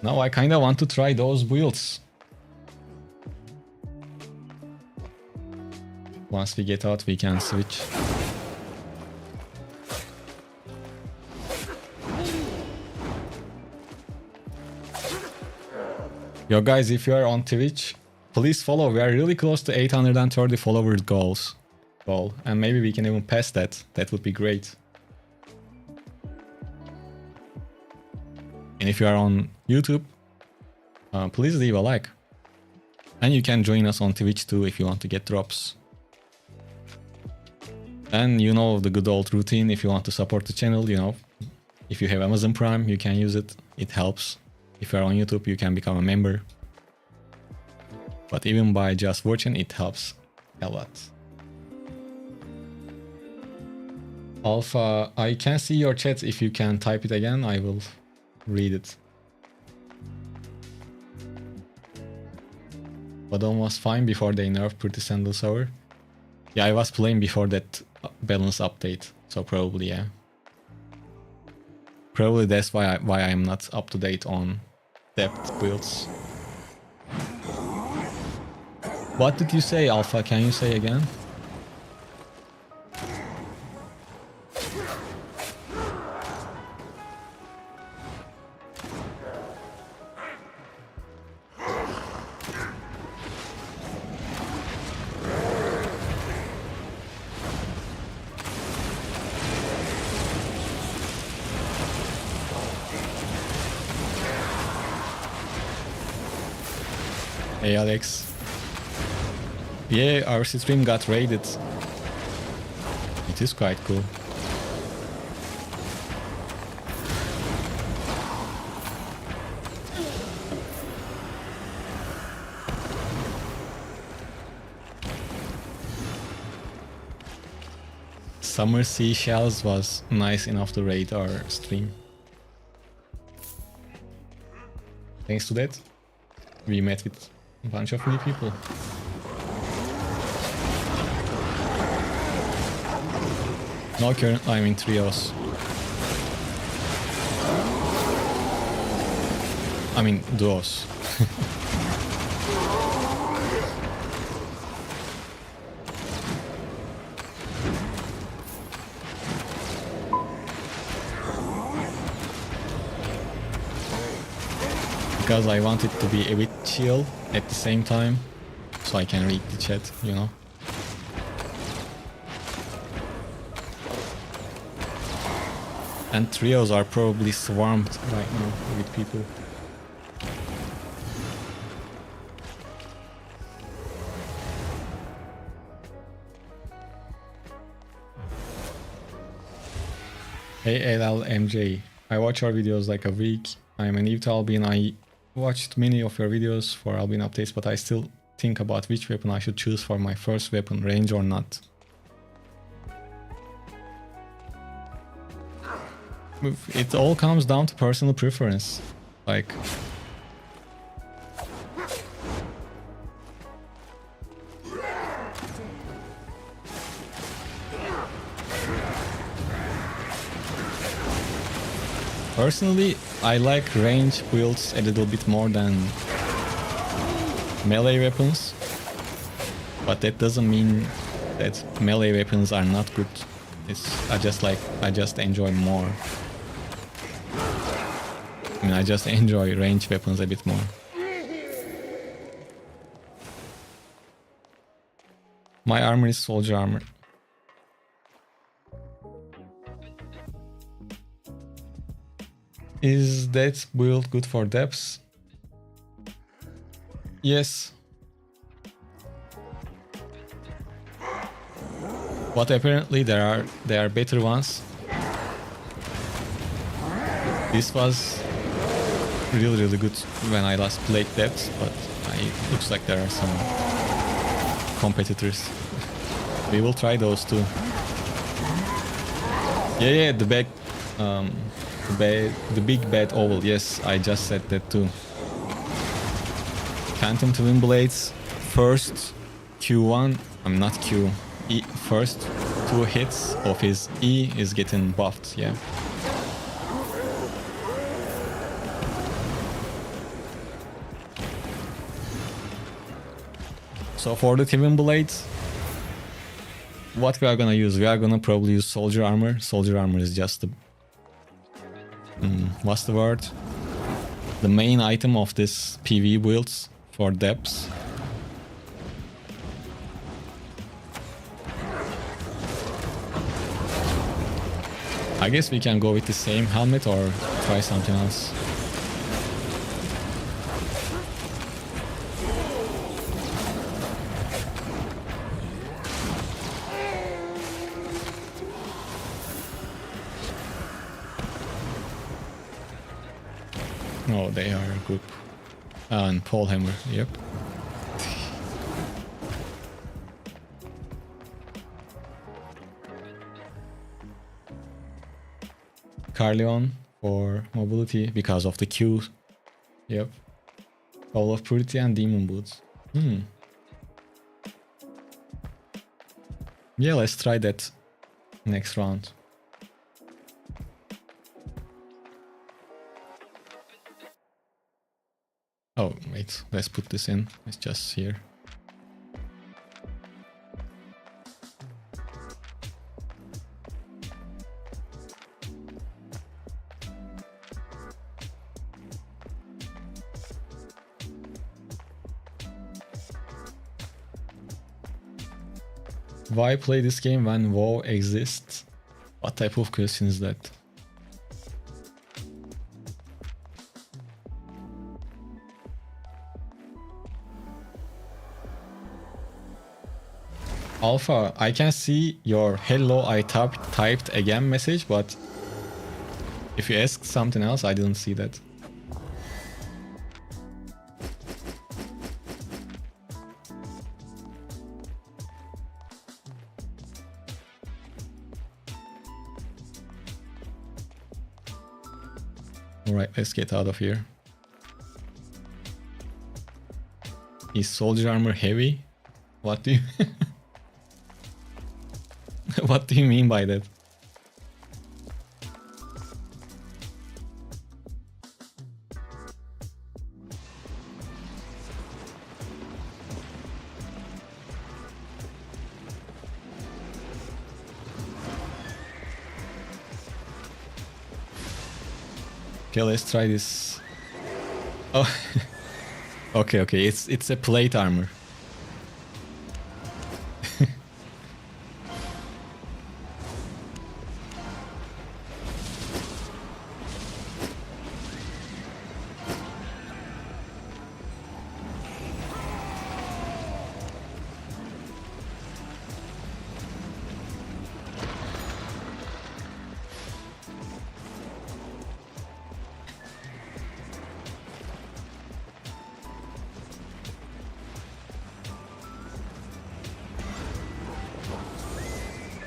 Now I kinda want to try those builds. Once we get out, we can switch. Yo guys, if you are on Twitch, please follow. We are really close to 830 followers goal, and maybe we can even pass that. That would be great. And if you are on YouTube, please leave a like. And you can join us on Twitch too if you want to get drops. And you know the good old routine, if you want to support the channel, you know, if you have Amazon Prime, you can use it. It helps. If you're on YouTube, you can become a member. But even by just watching, it helps. A lot. Alpha, I can see your chat. If you can type it again, I will read it. Badon was fine before they nerfed Pretty Sandal Sour. Yeah, I was playing before that balance update, so probably, yeah. Probably that's why I'm not up to date on depth builds. What did you say, Alpha? Can you say again? Hey Alex. Yeah, our stream got raided. It is quite cool. Summer Seashells was nice enough to raid our stream. Thanks to that, we met with a bunch of new people. No, currently I'm in trios. I mean duos. Because I want it to be a bit chill at the same time, so I can read the chat, you know. And trios are probably swarmed right now with people. Hey LLMJ, I watch your videos like a week. I'm a new to Albion. I watched many of your videos for Albion updates, but I still think about which weapon I should choose for my first weapon, range or not. It all comes down to personal preference. Like, personally, I like range builds a little bit more than melee weapons, but that doesn't mean that melee weapons are not good. I just enjoy more. I mean, I just enjoy range weapons a bit more. My armor is soldier armor. Is that build good for depths? Yes. But apparently there are better ones. This was really good when I last played depths, but it looks like there are some competitors. We will try those too. Yeah, the big bad oval. Yes, I just said that too. Phantom Twin Blades, first Q1, I'm not Q, E, first 2 hits of his E is getting buffed, yeah. So for the Twin Blades, what we are gonna use? We are gonna probably use soldier armor. Soldier armor is just the... what's the word? The main item of this PV builds for depths. I guess we can go with the same helmet or try something else. Oh, they are a group. And Paul Hammer, yep. Carleon for mobility because of the Q. Yep. Call of Purity and Demon Boots. Yeah, let's try that next round. Oh, wait, let's put this in. It's just here. Why play this game when WoW exists? What type of question is that? Alpha, I can see your hello I typed again message, but if you ask something else, I didn't see that. Alright, let's get out of here. Is soldier armor heavy? What do you... What do you mean by that? Okay, let's try this. Oh, okay. It's a plate armor.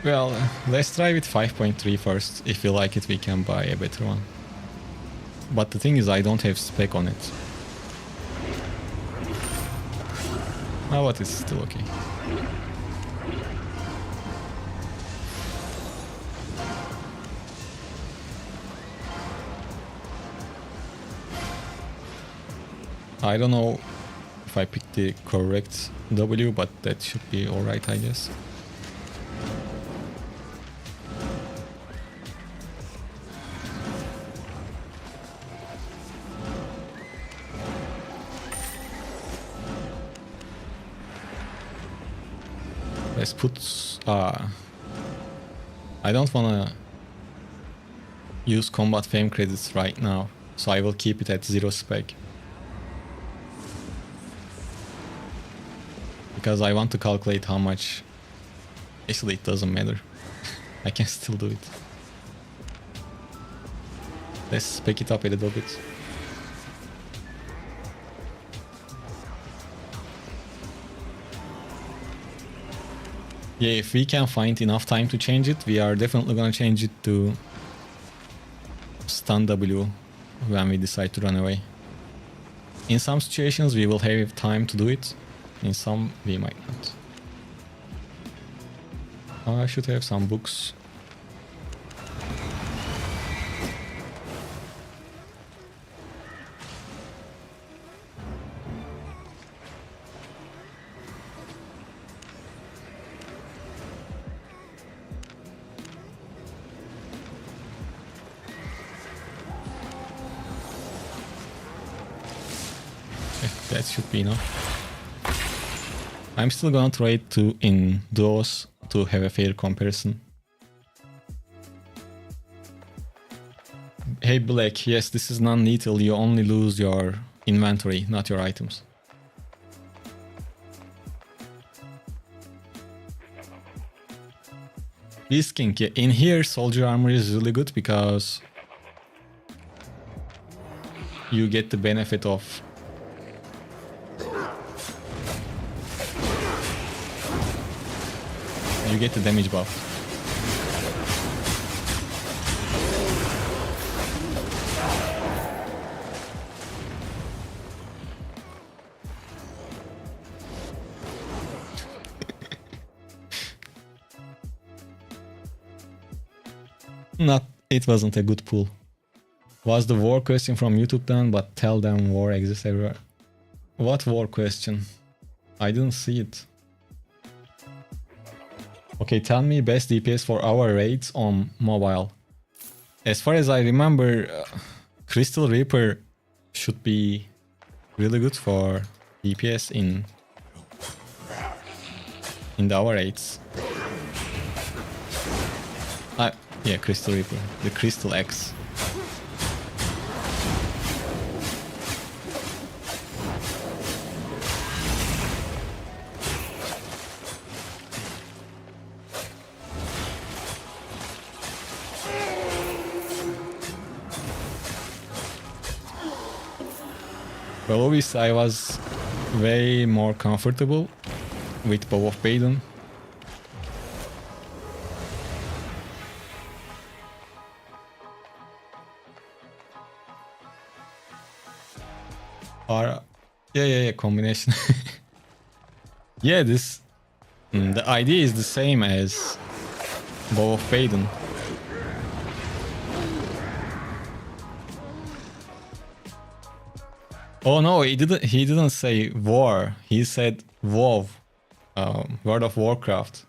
Well, let's try with 5.3 first. If we like it, we can buy a better one. But the thing is, I don't have spec on it. Oh, but it's still okay. I don't know if I picked the correct W, but that should be alright, I guess. Let's put... I don't wanna use combat fame credits right now, so I will keep it at 0 spec. Because I want to calculate how much... Actually, it doesn't matter. I can still do it. Let's spec it up a little bit. Yeah, if we can find enough time to change it, we are definitely gonna change it to stun W when we decide to run away. In some situations we will have time to do it, in some we might not. I should have some books. That should be enough. I'm still gonna try to in duos to have a fair comparison. Hey Black, yes, this is non-lethal. You only lose your inventory, not your items. Beast King, yeah, in here soldier armor is really good because you get the benefit of you get the damage buff. It wasn't a good pull. Was the war question from YouTube done, but tell them war exists everywhere? What war question? I didn't see it. Okay, tell me best DPS for our raids on mobile. As far as I remember, Crystal Reaper should be really good for DPS in the our raids. Yeah, Crystal Reaper, the Crystal X. Well, obviously I was way more comfortable with Bow of Baden. Yeah, combination. Yeah, the idea is the same as Bow of Baden. Oh no, he didn't say war. He said WoW, World of Warcraft.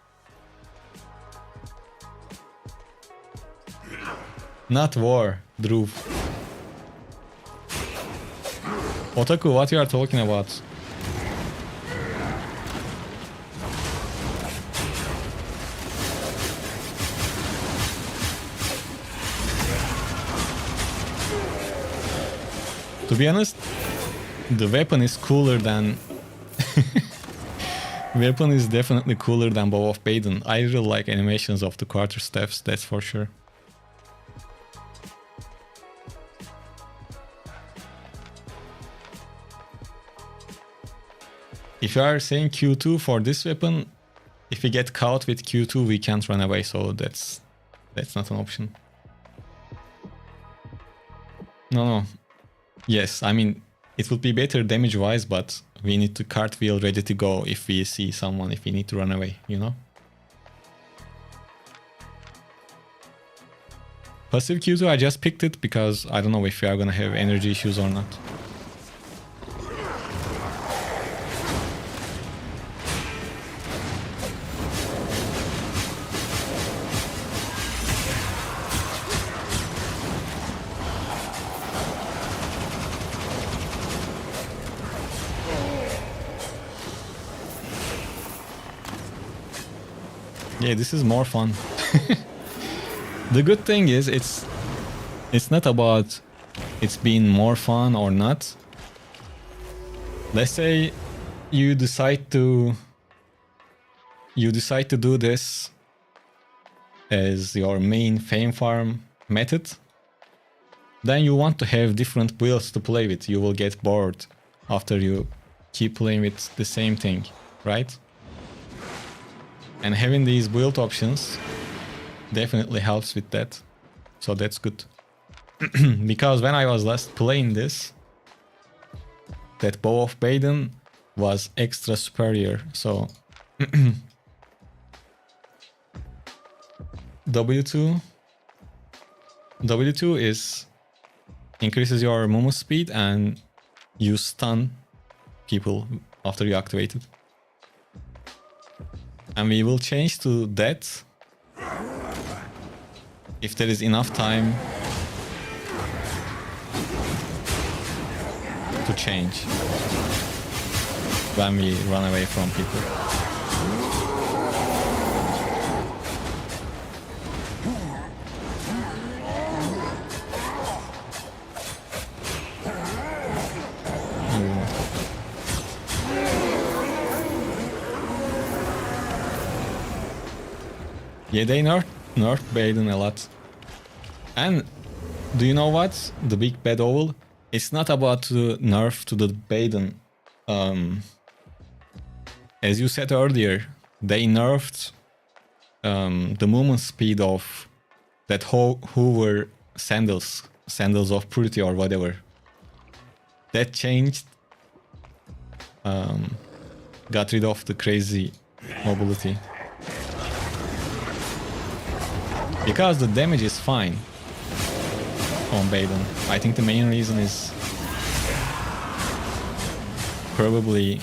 Not war, Dhruv. Otaku, what you are talking about? To be honest, the weapon is cooler than... Weapon is definitely cooler than Bow of Baden. I really like animations of the quarterstaffs, that's for sure. If you are saying Q2 for this weapon, if we get caught with Q2 we can't run away, so that's not an option. No. Yes, I mean, it would be better damage-wise, but we need to cartwheel ready to go if we see someone, if we need to run away, you know? Passive Q2, I just picked it because I don't know if we are gonna have energy issues or not. Yeah, this is more fun. The good thing is it's not about it's being more fun or not. Let's say you decide to do this as your main fame farm method. Then you want to have different builds to play with. You will get bored after you keep playing with the same thing, right? And having these build options definitely helps with that. So that's good. Because when I was last playing this, that Bow of Baden was extra superior. So W2 is increases your movement speed and you stun people after you activate it. And we will change to that if there is enough time to change when we run away from people. Yeah, they nerfed Baden a lot. And do you know what? The big bad owl? It's not about the nerf to the Baden. As you said earlier, they nerfed the movement speed of that Hoover sandals of purity or whatever. That changed. Got rid of the crazy mobility. Because the damage is fine on Baden. I think the main reason is probably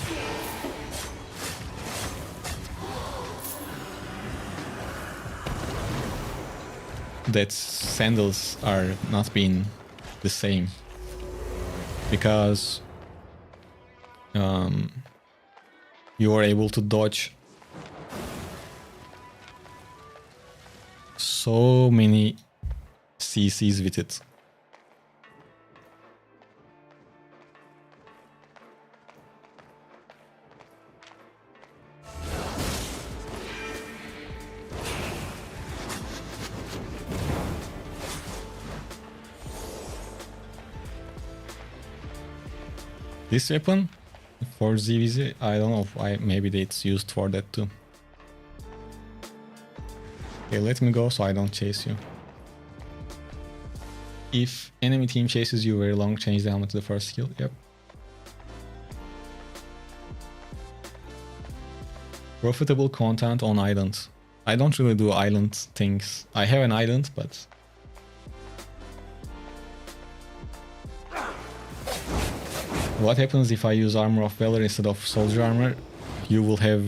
that sandals are not being the same, because you are able to dodge so many CCs with it. This weapon for ZVZ, I don't know, maybe it's used for that too. Okay, let me go so I don't chase you. If enemy team chases you very long, change the helmet to the first skill. Yep. Profitable content on islands. I don't really do island things. I have an island, but what happens if I use Armor of Valor instead of Soldier Armor? You will have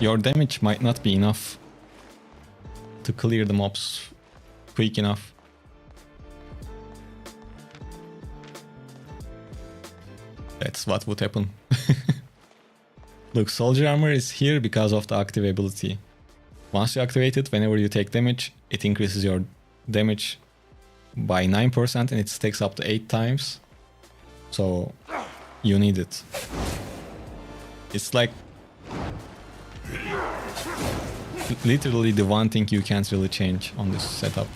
your damage might not be enough to clear the mobs quick enough. That's what would happen. Look, Soldier Armor is here because of the active ability. Once you activate it, whenever you take damage, it increases your damage by 9% and it stacks up to 8 times. So you need it. It's like literally the one thing you can't really change on this setup.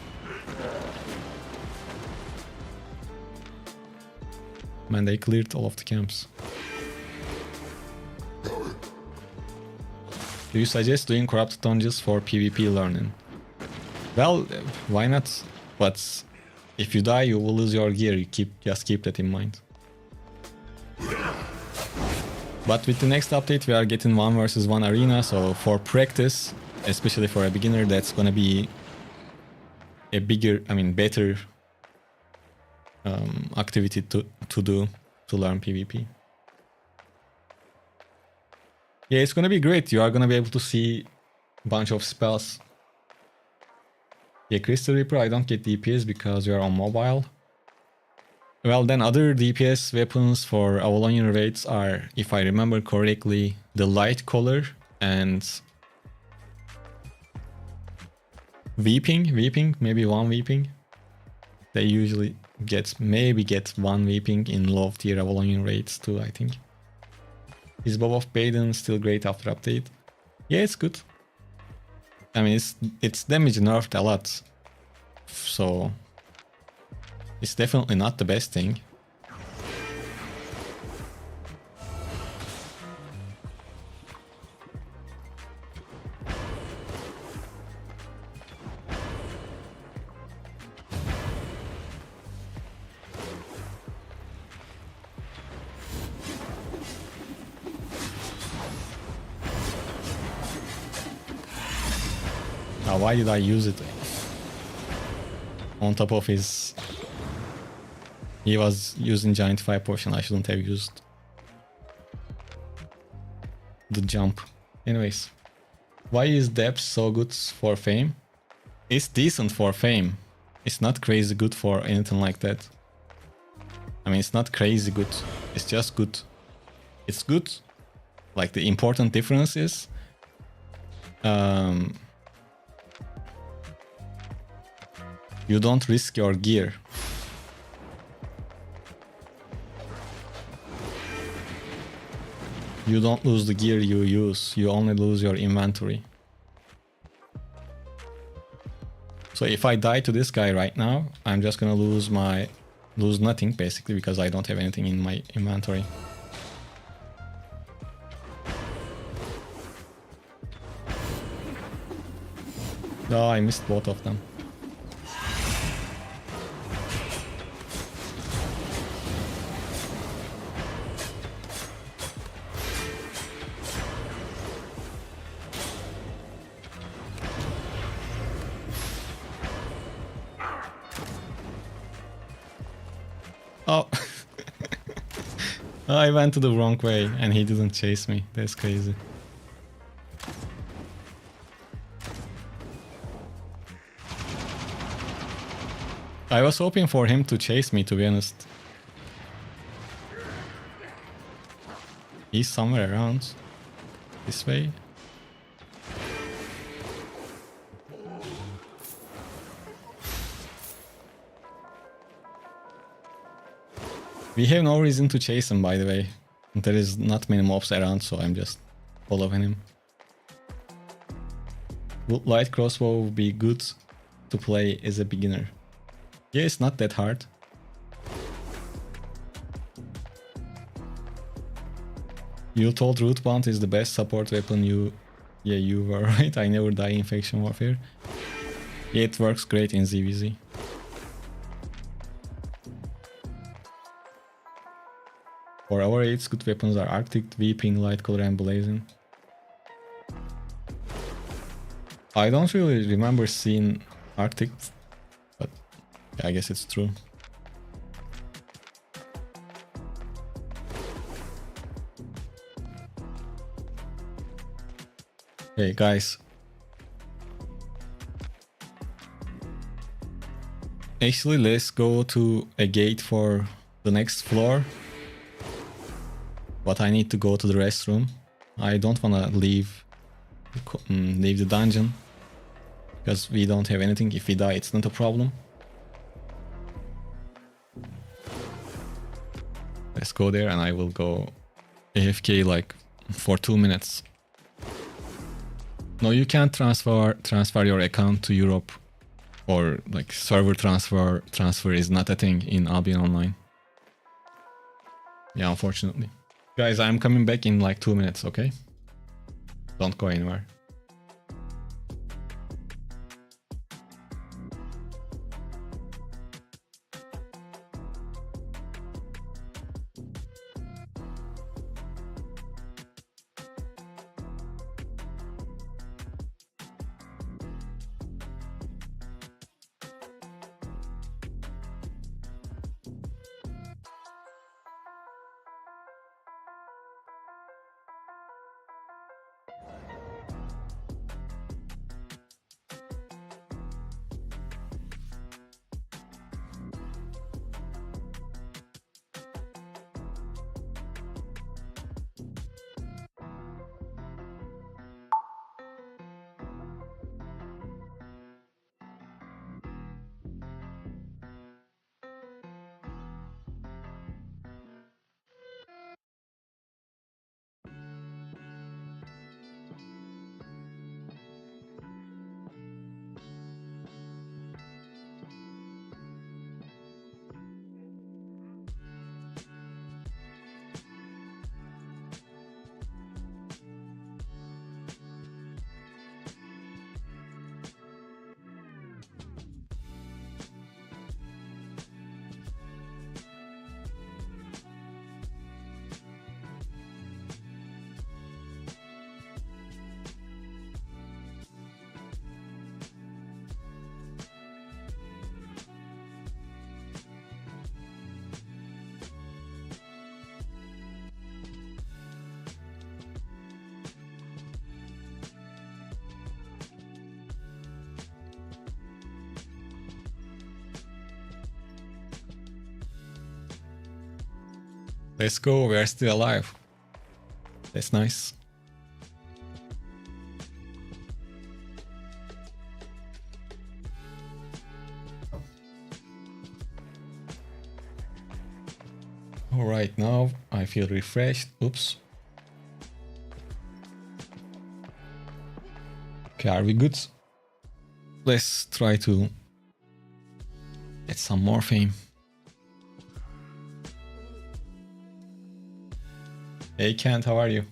Man, they cleared all of the camps. Do you suggest doing corrupted dungeons for PvP learning? Well, why not? But if you die, you will lose your gear. Just keep that in mind. But with the next update, we are getting 1 versus 1 arena, so for practice, especially for a beginner, that's gonna be a better activity to do to learn PvP. Yeah, it's gonna be great. You are gonna be able to see a bunch of spells. Yeah, Crystal Reaper, I don't get DPS because you are on mobile. Well, then other DPS weapons for Avalonian raids are, if I remember correctly, the Light Collar and Weeping, maybe 1 Weeping. They usually get 1 Weeping in low tier Avalonian raids too, I think. Is Bob of Baden still great after update? Yeah, it's good. I mean, it's damage nerfed a lot, so it's definitely not the best thing. Now, why did I use it? On top of his... He was using Giant Fire Potion. I shouldn't have used the jump. Anyways, why is Depth so good for fame? It's decent for fame. It's not crazy good for anything like that. I mean, it's not crazy good. It's just good. It's good. Like, the important difference is... you don't risk your gear. You don't lose the gear you use, you only lose your inventory. So if I die to this guy right now, I'm just gonna lose nothing basically, because I don't have anything in my inventory. Oh, I missed both of them. Oh. I went to the wrong way and he didn't chase me. That's crazy. I was hoping for him to chase me, to be honest. He's somewhere around. This way. We have no reason to chase him, by the way. There is not many mobs around, so I'm just following him. Would light crossbow be good to play as a beginner? Yeah, it's not that hard. You told root bound is the best support weapon. Yeah, you were right. I never die in faction warfare. Yeah, it works great in ZVZ. For our aids, good weapons are Arctic, Weeping, Lightcolor and Blazing. I don't really remember seeing Arctic, but yeah, I guess it's true. Hey guys. Actually, let's go to a gate for the next floor. But I need to go to the restroom. I don't wanna leave the dungeon. Because we don't have anything. If we die, it's not a problem. Let's go there and I will go AFK like for 2 minutes. No, you can't transfer your account to Europe, or like server transfer is not a thing in Albion Online. Yeah, unfortunately. Guys, I'm coming back in like 2 minutes, okay? Don't go anywhere. Let's go, we are still alive. That's nice. Alright, now I feel refreshed. Oops. Okay, are we good? Let's try to get some more fame. Hey Kent, how are you?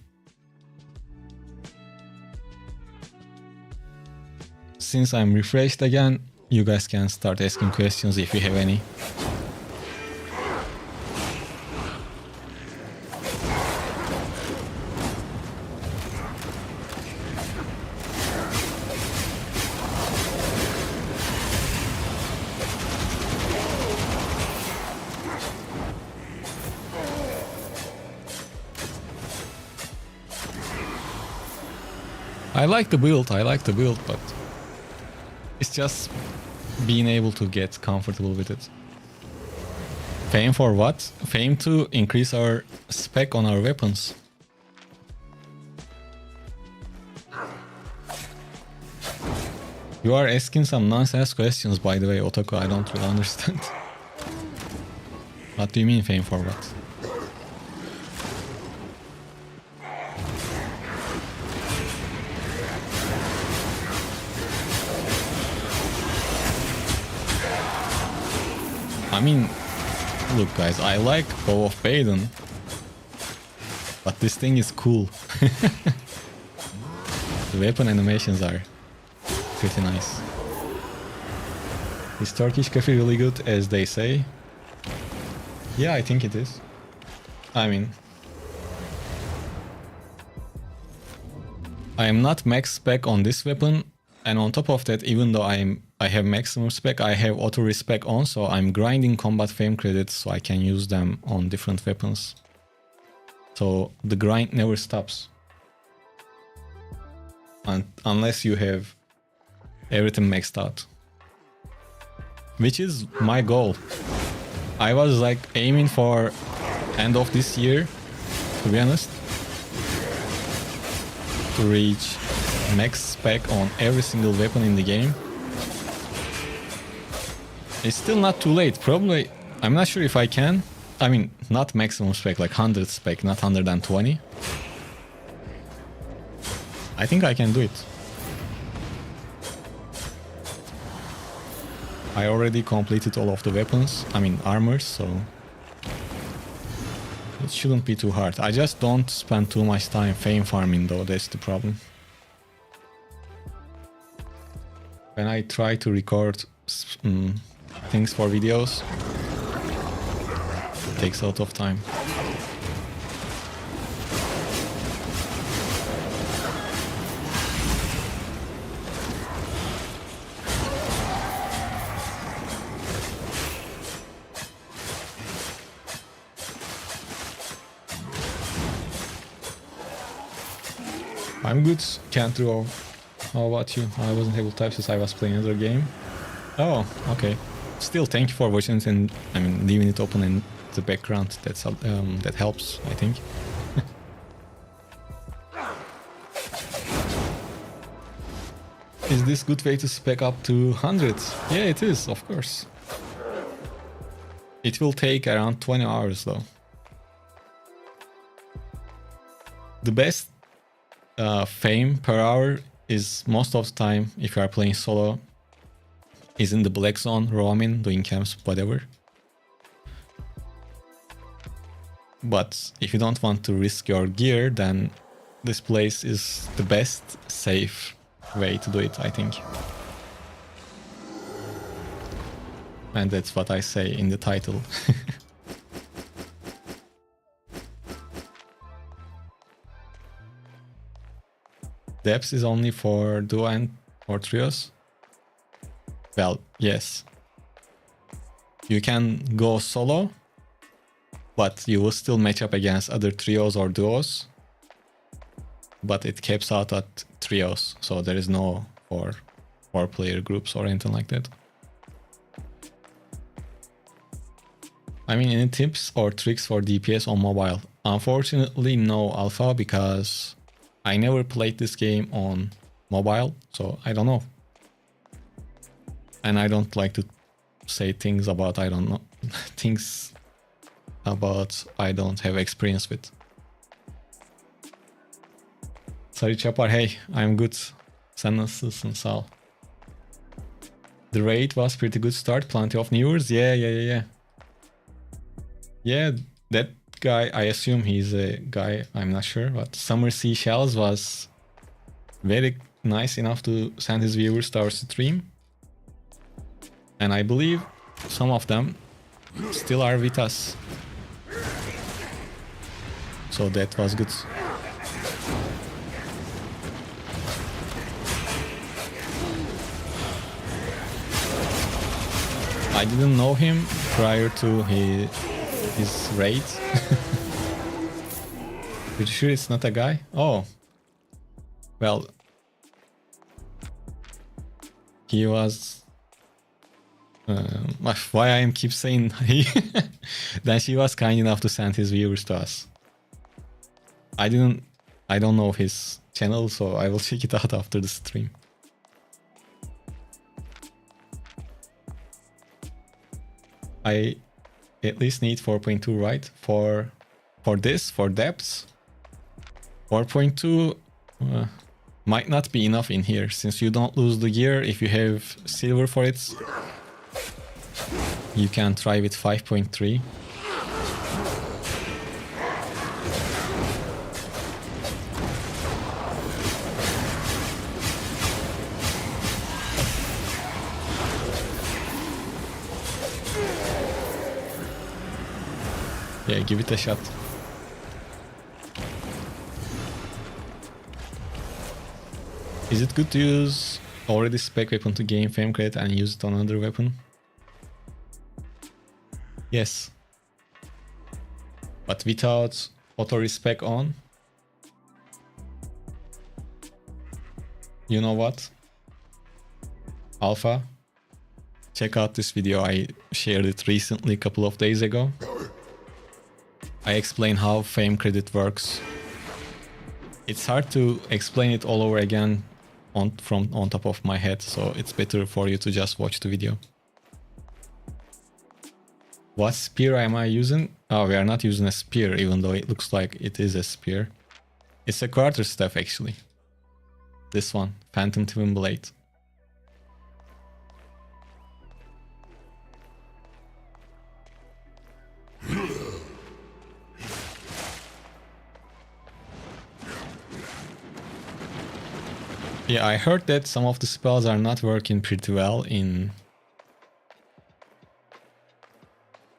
Since I'm refreshed again, you guys can start asking questions if you have any. I like the build, but it's just being able to get comfortable with it. Fame for what? Fame to increase our spec on our weapons. You are asking some nonsense questions, by the way, Otaku. I don't really understand. What do you mean fame for what? I mean, look guys, I like Bow of Baden, but this thing is cool. The weapon animations are pretty nice. Is Turkish coffee really good, as they say? Yeah, I think it is. I mean, I am not max spec on this weapon, and on top of that, even though I have maximum spec, I have auto respec on, so I'm grinding combat fame credits so I can use them on different weapons. So the grind never stops. Unless you have everything maxed out. Which is my goal. I was like aiming for end of this year, to be honest, to reach max spec on every single weapon in the game. It's still not too late. Probably, I'm not sure if I can. I mean, not maximum spec, like 100 spec, not 120. I think I can do it. I already completed all of the weapons, I mean armors, so it shouldn't be too hard. I just don't spend too much time fame farming though, that's the problem. When I try to record things for videos, it takes a lot of time. I'm good, can't draw. How about you? I wasn't able to type since I was playing another game. Oh, okay. Still, thank you for watching it, and I mean leaving it open in the background. That's that helps, I think. Is this good way to spec up to 100? Yeah, it is, of course. It will take around 20 hours though. The best fame per hour is most of the time, if you are playing solo, is in the black zone, roaming, doing camps, whatever. But if you don't want to risk your gear, then this place is the best safe way to do it, I think. And that's what I say in the title. Depths is only for duo and or trios? Well, yes. You can go solo, but you will still match up against other trios or duos. But it caps out at trios, so there is no four-player groups or anything like that. I mean, any tips or tricks for DPS on mobile? Unfortunately, no, Alpha, because I never played this game on mobile, so I don't know. And I don't like to say things about I don't know, things about I don't have experience with. Sorry, Chapar, hey, I'm good. Sen nasılsın, sağ ol. The raid was pretty good start, plenty of viewers. Yeah. Yeah, that guy, I assume he's a guy, I'm not sure, but Summer Seashells was very nice enough to send his viewers to our stream. And I believe some of them still are with us. So that was good. I didn't know him prior to his raid. Pretty sure it's not a guy? Oh. Well, He was... why I am keep saying he... Then she was kind enough to send his viewers to us. I don't know his channel, so I will check it out after the stream. I at least need 4.2, right? For this, for depths. 4.2 might not be enough in here, since you don't lose the gear if you have silver for it. You can try with 5.3. Yeah, give it a shot. Is it good to use already spec weapon to gain fame credit and use it on another weapon? Yes. But without auto respec on? You know what? Alpha, check out this video. I shared it recently, a couple of days ago. I explain how fame credit works. It's hard to explain it all over again on top of my head, so it's better for you to just watch the video. What spear am I using? Oh, we are not using a spear, even though it looks like it is a spear. It's a quarterstaff, actually. This one, Phantom Twin Blade. Yeah, I heard that some of the spells are not working pretty well in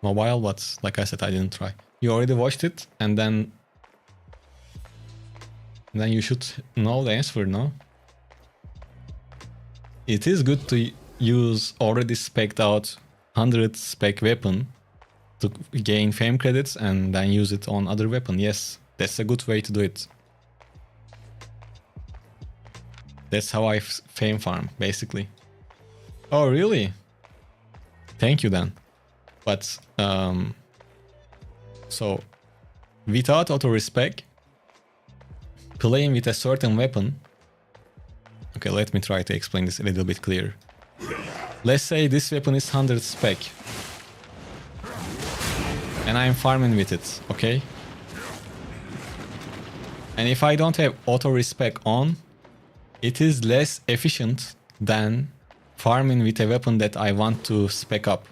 mobile, but like I said, I didn't try. You already watched it, and then you should know the answer, no? It is good to use already spec'd out 100 spec weapon to gain fame credits and then use it on other weapon. Yes, that's a good way to do it. That's how I fame farm, basically. Oh, really? Thank you then. But, so, without auto-respec, playing with a certain weapon... Okay, let me try to explain this a little bit clearer. Let's say this weapon is 100 spec. And I'm farming with it, okay? And if I don't have auto-respec on, it is less efficient than farming with a weapon that I want to spec up.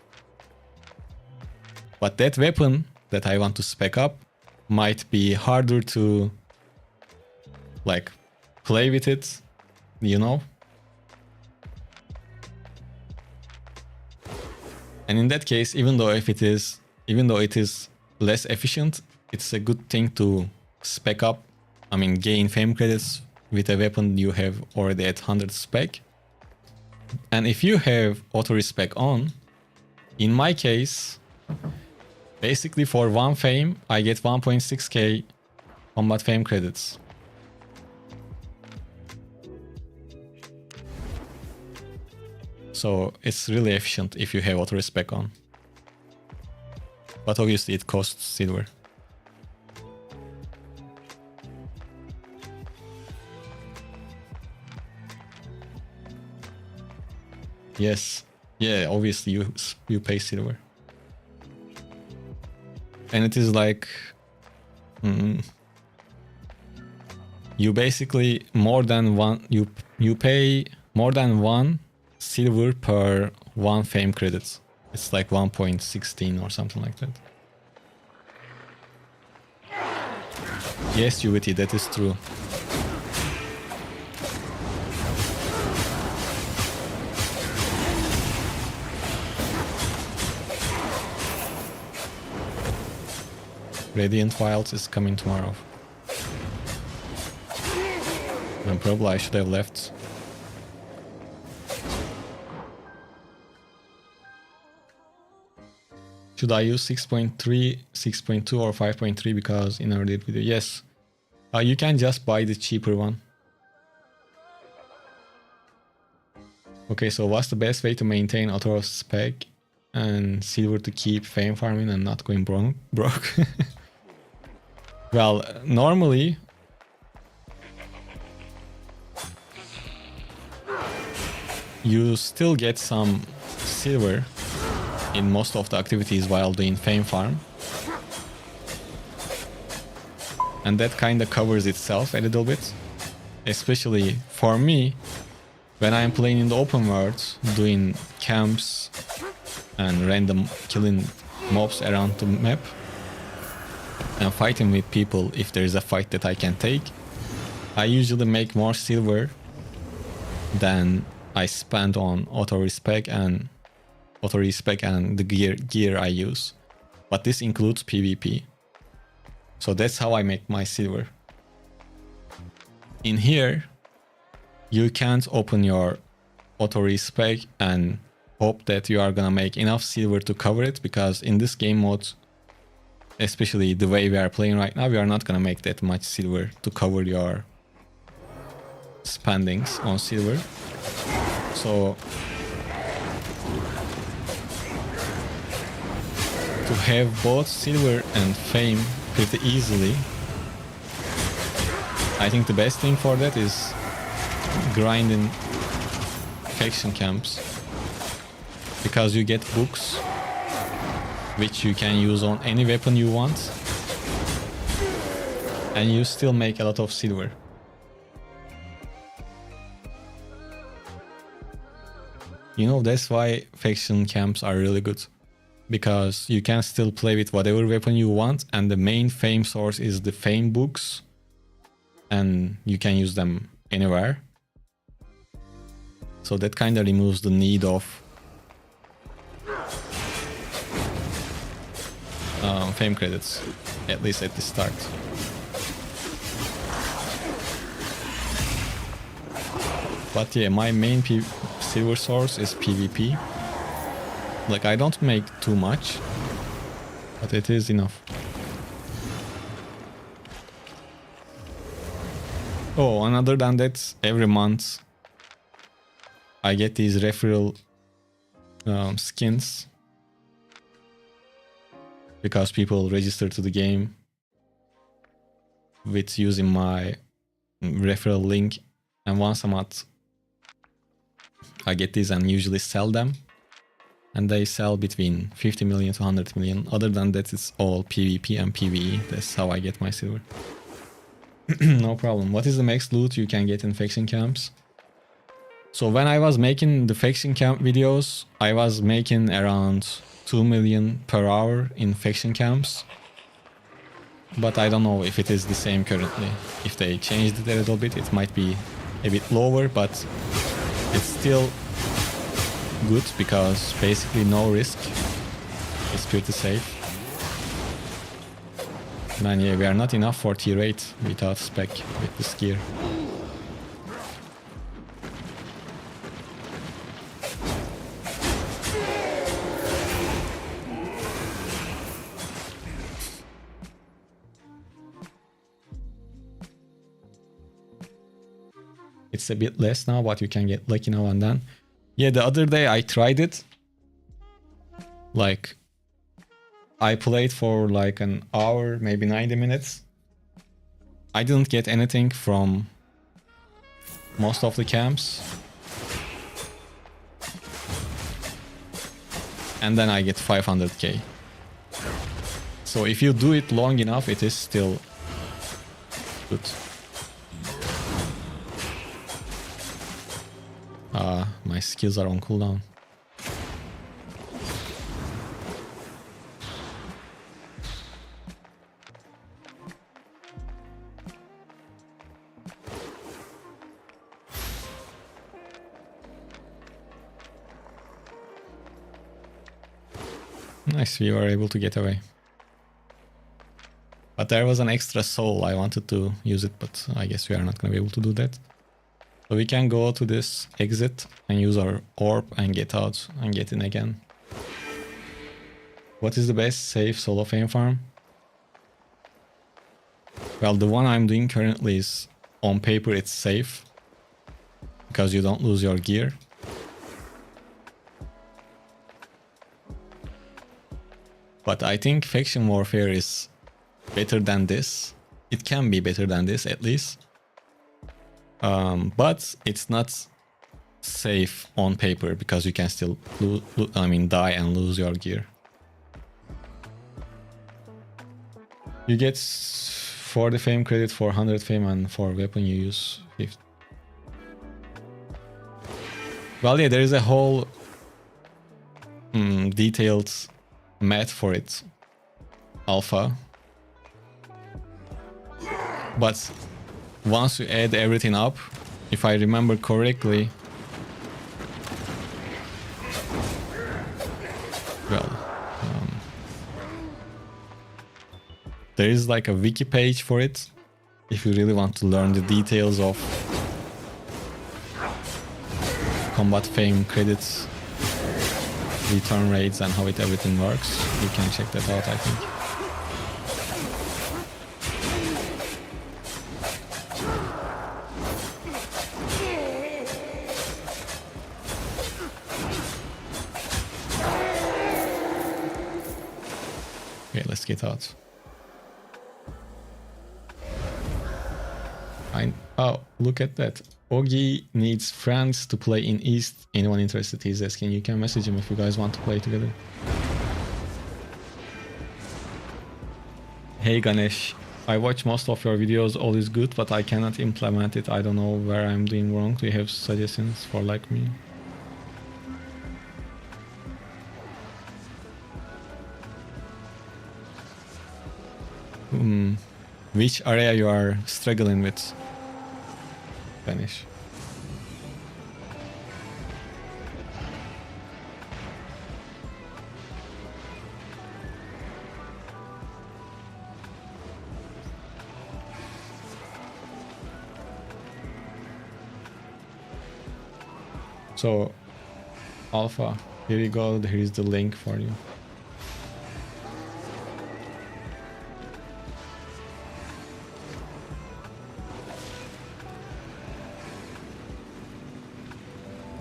But that weapon that I want to spec up might be harder to like play with it, you know? And in that case, even though it is less efficient, it's a good thing to spec up, I mean gain fame credits with a weapon you have already at 100 spec. And if you have auto respec on, in my case, basically for one fame, I get 1.6k combat fame credits. So it's really efficient if you have auto respec on. But obviously it costs silver. Yes, yeah, obviously you pay silver, and it is like you basically more than one you pay more than one silver per one fame credits. It's like 1.16 or something like that. Yes, UVT, that is true. Radiant Wilds is coming tomorrow. And probably I should have left. Should I use 6.3, 6.2 or 5.3 because in our video? Yes. You can just buy the cheaper one. Okay, so what's the best way to maintain auto spec and silver to keep fame farming and not going broke? Well, normally you still get some silver in most of the activities while doing fame farm. And that kind of covers itself a little bit. Especially for me, when I'm playing in the open world, doing camps and random killing mobs around the map and fighting with people if there is a fight that I can take, I usually make more silver than I spend on auto respec and the gear I use. But this includes PvP. So that's how I make my silver. In here, you can't open your auto respec and hope that you are gonna make enough silver to cover it, because in this game mode, especially the way we are playing right now, we are not gonna make that much silver to cover your spendings on silver. So to have both silver and fame pretty easily, I think the best thing for that is grinding faction camps, because you get books which you can use on any weapon you want and you still make a lot of silver. You know, that's why faction camps are really good, because you can still play with whatever weapon you want, and the main fame source is the fame books, and you can use them anywhere. So that kind of removes the need of fame credits, at least at the start. But yeah, my main silver source is PvP. Like, I don't make too much, but it is enough. Oh, and other than that, every month I get these referral skins, because people register to the game with using my referral link, and once a month I get these and usually sell them, and they sell between 50 million to 100 million. Other than that, it's all PvP and PvE. That's how I get my silver. No problem. What is the max loot you can get in faction camps? So when I was making the faction camp videos, I was making around 2 million per hour in faction camps. But I don't know if it is the same currently. If they changed it a little bit, it might be a bit lower, but it's still good, because basically no risk. It's pretty safe. Man, yeah, we are not enough for tier 8 without spec with this gear. It's a bit less now, but you can get lucky now and then. Yeah, the other day I tried it. Like, I played for like an hour, maybe 90 minutes. I didn't get anything from most of the camps. And then I get 500k. So if you do it long enough, it is still good. My skills are on cooldown. Nice, we were able to get away. But there was an extra soul. I wanted to use it, but I guess we are not going to be able to do that. So we can go to this exit and use our orb and get out and get in again. What is the best safe solo fame farm? Well, the one I'm doing currently is, on paper, it's safe, because you don't lose your gear. But I think faction warfare is better than this. It can be better than this at least. But it's not safe on paper because you can still die and lose your gear. You get 40 fame credit for 100 fame, and for weapon you use 50. Well, yeah, there is a whole detailed math for it, alpha. But once you add everything up, if I remember correctly, well, there is like a wiki page for it if you really want to learn the details of combat fame credits, return rates, and how everything works. You can check that out, I think. Okay, let's get out. Oh, look at that. Ogi needs friends to play in East. Anyone interested, he's asking. You can message him if you guys want to play together. Hey Ganesh, I watch most of your videos, all is good, but I cannot implement it. I don't know where I'm doing wrong. Do you have suggestions for like me? Which area you are struggling with? Finish. So, Alpha, here you go. Here is the link for you.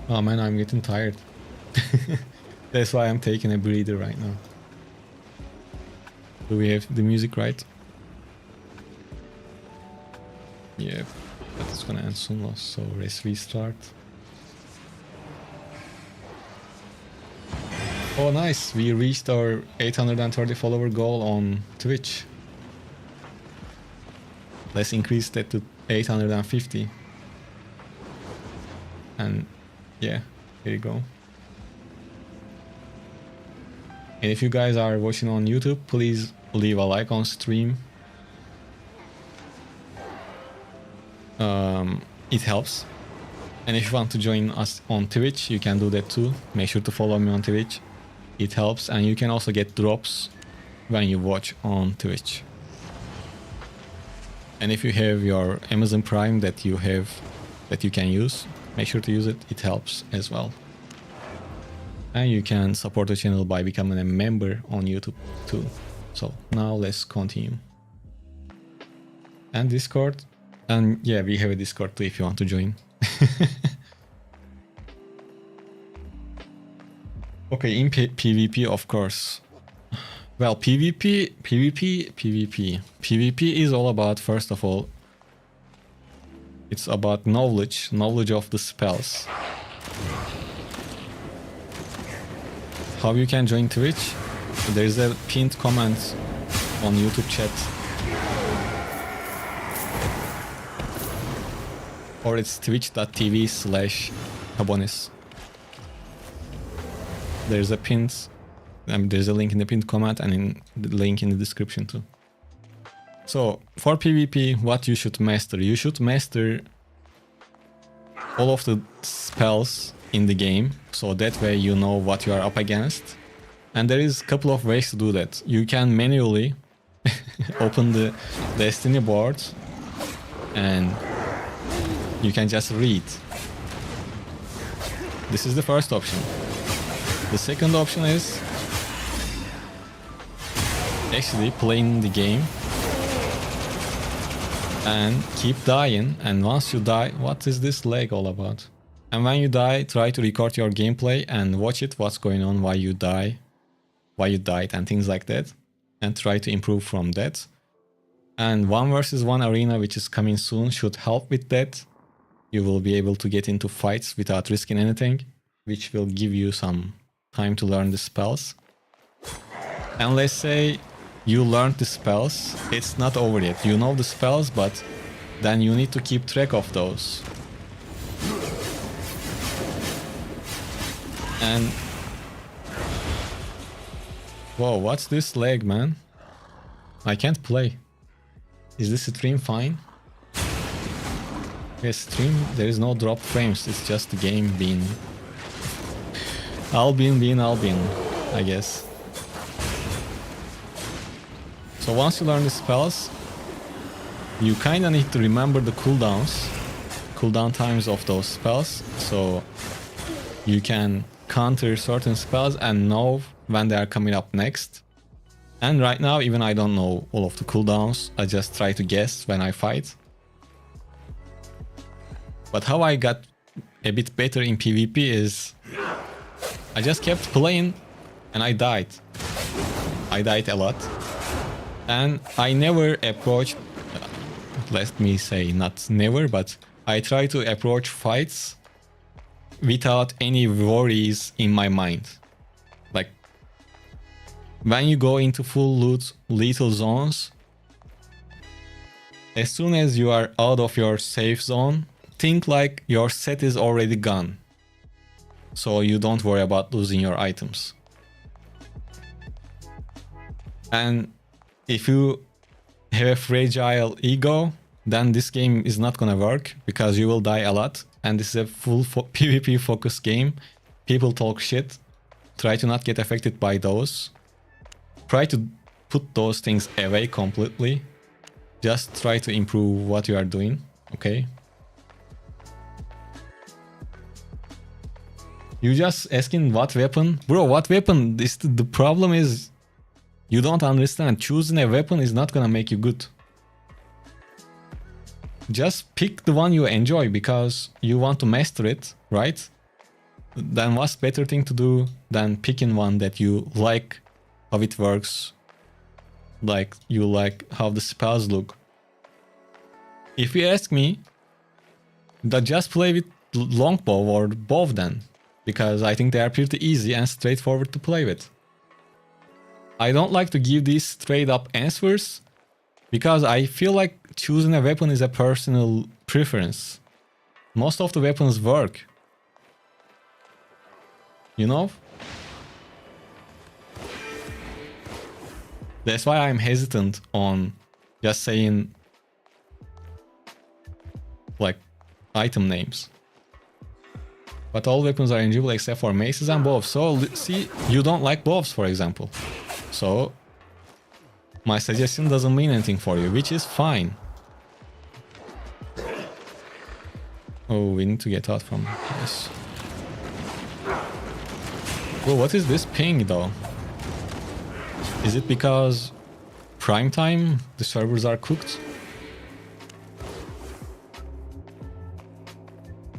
Oh man, I'm getting tired. That's why I'm taking a breather right now. Do we have the music right? Yeah, but it's gonna end soon, so let's restart. Oh nice, we reached our 830 follower goal on Twitch. Let's increase that to 850. And yeah, here you go. And if you guys are watching on YouTube, please leave a like on stream. It helps. And if you want to join us on Twitch, you can do that too. Make sure to follow me on Twitch. It helps, and you can also get drops when you watch on Twitch. And if you have your Amazon Prime that you can use, make sure to use it. It helps as well. And you can support the channel by becoming a member on YouTube too. So now let's continue. And Discord. And yeah, we have a Discord too if you want to join. Okay, in PvP, of course. Well, PvP is all about, first of all, it's about knowledge of the spells. How you can join Twitch? There's a pinned comment on YouTube chat. Or it's twitch.tv/abones. There's a there's a link in the pinned comment and in the link in the description too. So for PvP, what you should master? You should master all of the spells in the game, so that way you know what you are up against. And there is a couple of ways to do that. You can manually open the Destiny board and you can just read. This is the first option. The second option is actually playing the game and keep dying, and once you die, what is this lag all about? And when you die, try to record your gameplay and watch it, what's going on, why you die. why you died and things like that, and try to improve from that. And 1 versus 1 arena, which is coming soon, should help with that. You will be able to get into fights without risking anything, which will give you some time to learn the spells. And let's say you learned the spells, it's not over yet. You know the spells, but then you need to keep track of those. And whoa, what's this lag, man? I can't play. Is this stream fine? Yes, stream, there is no drop frames, it's just the game being Albion being Albion, I guess. So once you learn the spells, you kinda need to remember the cooldown times of those spells, so you can counter certain spells and know when they are coming up next. And right now, even I don't know all of the cooldowns, I just try to guess when I fight. But how I got a bit better in PvP is I just kept playing and I died. I died a lot. And I never approached, let me say not never, but I try to approach fights without any worries in my mind. Like, when you go into full loot lethal zones, as soon as you are out of your safe zone, think like your set is already gone. So you don't worry about losing your items. And if you have a fragile ego, then this game is not gonna work because you will die a lot. And this is a full PvP focused game. People talk shit. Try to not get affected by those. Try to put those things away completely. Just try to improve what you are doing, okay? You just asking what weapon? Bro, what weapon? The problem is you don't understand. Choosing a weapon is not gonna make you good. Just pick the one you enjoy because you want to master it, right? Then what's better thing to do than picking one that you like how it works, like you like how the spells look. If you ask me, then just play with longbow or bow then, because I think they are pretty easy and straightforward to play with. I don't like to give these straight up answers because I feel like choosing a weapon is a personal preference. Most of the weapons work, you know? That's why I'm hesitant on just saying like item names. But all weapons are enjoyable except for maces and bows. So see, you don't like bows, for example. So my suggestion doesn't mean anything for you, which is fine. Oh, we need to get out from this. Bro, what is this ping though? Is it because prime time the servers are cooked?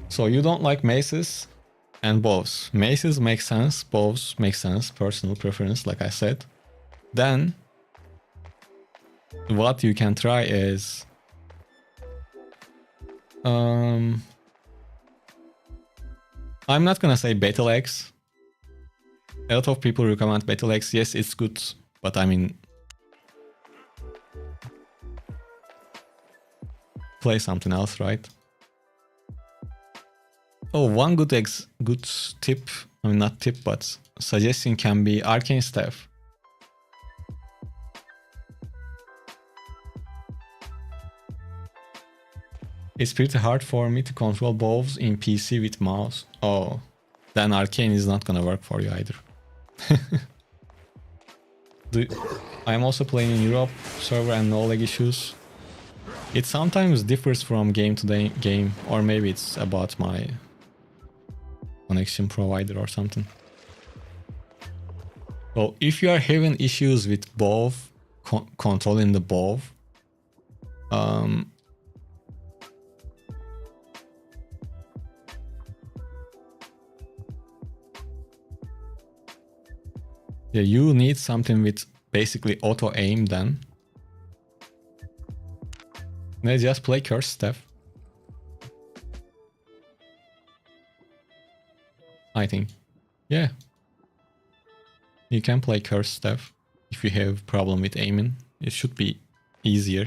So you don't like maces and bows. Maces make sense, bows make sense, personal preference, like I said. Then what you can try is I'm not gonna say Battle Axe. A lot of people recommend Battle Axe. Yes, it's good, but I mean, play something else, right? Oh, one good tip, I mean not tip, but suggestion can be Arcane Staff. It's pretty hard for me to control bows in PC with mouse. Oh, then Arcane is not gonna work for you either. I'm also playing in Europe server and no lag issues. It sometimes differs from game to game, or maybe it's about my connection provider or something. Well, if you are having issues with bow, controlling the bow, Yeah, you need something with basically auto aim then. Let's just play Curse Staff. I think. Yeah. You can play Curse Staff if you have problem with aiming. It should be easier.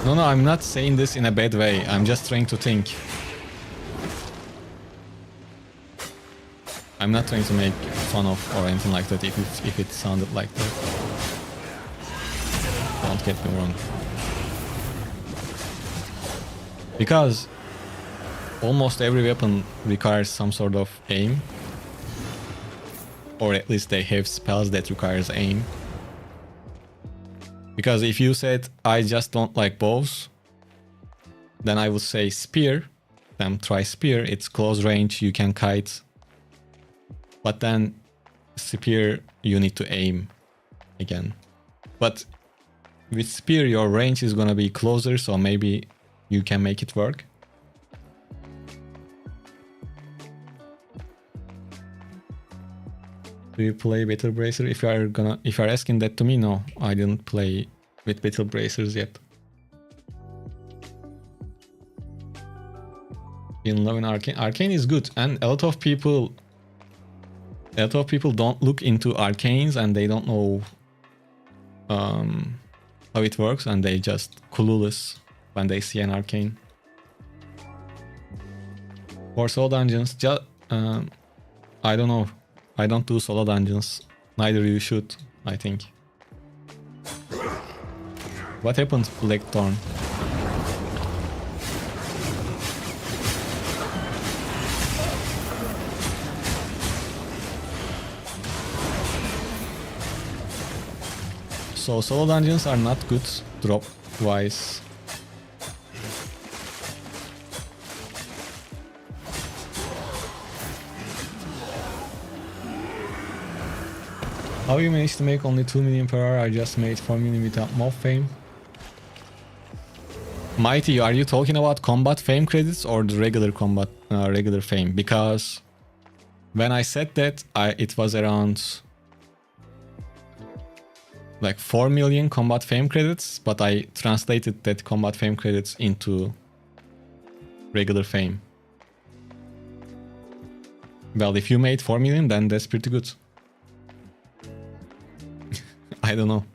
No, I'm not saying this in a bad way. I'm just trying to think. I'm not trying to make fun of or anything like that if it sounded like that. Don't get me wrong. Because almost every weapon requires some sort of aim. Or at least they have spells that requires aim. Because if you said, I just don't like bows, then I would say spear. Then try spear, it's close range, you can kite. But then spear, you need to aim again. But with spear, your range is gonna be closer, so maybe you can make it work. Do you play Battle Bracer? If you're asking that to me, no, I didn't play with Battle Bracers yet. In love and Arcane. Arcane is good, and a lot of people don't look into arcanes and they don't know how it works, and they just clueless when they see an arcane. For solo dungeons, I don't know. I don't do solo dungeons. Neither you should, I think. What happened, Blackthorn? So solo dungeons are not good drop-wise. How you managed to make only 2 million per hour? I just made 4 million without mob fame. Mighty, are you talking about combat fame credits or the regular combat, regular fame? Because when I said that, it was around like 4 million combat fame credits, but I translated that combat fame credits into regular fame. Well, if you made 4 million, then that's pretty good. I don't know.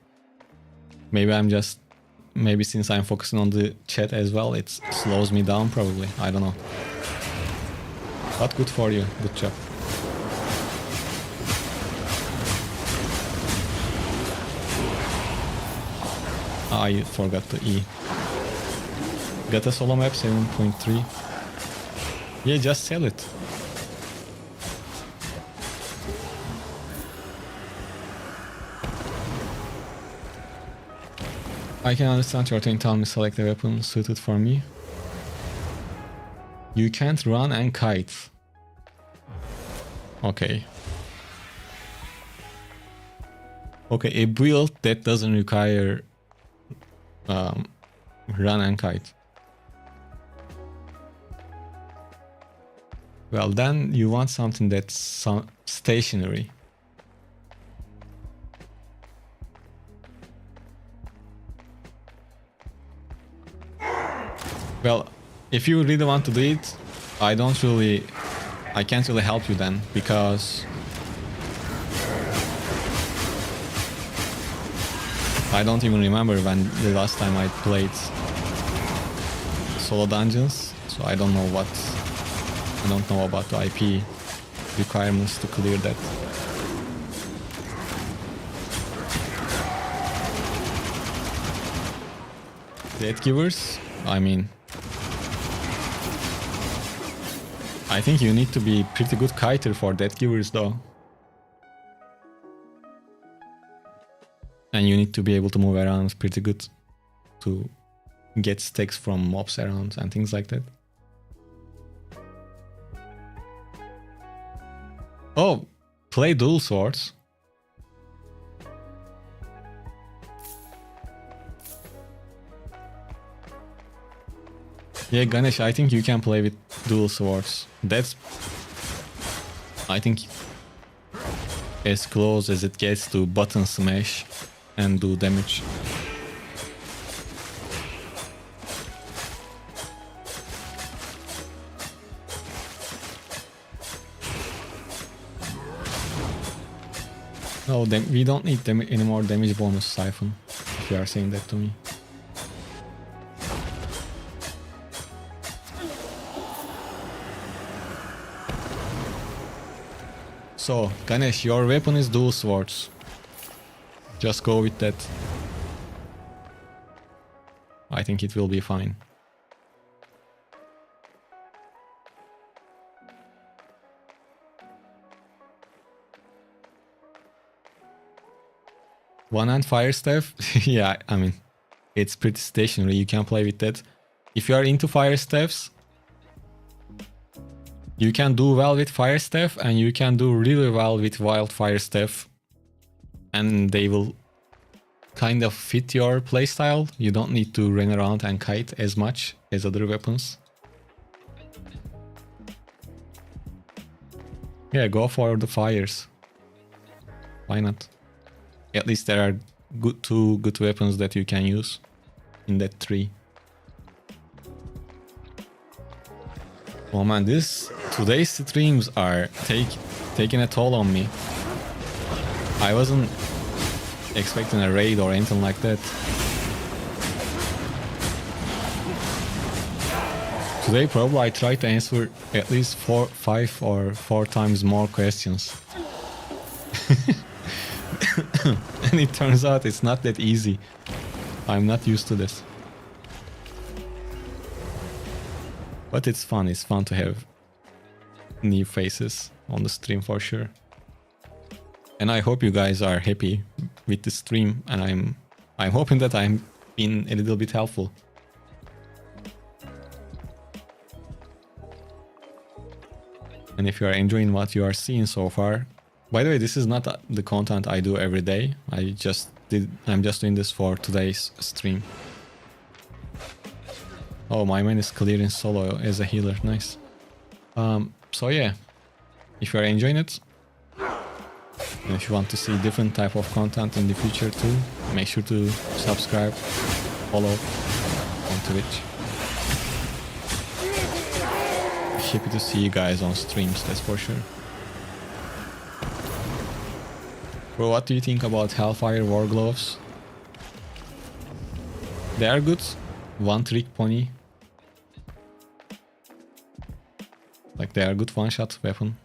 Maybe since I'm focusing on the chat as well, it slows me down probably. I don't know. But good for you. Good job. I forgot to E. Got a solo map 7.3. Yeah, just sell it. I can understand your thing. Tell me, select a weapon suited for me. You can't run and kite. Okay. Okay, a build that doesn't require run and kite. Well, then you want something that's stationary. Well, if you really want to do it, I can't really help you then, because I don't even remember when the last time I played solo dungeons, so I don't know about the IP requirements to clear that. Death Givers, I mean, I think you need to be pretty good kiter for Death Givers though. And you need to be able to move around pretty good to get stacks from mobs around and things like that. Oh, play dual swords. Yeah, Ganesh, I think you can play with dual swords. I think as close as it gets to button smash and do damage. No, we don't need any more damage bonus, Siphon, if you are saying that to me. So, Ganesh, your weapon is dual swords. Just go with that. I think it will be fine. One-hand fire staff? Yeah, I mean, it's pretty stationary. You can play with that. If you are into fire staffs, you can do well with fire staff, and you can do really well with wildfire staff. And they will kind of fit your playstyle. You don't need to run around and kite as much as other weapons. Yeah, go for the fires. Why not? At least there are two good weapons that you can use in that tree. Oh man, today's streams are taking a toll on me. I wasn't expecting a raid or anything like that. Today probably I tried to answer at least 5 or 4 times more questions. And it turns out it's not that easy. I'm not used to this. But it's fun to have new faces on the stream for sure. And I hope you guys are happy with the stream, and I'm hoping that I'm been a little bit helpful. And if you are enjoying what you are seeing so far, by the way, this is not the content I do every day. I'm just doing this for today's stream. Oh, my man is clearing solo as a healer. Nice. So yeah, if you are enjoying it, and if you want to see different type of content in the future too, make sure to subscribe, follow on Twitch. Happy to see you guys on streams, that's for sure. Bro, what do you think about Hellfire War Gloves? They are good. One trick pony. Like, they are good one-shot weapon.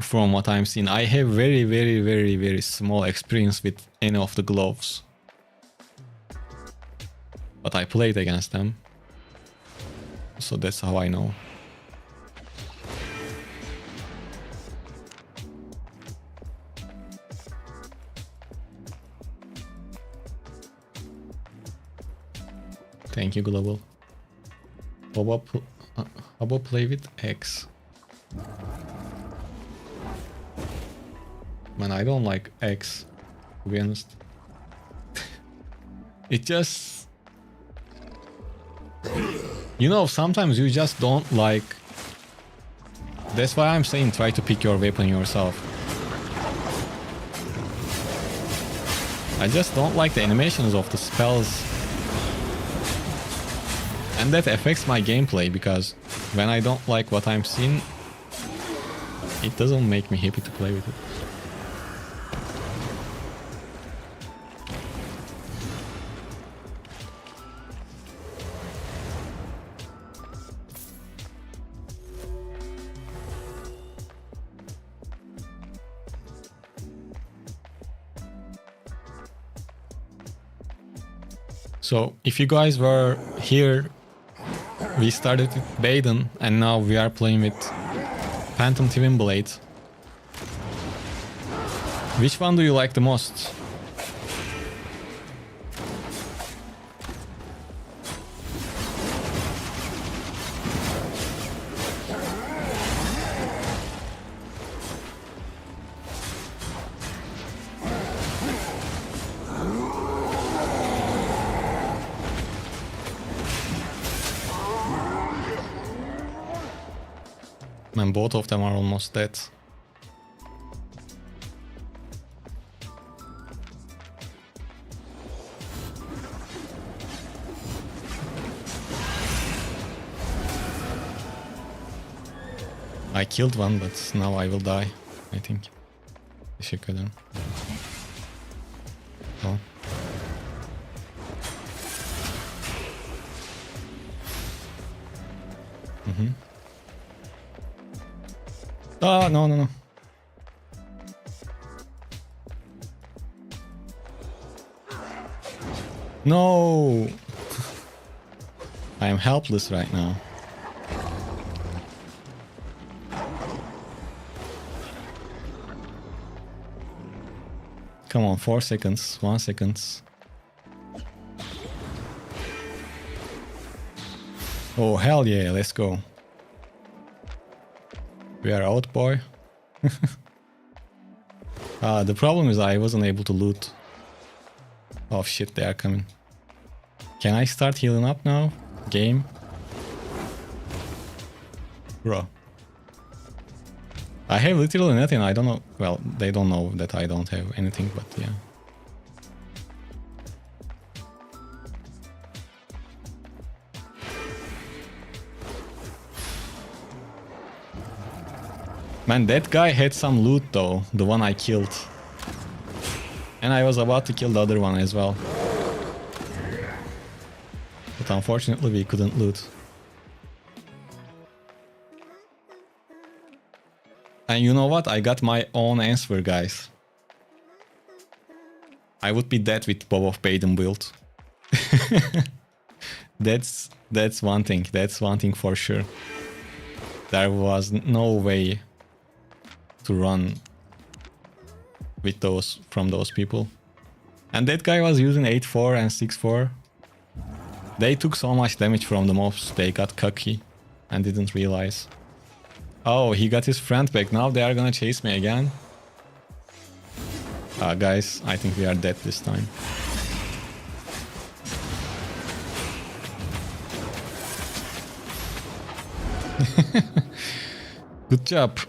From what I'm seeing, I have very small experience with any of the gloves. But I played against them. So that's how I know. Thank you, Global. How about play with X? Man, I don't like X, to be honest. It just... You know, sometimes you just don't like... That's why I'm saying try to pick your weapon yourself. I just don't like the animations of the spells. And that affects my gameplay, because when I don't like what I'm seeing, it doesn't make me happy to play with it. So, if you guys were here, we started with Baden, and now we are playing with Phantom Twin Blade. Which one do you like the most? And both of them are almost dead. I killed one, but now I will die, I think. Teşekkür ederim. Tamam. Ah, no, no, no. No! I am helpless right now. Come on, 4 seconds, 1 second. Oh, hell yeah, let's go. We are out, boy. The problem is I wasn't able to loot. Oh shit, they are coming. Can I start healing up now? Game? Bro. I have literally nothing, I don't know. Well, they don't know that I don't have anything, but yeah. Man, that guy had some loot though, the one I killed. And I was about to kill the other one as well. But unfortunately we couldn't loot. And you know what? I got my own answer, guys. I would be dead with Bob of Baden build. That's one thing. That's one thing for sure. There was no way to run with those from those people. And that guy was using 8-4 and 6-4. They took so much damage from the mobs, they got cocky and didn't realize. Oh, he got his friend back. Now they are gonna chase me again. Guys, I think we are dead this time. Good job.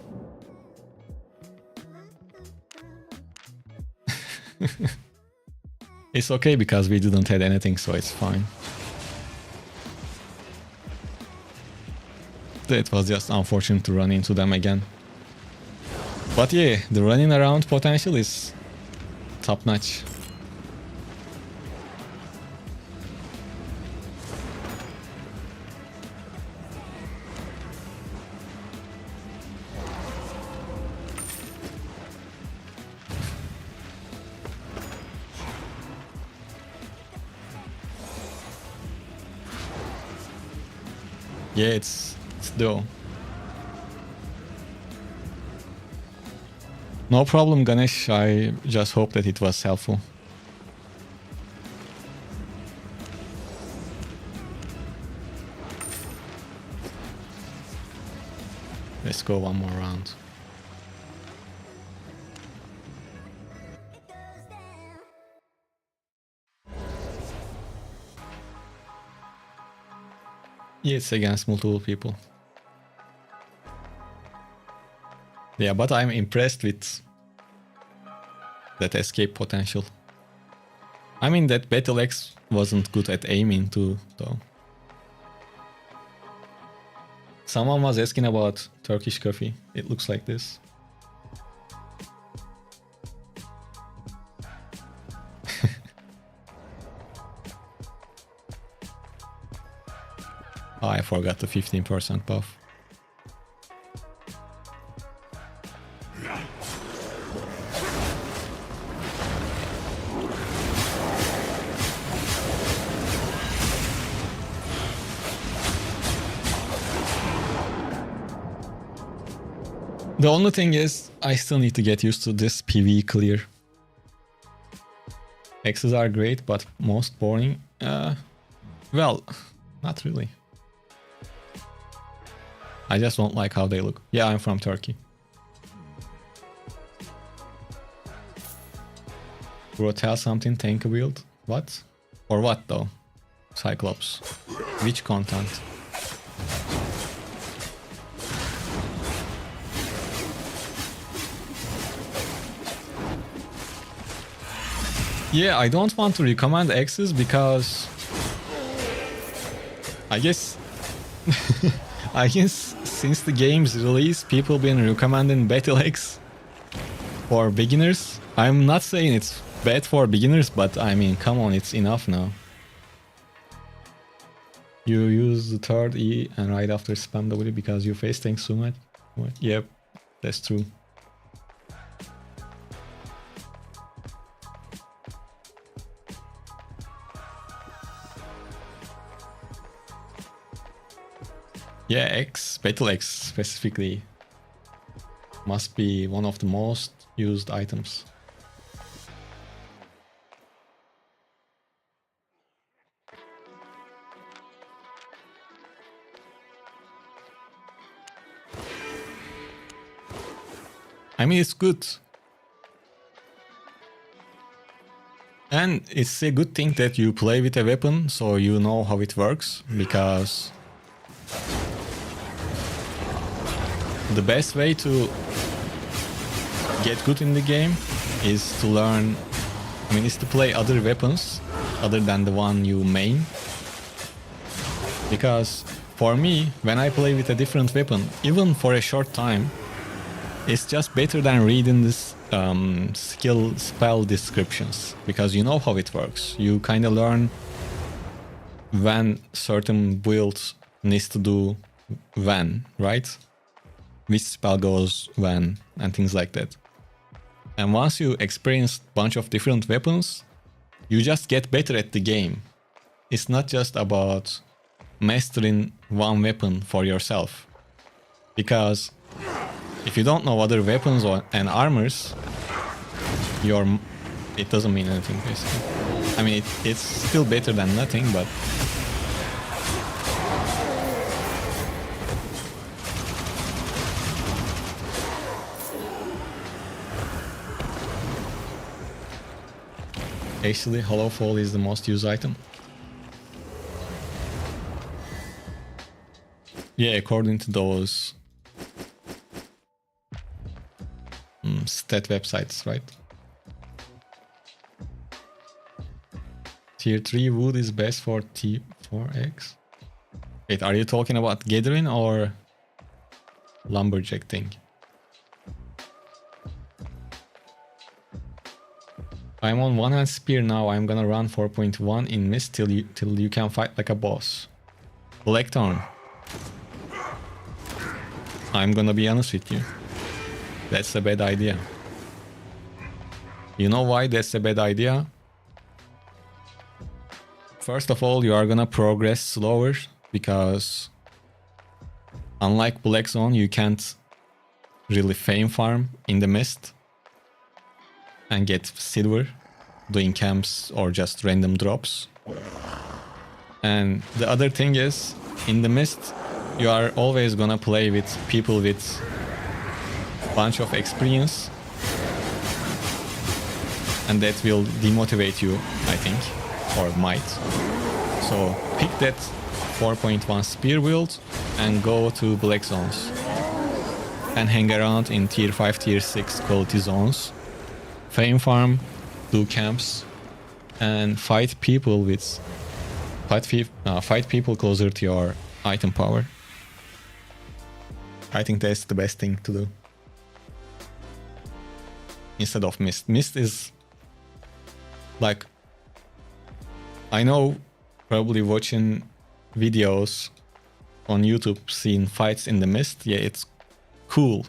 It's okay because we didn't have anything, so it's fine. It was just unfortunate to run into them again. But yeah, the running around potential is top notch. Yeah, it's duo. No problem, Ganesh. I just hope that it was helpful. Let's go one more round. Yeah, it's against multiple people. Yeah, but I'm impressed with that escape potential. I mean, that Battle X wasn't good at aiming too, though. Someone was asking about Turkish coffee. It looks like this. Oh, I forgot the 15% buff. The only thing is, I still need to get used to this PvE clear. X's are great, but most boring? Well, not really. I just don't like how they look. Yeah, I'm from Turkey. Bro, tell something, tank build. What? Or what though? Cyclops. Which content? Yeah, I don't want to recommend X's because I guess I guess since the game's release, people been recommending Battle X for beginners. I'm not saying it's bad for beginners, but I mean, come on, it's enough now. You use the third E and right after spam W because you face tanks so much. Yep, that's true. Yeah, X, Battle X specifically, must be one of the most used items. I mean, it's good. And it's a good thing that you play with a weapon so you know how it works, because the best way to get good in the game is to learn, is to play other weapons other than the one you main. Because for me, when I play with a different weapon, even for a short time, it's just better than reading this skill spell descriptions, because you know how it works. You kind of learn when certain build needs to do when, right? Which spell goes when and things like that. And once you experience a bunch of different weapons, you just get better at the game. It's not just about mastering one weapon for yourself. Because if you don't know other weapons and armors, it doesn't mean anything, basically. I mean, it's still better than nothing, but actually, Hollow Fall is the most used item. Yeah, according to those stat websites, right? Tier 3 wood is best for T4X. Wait, are you talking about gathering or lumberjack thing? I'm on one hand spear now. I'm gonna run 4.1 in mist till you can fight like a boss. Blackthorn. I'm gonna be honest with you. That's a bad idea. You know why that's a bad idea? First of all, you are gonna progress slower because unlike Black Zone, you can't really fame farm in the mist and get silver doing camps or just random drops. And the other thing is, in the mist, you are always gonna play with people with bunch of experience, and that will demotivate you, I think, or might. So pick that 4.1 spear build and go to black zones and hang around in tier 5, tier 6 quality zones, fame farm, do camps, and fight people closer to your item power. I think that's the best thing to do instead of mist. Mist is like, I know, probably watching videos on YouTube seeing fights in the mist, yeah, it's cool,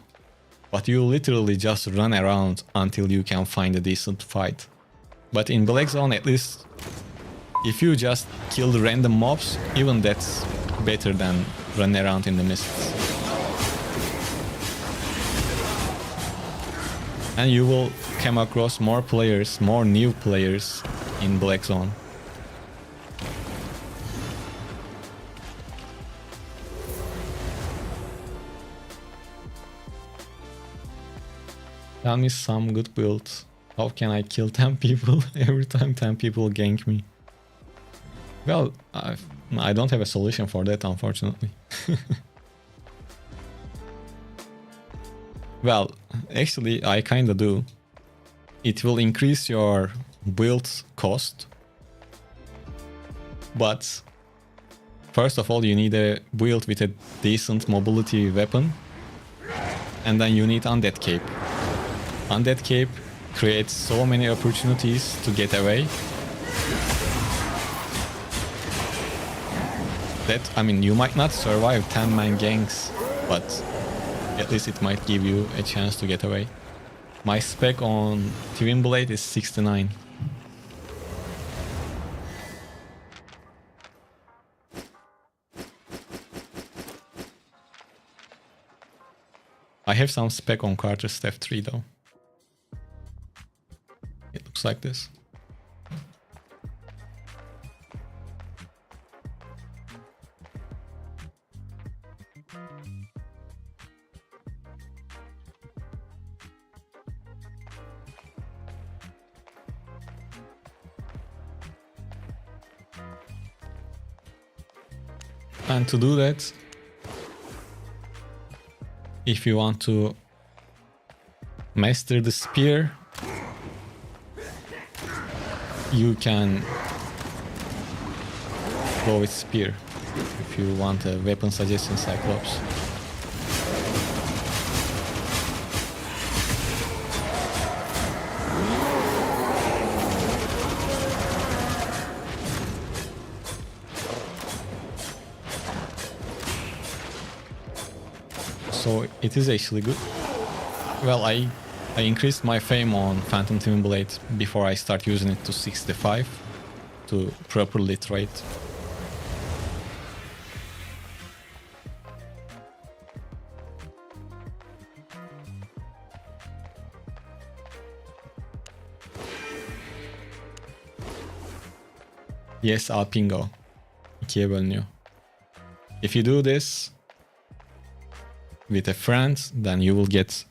but you literally just run around until you can find a decent fight. But in Black Zone, at least, if you just kill the random mobs, even that's better than running around in the mists. And you will come across more players, more new players in Black Zone. Tell me some good builds. How can I kill 10 people every time 10 people gank me? Well, I don't have a solution for that, unfortunately. Well, actually, I kinda do. It will increase your build cost. But first of all, you need a build with a decent mobility weapon. And then you need Undead Cape. Undead Cape creates so many opportunities to get away. That, I mean, you might not survive 10-man gangs, but at least it might give you a chance to get away. My spec on Twin Blade is 69. I have some spec on Carter Staff 3 though. It looks like this. And to do that, if you want to master the spear, you can go with spear if you want a weapon suggestion, Cyclops. So it is actually good. Well, I increased my fame on Phantom Twin Blade before I start using it to 65 to properly trade. Yes, Alpingo. İkiye bölünüyor. If you do this with a friend, then you will get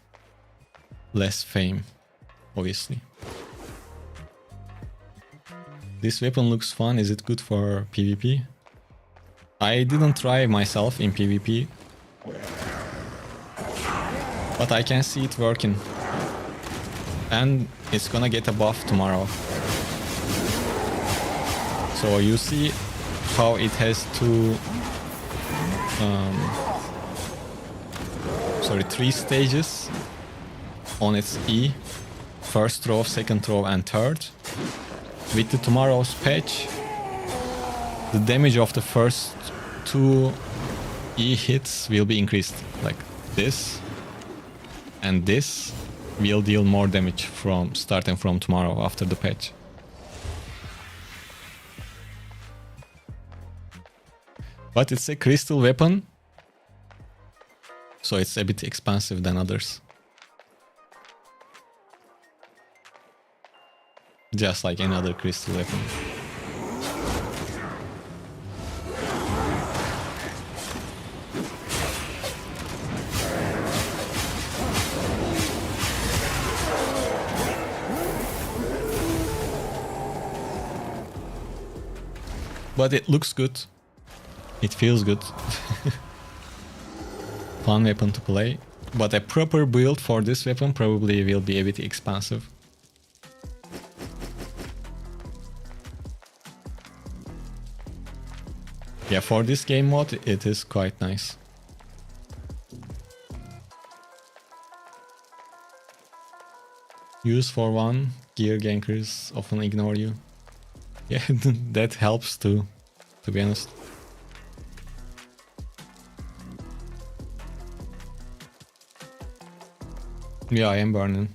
less fame, obviously. This weapon looks fun. Is it good for PvP? I didn't try myself in PvP, but I can see it working. And it's gonna get a buff tomorrow. So you see how it has three stages on its E. First throw, second throw, and third. With the tomorrow's patch, the damage of the first two E hits will be increased. Like this and this will deal more damage from starting from tomorrow after the patch. But it's a crystal weapon, so it's a bit expensive than others. Just like any other crystal weapon. But it looks good. It feels good. Fun weapon to play. But a proper build for this weapon probably will be a bit expensive. Yeah, for this game mode, it is quite nice. Use for one, gear gankers often ignore you. Yeah, that helps too, to be honest. Yeah, I am burning.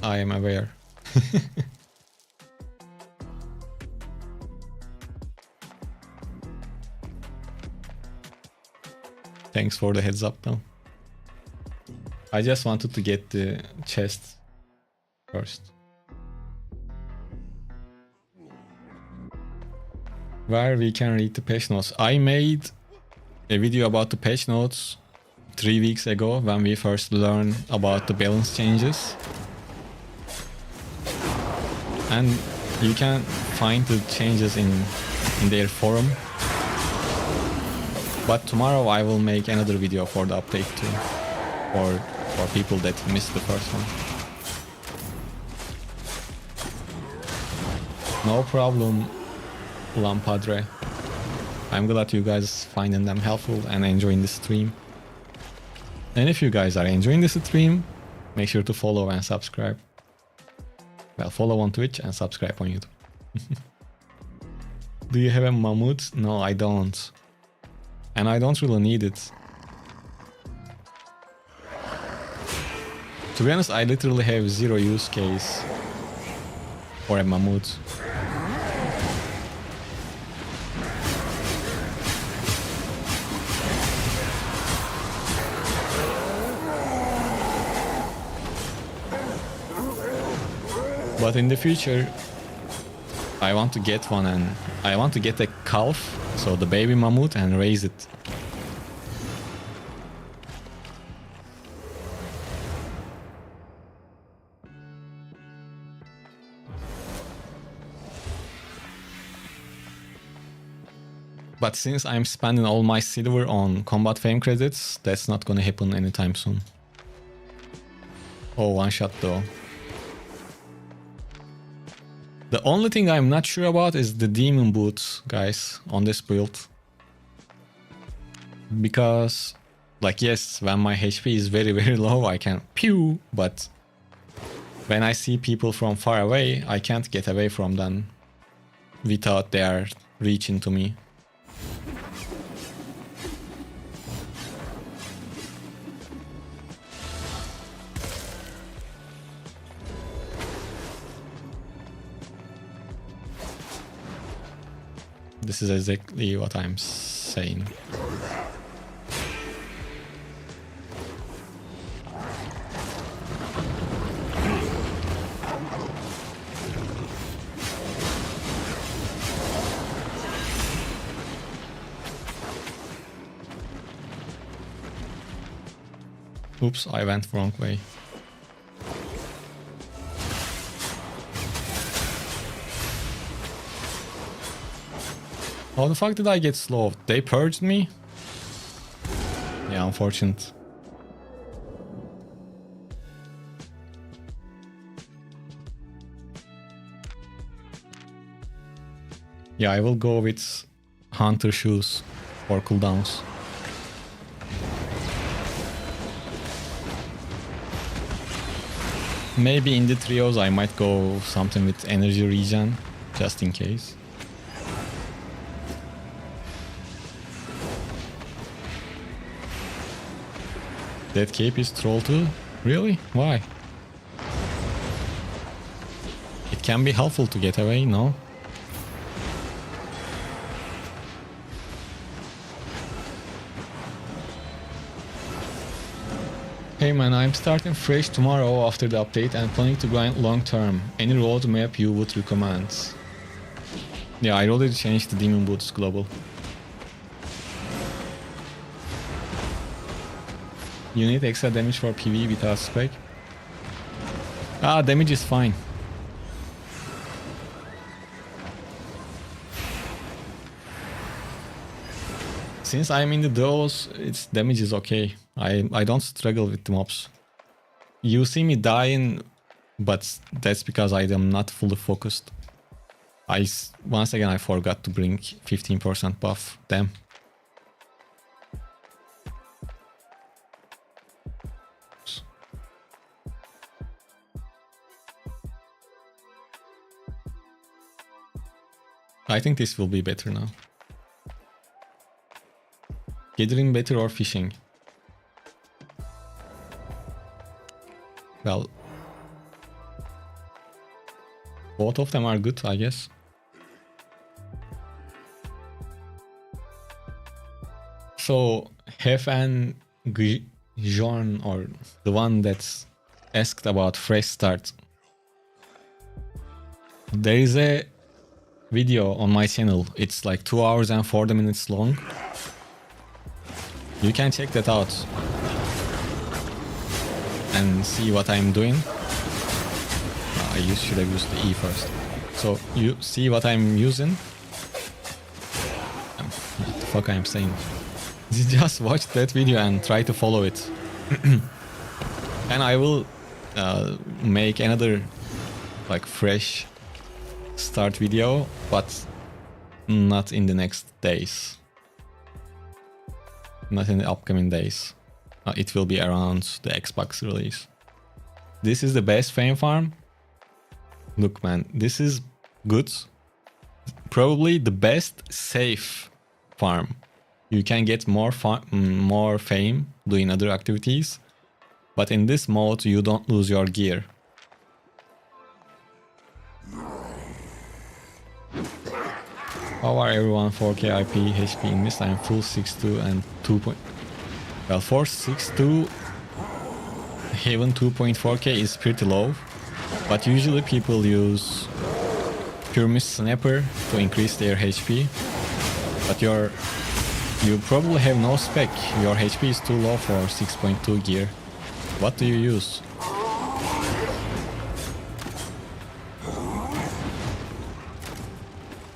I am aware. Thanks for the heads up though. I just wanted to get the chest first. Where we can read the patch notes. I made a video about the patch notes 3 weeks ago when we first learned about the balance changes. And you can find the changes in their forum. But tomorrow I will make another video for the update too. For people that missed the first one. No problem, Lampadre. I'm glad you guys finding them helpful and enjoying the stream. And if you guys are enjoying this stream, make sure to follow and subscribe. Well, follow on Twitch and subscribe on YouTube. Do you have a mammoth? No, I don't. And I don't really need it. To be honest, I literally have zero use case for a mammoth. But in the future, I want to get one, and I want to get a calf, so the baby mammoth, and raise it. But since I'm spending all my silver on combat fame credits, that's not gonna happen anytime soon. Oh, one shot though. The only thing I'm not sure about is the demon boots, guys, on this build. Because, like, yes, when my HP is very, very low, I can pew, but when I see people from far away, I can't get away from them without they are reaching to me. This is exactly what I'm saying. Oops, I went wrong way. How the fuck did I get slowed? They purged me? Yeah, unfortunate. Yeah, I will go with Hunter shoes for cooldowns. Maybe in the trios I might go something with energy regen, just in case. That cape is troll too? Really? Why? It can be helpful to get away, no? Hey man, I'm starting fresh tomorrow after the update and planning to grind long term. Any roadmap you would recommend? Yeah, I already changed the Demon Boots global. You need extra damage for PV without spec? Ah, damage is fine. Since I'm in the duos, its damage is okay. I don't struggle with the mobs. You see me dying, but that's because I am not fully focused. Once again I forgot to bring 15% buff. Damn. I think this will be better now. Gathering better or fishing? Well, both of them are good, I guess. So, Hefan Gijon, or the one that's asked about fresh start. There is a video on my channel. It's like 2 hours and 40 minutes long. You can check that out and see what I'm doing. I should have used the E first. So you see what I'm using. What the fuck I'm saying? Just watch that video and try to follow it. And I will make another like fresh start video, but not in the next days. Not in the upcoming days. It will be around the Xbox release. This is the best fame farm. Look, man, this is good. Probably the best safe farm. You can get more fame doing other activities, but in this mode you don't lose your gear. How are everyone? 4K IP HP in mist. I'm full 6.2 and 2. Well, for 6.2, even 2.4K is pretty low, but usually people use pure mist sniper to increase their HP. But you probably have no spec. Your HP is too low for 6.2 gear. What do you use?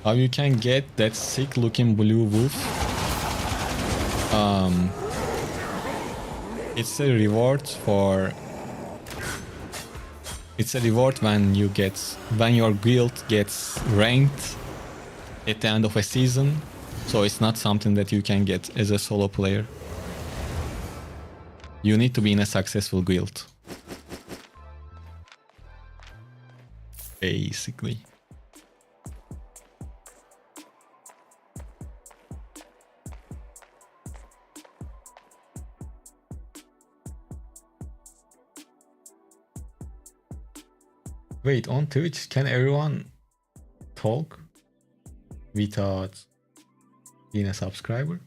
How you can get that sick looking blue wolf? It's a reward for... It's a reward when your guild gets ranked at the end of a season. So it's not something that you can get as a solo player. You need to be in a successful guild. Basically. Wait, on Twitch, can everyone talk without being a subscriber?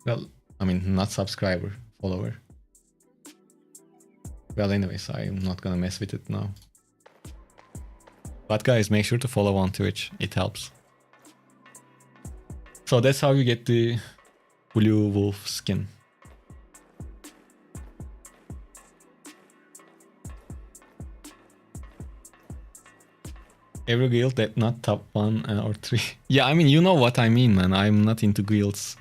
Well, I mean, not subscriber, follower. Well, anyways, I'm not gonna mess with it now. But guys, make sure to follow on Twitch, it helps. So that's how you get the blue wolf skin. Every guild that not top 1 or 3. Yeah, I mean, you know what I mean, man. I'm not into guilds.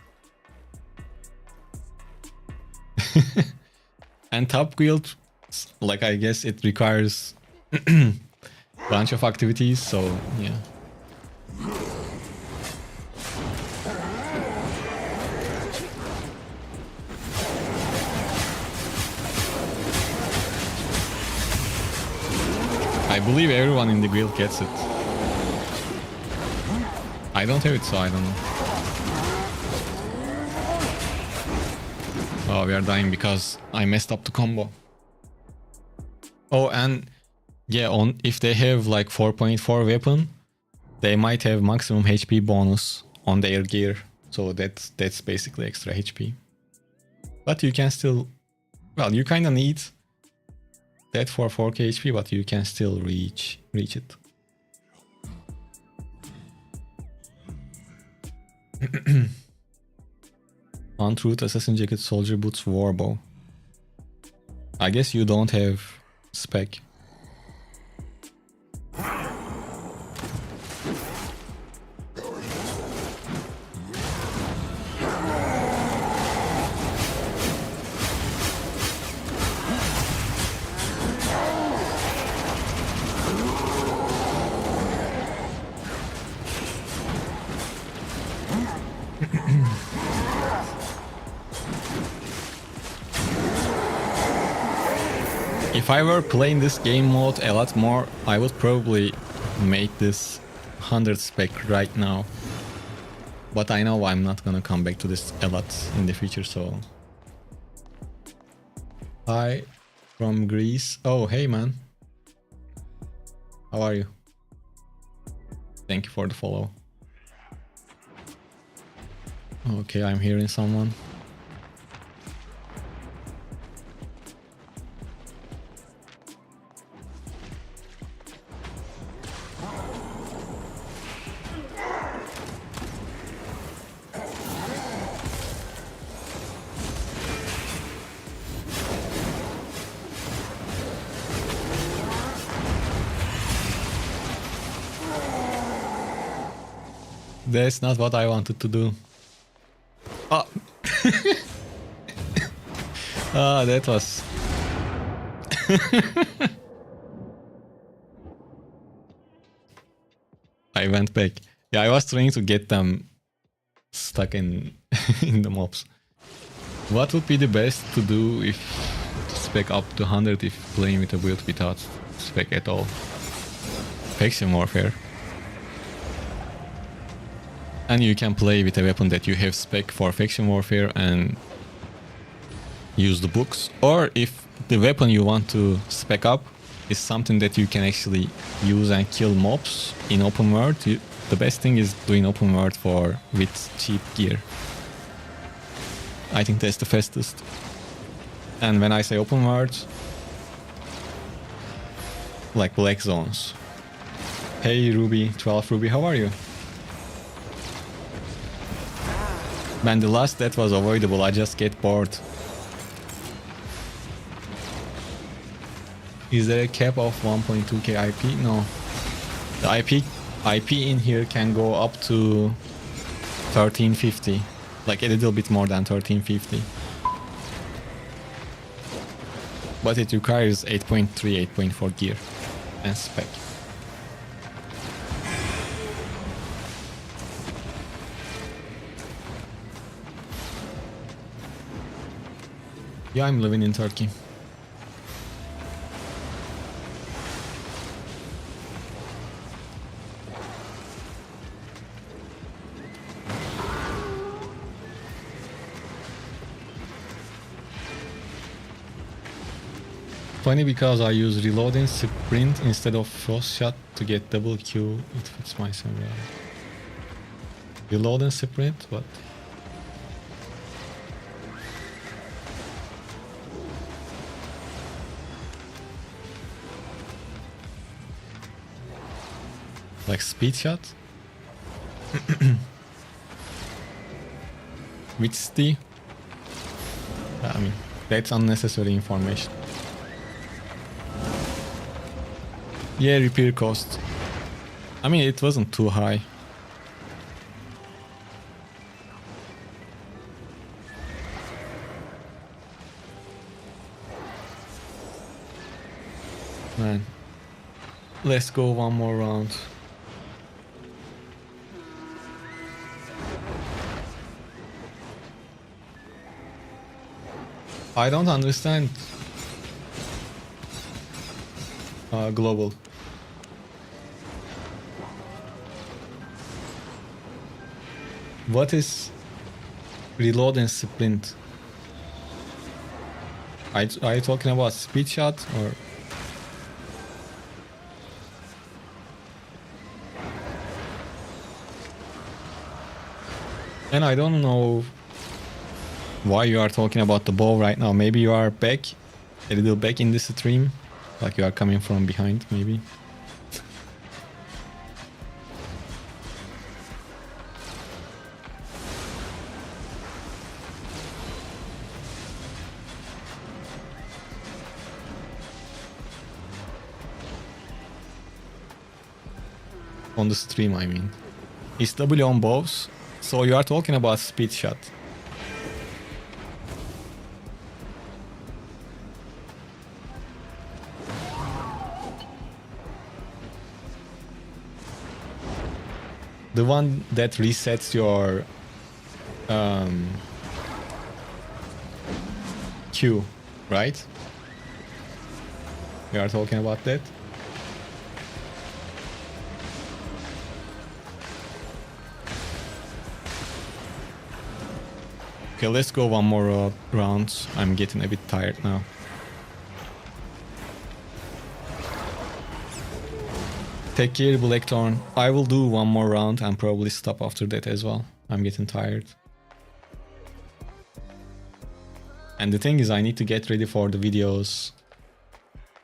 And top guild, like, I guess it requires bunch of activities, so yeah. I believe everyone in the guild gets it. I don't have it, so I don't know. Oh, we are dying because I messed up the combo. Oh, and yeah, if they have like 4.4 weapon, they might have maximum HP bonus on their gear. So that's basically extra HP. But you can still, well, you kind of need that for 4K HP, but you can still reach it. Untruth, Assassin Jacket, Soldier Boots, Warbow. I guess you don't have spec. If I were playing this game mode a lot more, I would probably make this 100 spec right now. But I know I'm not gonna come back to this a lot in the future, so... Hi from Greece. Oh, hey man. How are you? Thank you for the follow. Okay, I'm hearing someone. That's not what I wanted to do. Oh. Ah, that was... I went back. Yeah, I was trying to get them stuck in in the mobs. What would be the best to do if to spec up to 100 if playing with a build without spec at all? Faction warfare. And you can play with a weapon that you have spec for faction warfare and use the books. Or if the weapon you want to spec up is something that you can actually use and kill mobs in open world, the best thing is doing open world with cheap gear. I think that's the fastest. And when I say open world, like black zones. Hey Ruby, 12 Ruby, how are you? Man, the last that was avoidable, I just get bored. Is there a cap of 1.2k IP? No. The IP in here can go up to 1350. Like a little bit more than 1350. But it requires 8.3, 8.4 gear and spec. Yeah, I'm living in Turkey. Funny because I use reloading sprint instead of frost shot to get double Q. It fits my scenario. Reload and sprint? What? Like speed shot? Which T? I mean, that's unnecessary information. Yeah, repair cost. I mean, it wasn't too high. Man, let's go one more round. I don't understand global. What is reload and sprint? Are you talking about speed shot or? And I don't know why you are talking about the bow right now. Maybe you are back, a little back in the stream, like you are coming from behind, maybe. On the stream, I mean. Is W on bows? So you are talking about speed shot. The one that resets your Q, right? You are talking about that? Okay, let's go one more round. I'm getting a bit tired now. Take care, Blackthorn. I will do one more round and probably stop after that as well. I'm getting tired. And the thing is, I need to get ready for the videos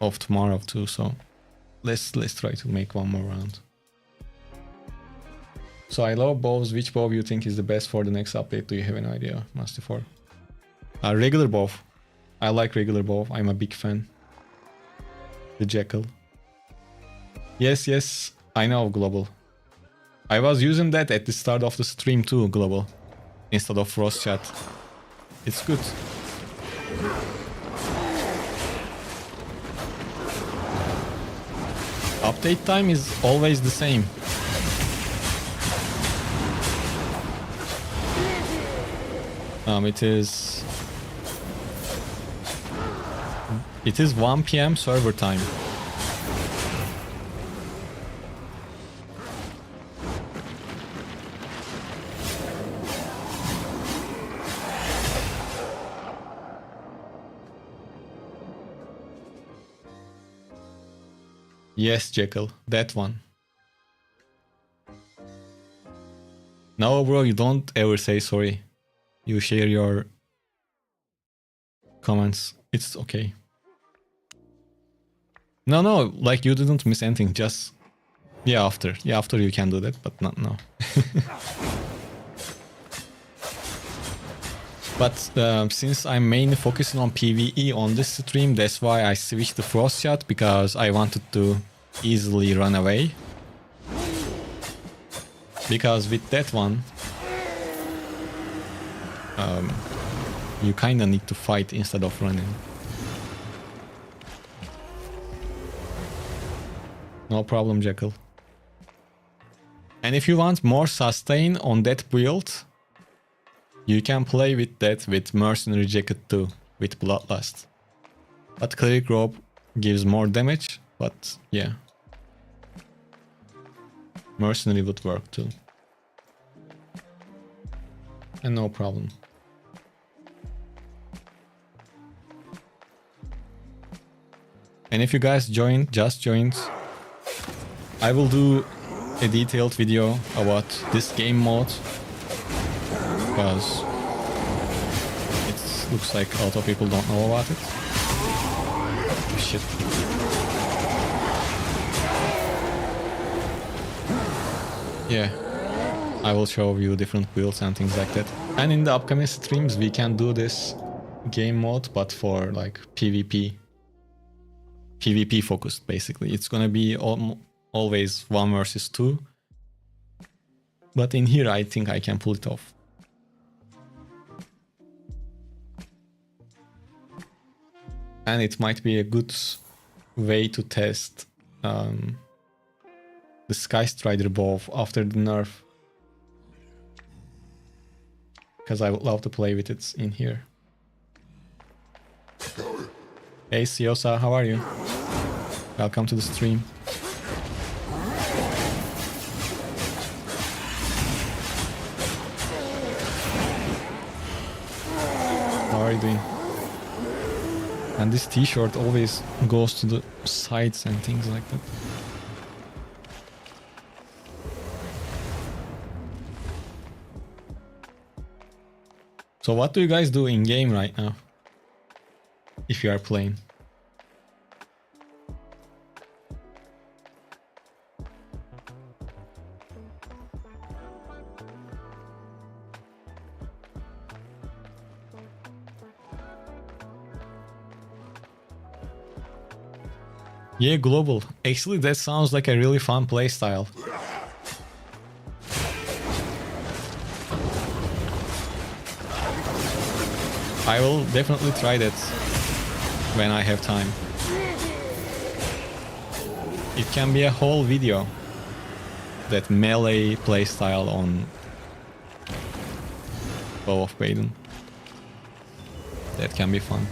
of tomorrow too, so let's try to make one more round. So I love bows. Which bow you think is the best for the next update? Do you have an idea, Master4? Regular bow. I like regular bow. I'm a big fan. The Jackal. Yes, I know, Global. I was using that at the start of the stream too, Global. Instead of Frost Chat. It's good. Update time is always the same. It is 1 p.m. server time. Yes, Jekyll, that one. No, bro, you don't ever say sorry. You share your comments. It's okay. No, like you didn't miss anything. Just after you can do that, but not now. But since I'm mainly focusing on PvE on this stream, that's why I switched to Frost Shot, because I wanted to easily run away. Because with that one, you kinda need to fight instead of running. No problem, Jekyll. And if you want more sustain on that build, you can play with that with Mercenary Jacket too, with Bloodlust. But Cleric Robe gives more damage, but yeah. Mercenary would work too. And no problem. And if you guys just joined, I will do a detailed video about this game mode, because it looks like a lot of people don't know about it. Shit. Yeah, I will show you different builds and things like that. And in the upcoming streams we can do this game mode, but for like PvP focused basically. It's gonna be always 1 versus 2. But in here I think I can pull it off. And it might be a good way to test the Sky Strider bow after the nerf. Because I would love to play with it in here. Hey Siosa, how are you? Welcome to the stream. How are you doing? And this t-shirt always goes to the sides and things like that. So what do you guys do in game right now? If you are playing. Yeah, global. Actually, that sounds like a really fun playstyle. I will definitely try that when I have time. It can be a whole video. That melee playstyle on Bow of Baden. That can be fun.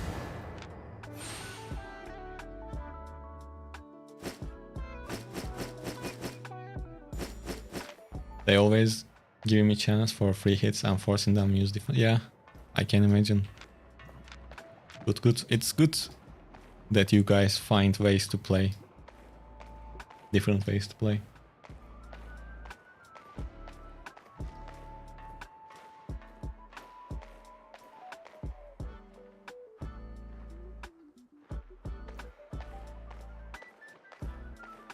They always give me chance for free hits and forcing them to use different. Yeah, I can imagine. Good. It's good that you guys find ways to play. Different ways to play.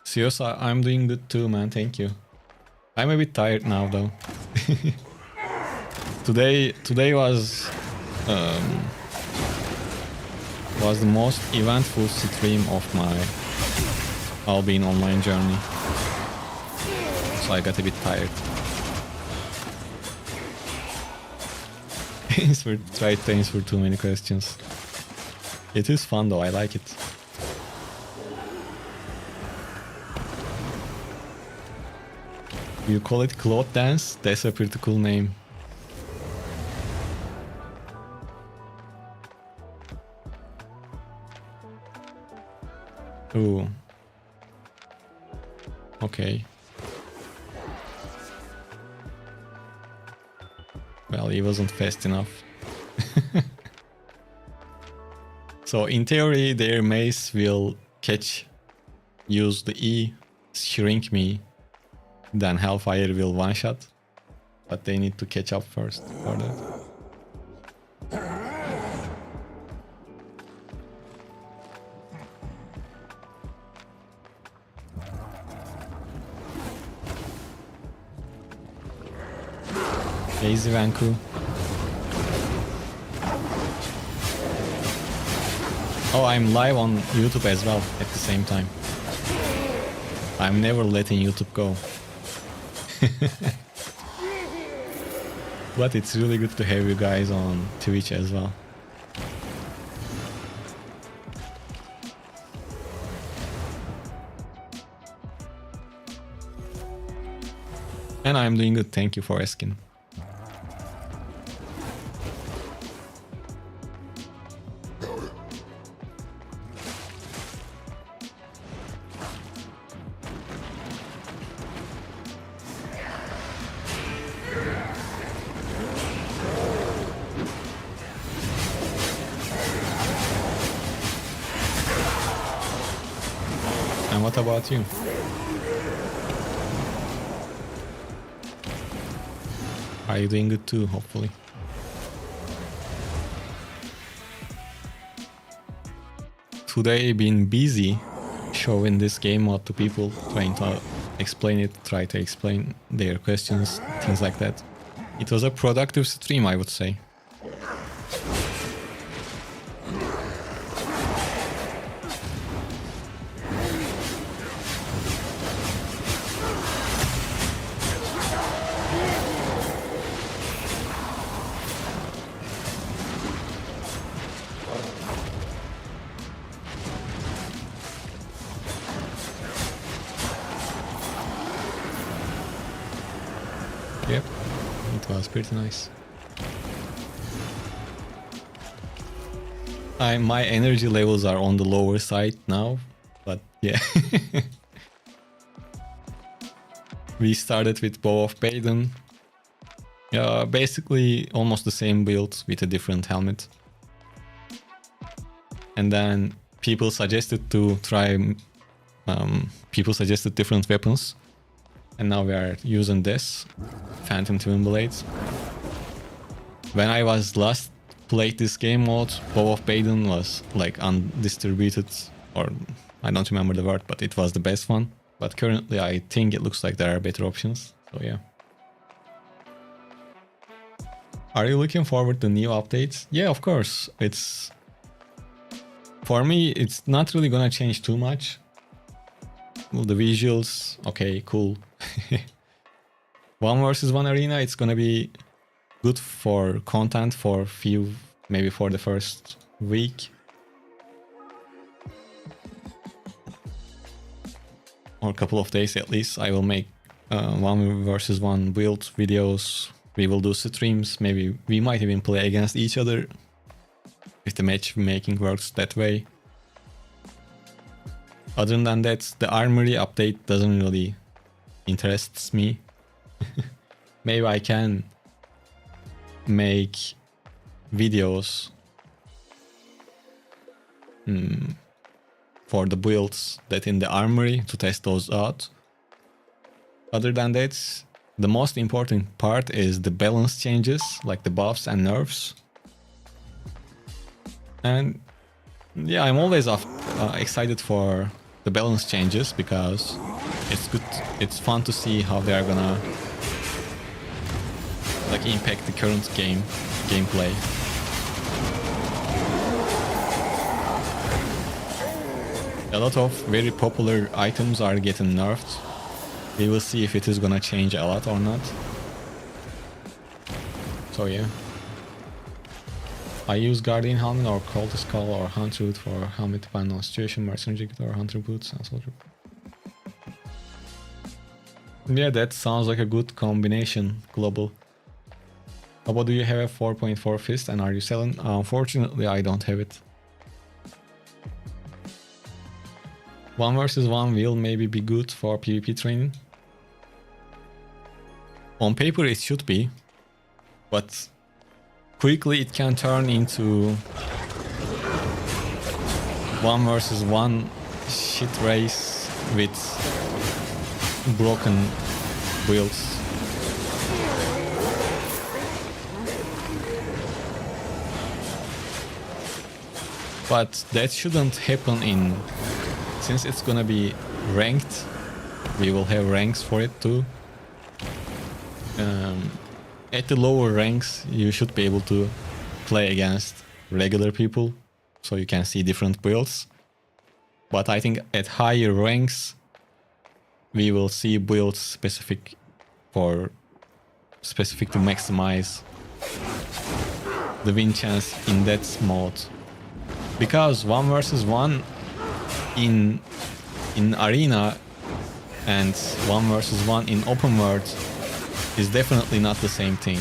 Seriously, I'm doing good too, man. Thank you. I'm a bit tired now, though. Today was the most eventful stream of my Albion Online journey, so I got a bit tired. Try to answer too many questions. It is fun though. I like it. You call it Cloth Dance? That's a pretty cool name. Ooh. Okay. Well, he wasn't fast enough. So in theory, their mace will use the E, shrink me, then Hellfire will one-shot. But they need to catch up first for that. Easy Vanku. Oh, I'm live on YouTube as well at the same time. I'm never letting YouTube go. But it's really good to have you guys on Twitch as well. And I'm doing good, thank you for asking. And what about you? Are you doing good too, hopefully? Today been busy showing this game mode to people, trying to explain it, try to explain their questions, things like that. It was a productive stream, I would say. Yep, it was pretty nice. My energy levels are on the lower side now, but yeah. We started with Bow of Baden. Basically almost the same build with a different helmet. And then people suggested to try... people suggested different weapons. And now we are using this Phantom Twin Blades. When I was last played this game mode, Bow of Baden was like undistributed, or I don't remember the word, but it was the best one. But currently I think it looks like there are better options, so yeah. Are you looking forward to new updates? Yeah, of course. For me, it's not really gonna change too much. Well, the visuals, okay, cool. 1 versus 1 arena, it's gonna be good for content for maybe for the first week. Or a couple of days at least. I will make 1 versus 1 build videos. We will do streams. Maybe we might even play against each other if the matchmaking works that way. Other than that, the armory update doesn't really interest me. Maybe I can make videos for the builds that in the armory to test those out. Other than that, the most important part is the balance changes, like the buffs and nerfs. And yeah, I'm always excited for the balance changes because it's good. It's fun to see how they are gonna like impact the current gameplay. A lot of very popular items are getting nerfed. We will see if it is gonna change a lot or not. So yeah. I use Guardian Helmet or Cold Skull or Hunter Boot for helmet depending on situation, Mercenary Jacket or Hunter Boots and Soldier. Yeah, that sounds like a good combination, Global. How do you have a 4.4 fist and are you selling? Unfortunately, I don't have it. 1 versus 1 will maybe be good for PvP training. On paper it should be, but quickly it can turn into 1 versus 1 shit race with broken builds. But that shouldn't happen since it's gonna be ranked, we will have ranks for it too. At the lower ranks, you should be able to play against regular people, so you can see different builds. But I think at higher ranks, we will see builds specific to maximize the win chance in that mode. Because 1 versus 1 in arena and 1 versus 1 in open world is definitely not the same thing.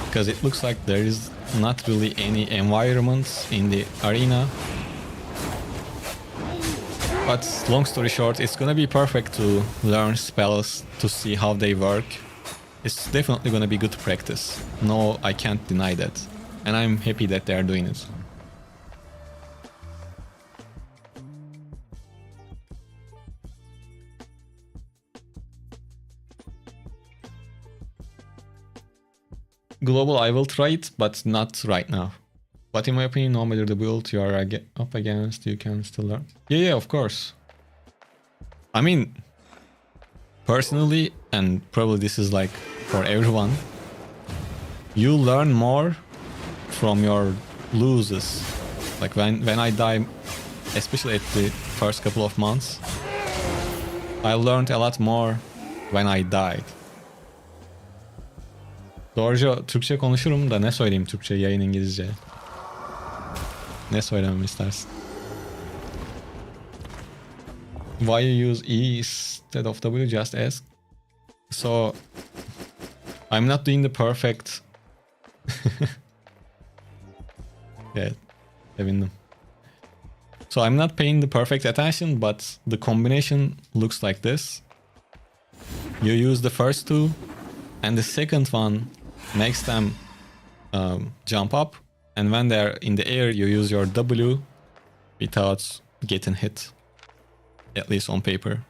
Because it looks like there is not really any environments in the arena. But long story short, it's gonna be perfect to learn spells, to see how they work. It's definitely gonna be good practice. No, I can't deny that. And I'm happy that they are doing it. Global, I will try it, but not right now. But in my opinion, no matter the build you are up against, you can still learn. Yeah, of course. I mean, personally, and probably this is like for everyone, you learn more from your loses. Like when I die, especially at the first couple of months, I learned a lot more when I died. Doğruca Türkçe konuşurum da ne söyleyeyim Türkçe, yayın İngilizce. Ne söylememi istersin? Why you use E instead of W? Just ask. So I'm not doing the perfect. Yeah, sevindim. So I'm not paying the perfect attention, but the combination looks like this. You use the first two, and the second one makes them jump up, and when they're in the air, you use your W without getting hit, at least on paper.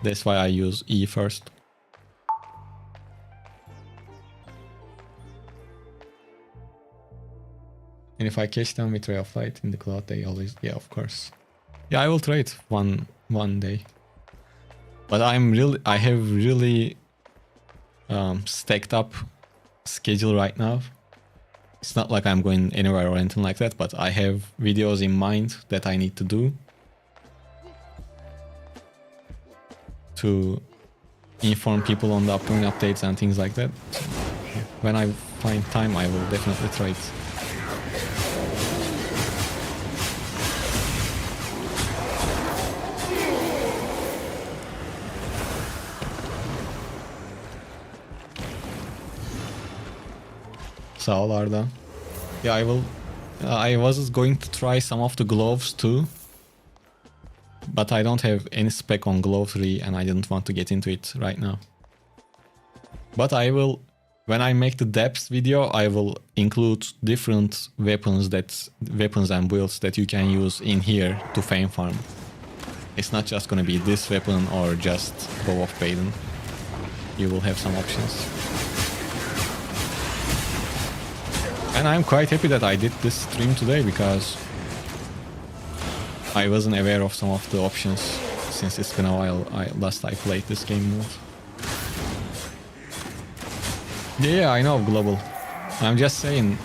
That's why I use E first. And if I catch them with Ray of Light in the cloud, they always... Yeah, of course. Yeah, I will try it one day. But I have really stacked up schedule right now. It's not like I'm going anywhere or anything like that, but I have videos in mind that I need to do to inform people on the upcoming updates and things like that. So, yeah, when I find time, I will definitely try it. Sağ ol Arda. Yeah, I was going to try some of the gloves too, but I don't have any spec on glove 3 and I didn't want to get into it right now. But I will, when I make the depth video, I will include different weapons and builds that you can use in here to fame farm. It's not just gonna be this weapon or just Bow of Baden. You will have some options. And I'm quite happy that I did this stream today because I wasn't aware of some of the options since it's been a while last I played this game mode. Yeah, I know, Global. I'm just saying,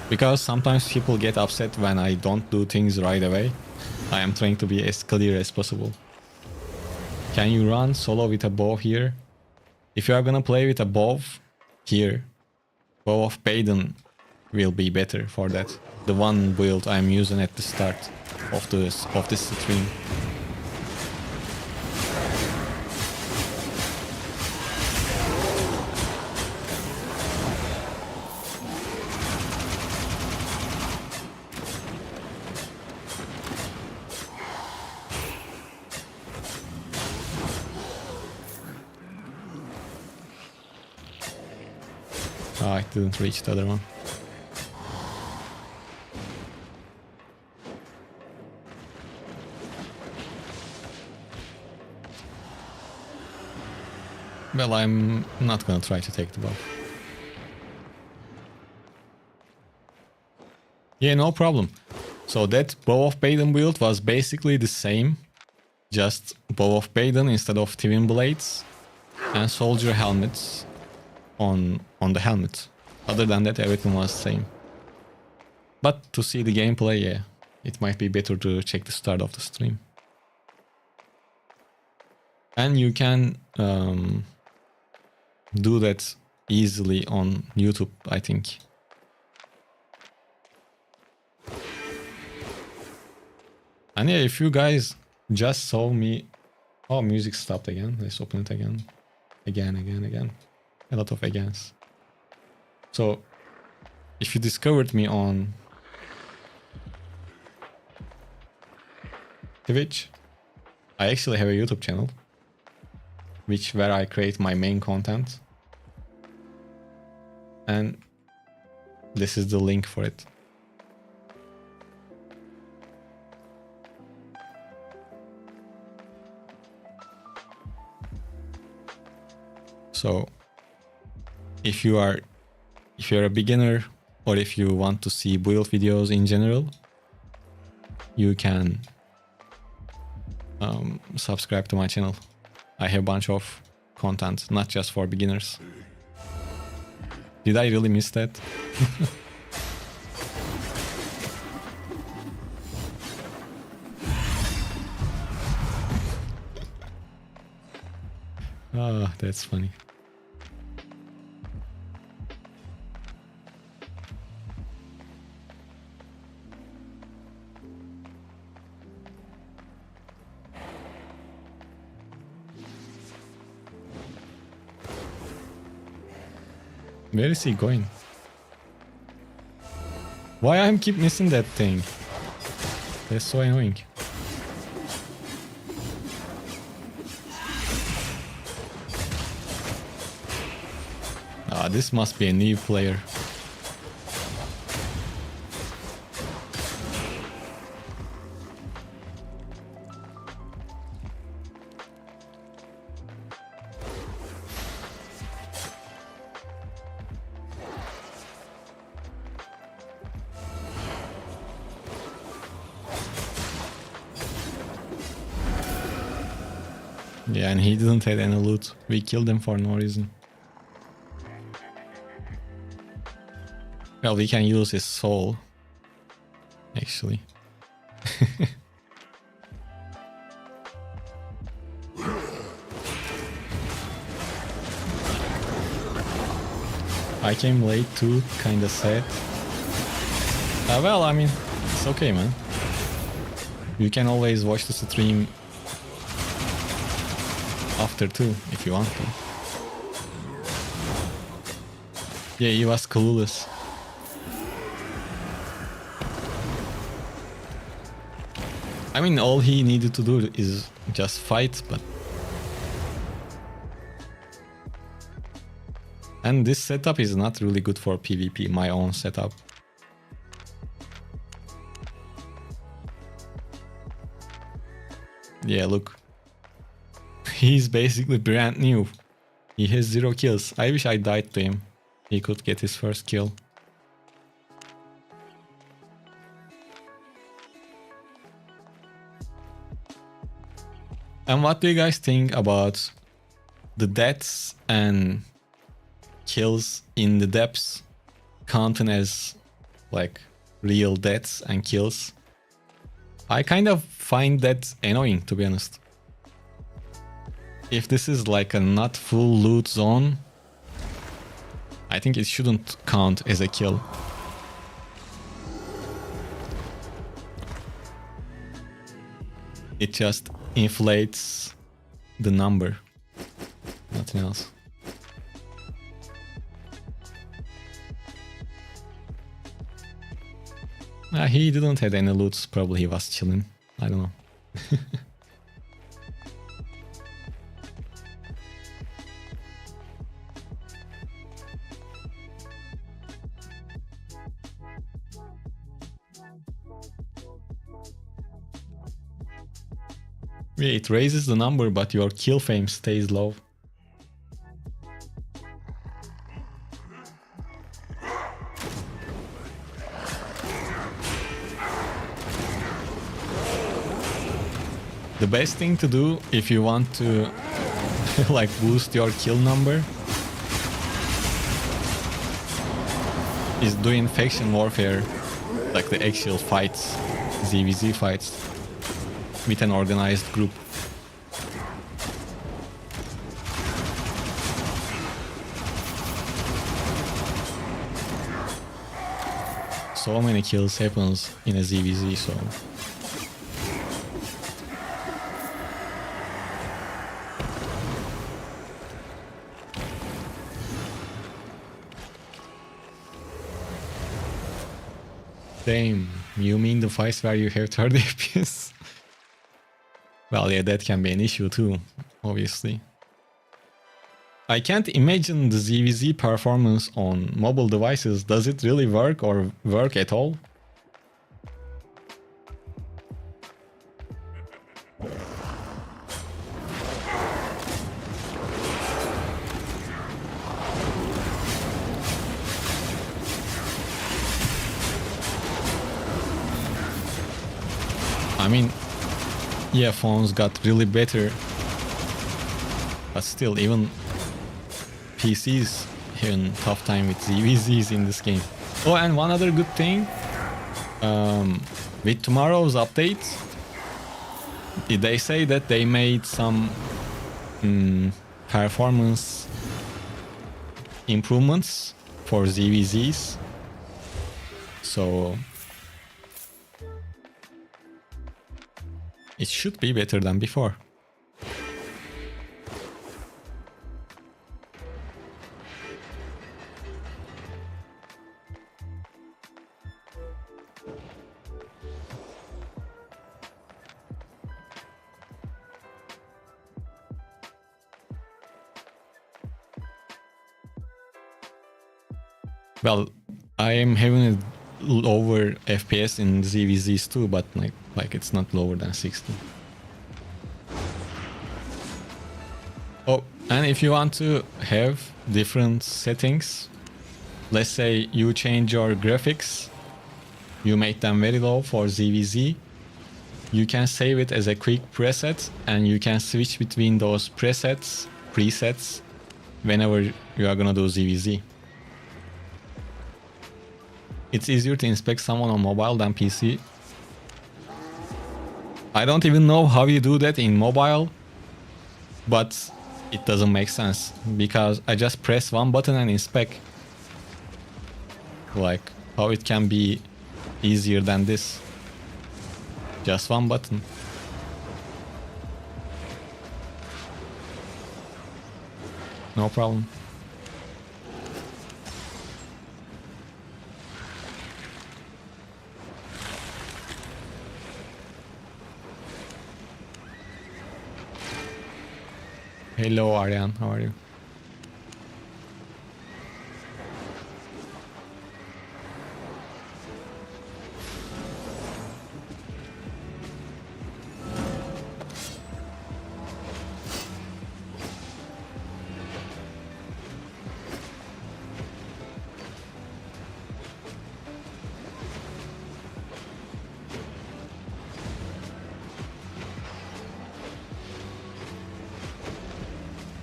because sometimes people get upset when I don't do things right away. I am trying to be as clear as possible. Can you run solo with a bow here? If you are gonna play with a bow here, Bow of Baden will be better for that. The one build I'm using at the start of this stream. Oh, I didn't reach the other one. Well, I'm not gonna try to take the buff. Yeah, no problem. So that Bow of Baden build was basically the same. Just Bow of Baden instead of Twin Blades. And Soldier helmets on the helmet. Other than that, everything was the same. But to see the gameplay, yeah, it might be better to check the start of the stream. And you can do that easily on YouTube, I think. And yeah, if you guys just saw me... Oh, music stopped again. Let's open it again. Again. A lot of agains. So, if you discovered me on Twitch, I actually have a YouTube channel, where I create my main content. And this is the link for it. So if you're a beginner, or if you want to see build videos in general, you can subscribe to my channel. I have a bunch of content, not just for beginners. Did I really miss that? Ah, that's funny. Where is he going? Why I'm keep missing that thing? That's so annoying. Ah, this must be a new player. Yeah, and he didn't have any loot. We killed him for no reason. Well, we can use his soul, actually. I came late too, kinda sad. Well, I mean, it's okay, man. You can always watch the stream after too, if you want to. Yeah, he was clueless. I mean, all he needed to do is just fight, but... And this setup is not really good for PvP, my own setup. Yeah, look. He's basically brand new. He has 0 kills. I wish I died to him. He could get his first kill. And what do you guys think about the deaths and kills in the depths counting as like real deaths and kills? I kind of find that annoying, to be honest. If this is like a not full loot zone, I think it shouldn't count as a kill. It just inflates the number, nothing else. He didn't have any loot, probably he was chilling, I don't know. Yeah, it raises the number, but your kill fame stays low. The best thing to do if you want to like boost your kill number is doing faction warfare, like the actual fights, ZVZ fights, with an organized group. So many kills happens in a ZVZ, so damn, you mean the fights where you have 30 FPS? Well, yeah, that can be an issue too, obviously. I can't imagine the ZVZ performance on mobile devices. Does it really work or work at all? I mean, yeah, phones got really better, but still, even PCs having tough time with ZVZs in this game. Oh, and one other good thing, with tomorrow's update, they say that they made some performance improvements for ZVZs. So it should be better than before. Well, I am having a lower FPS in ZVZs too, but like it's not lower than 60. Oh, and if you want to have different settings, let's say you change your graphics, you make them very low for ZVZ, you can save it as a quick preset and you can switch between those presets whenever you are gonna do ZVZ. It's easier to inspect someone on mobile than PC. I don't even know how you do that in mobile, but it doesn't make sense because I just press one button and inspect. Like, how it can be easier than this? Just one button. No problem. Hello, Ariane. How are you?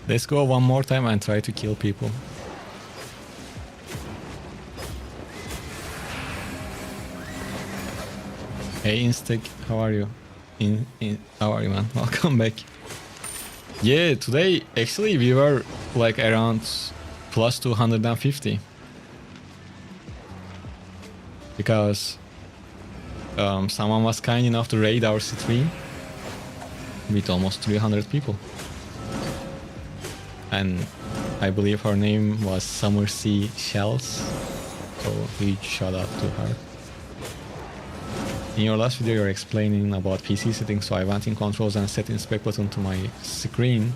Let's go one more time and try to kill people. Hey Instig, how are you? How are you, man? Welcome back. Yeah, today actually we were like around plus 250 because someone was kind enough to raid our stream with almost 300 people. And I believe her name was Summer Sea Shells, so huge shout out to her. In your last video you're explaining about PC settings, so I went in controls and set inspect button to my screen.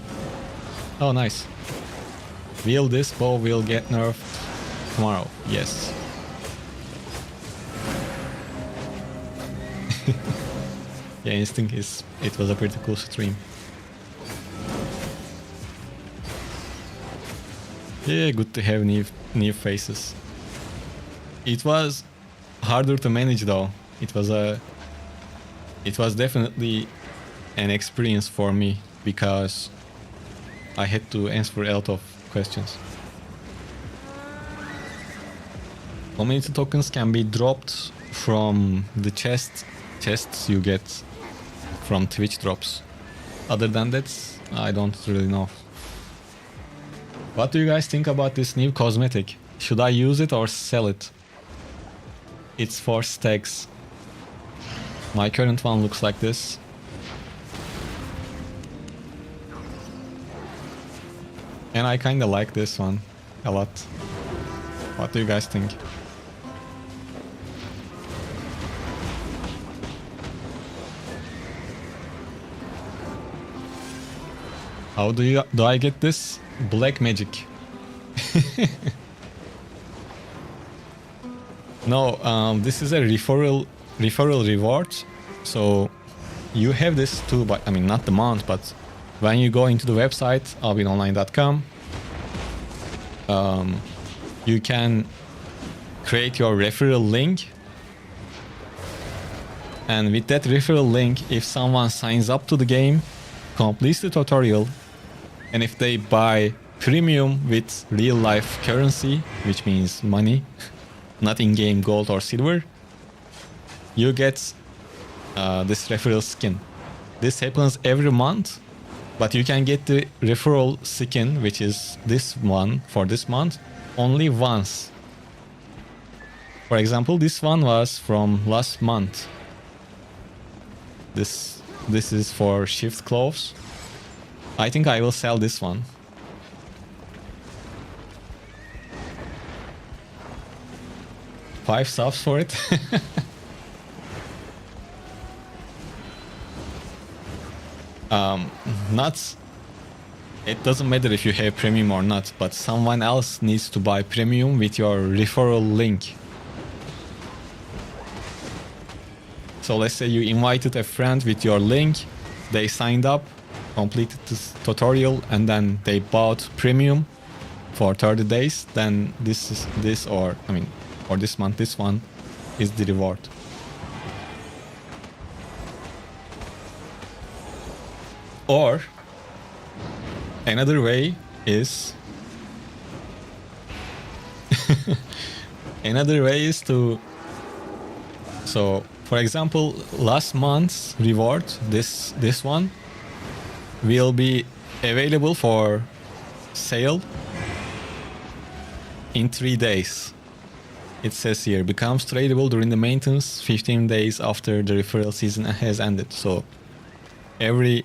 Oh nice. Will this bow will get nerfed tomorrow? Yes. Yeah, Instinct it was a pretty cool stream. Yeah, good to have new faces. It was harder to manage though. It was definitely an experience for me because I had to answer a lot of questions. Community tokens can be dropped from the chests you get from Twitch drops. Other than that, I don't really know. What do you guys think about this new cosmetic? Should I use it or sell it? It's for stacks. My current one looks like this. And I kinda like this one a lot. What do you guys think? How do I get this? Black magic. No, this is a referral reward. So you have this too, but I mean not the month, but when you go into the website albiononline.com, you can create your referral link, and with that referral link, if someone signs up to the game, completes the tutorial, and if they buy premium with real life currency, which means money, not in-game gold or silver, you get this referral skin. This happens every month, but you can get the referral skin, which is this one for this month, only once. For example, this one was from last month. This is for shift clothes. I think I will sell this one. $5 subs for it. It doesn't matter if you have premium or not, but someone else needs to buy premium with your referral link. So let's say you invited a friend with your link, they signed up, completed this tutorial, and then they bought premium for 30 days, then for this month, this one is the reward. Or another way is so for example, last month's reward, this one will be available for sale in 3 days. It says here, becomes tradable during the maintenance 15 days after the referral season has ended. So every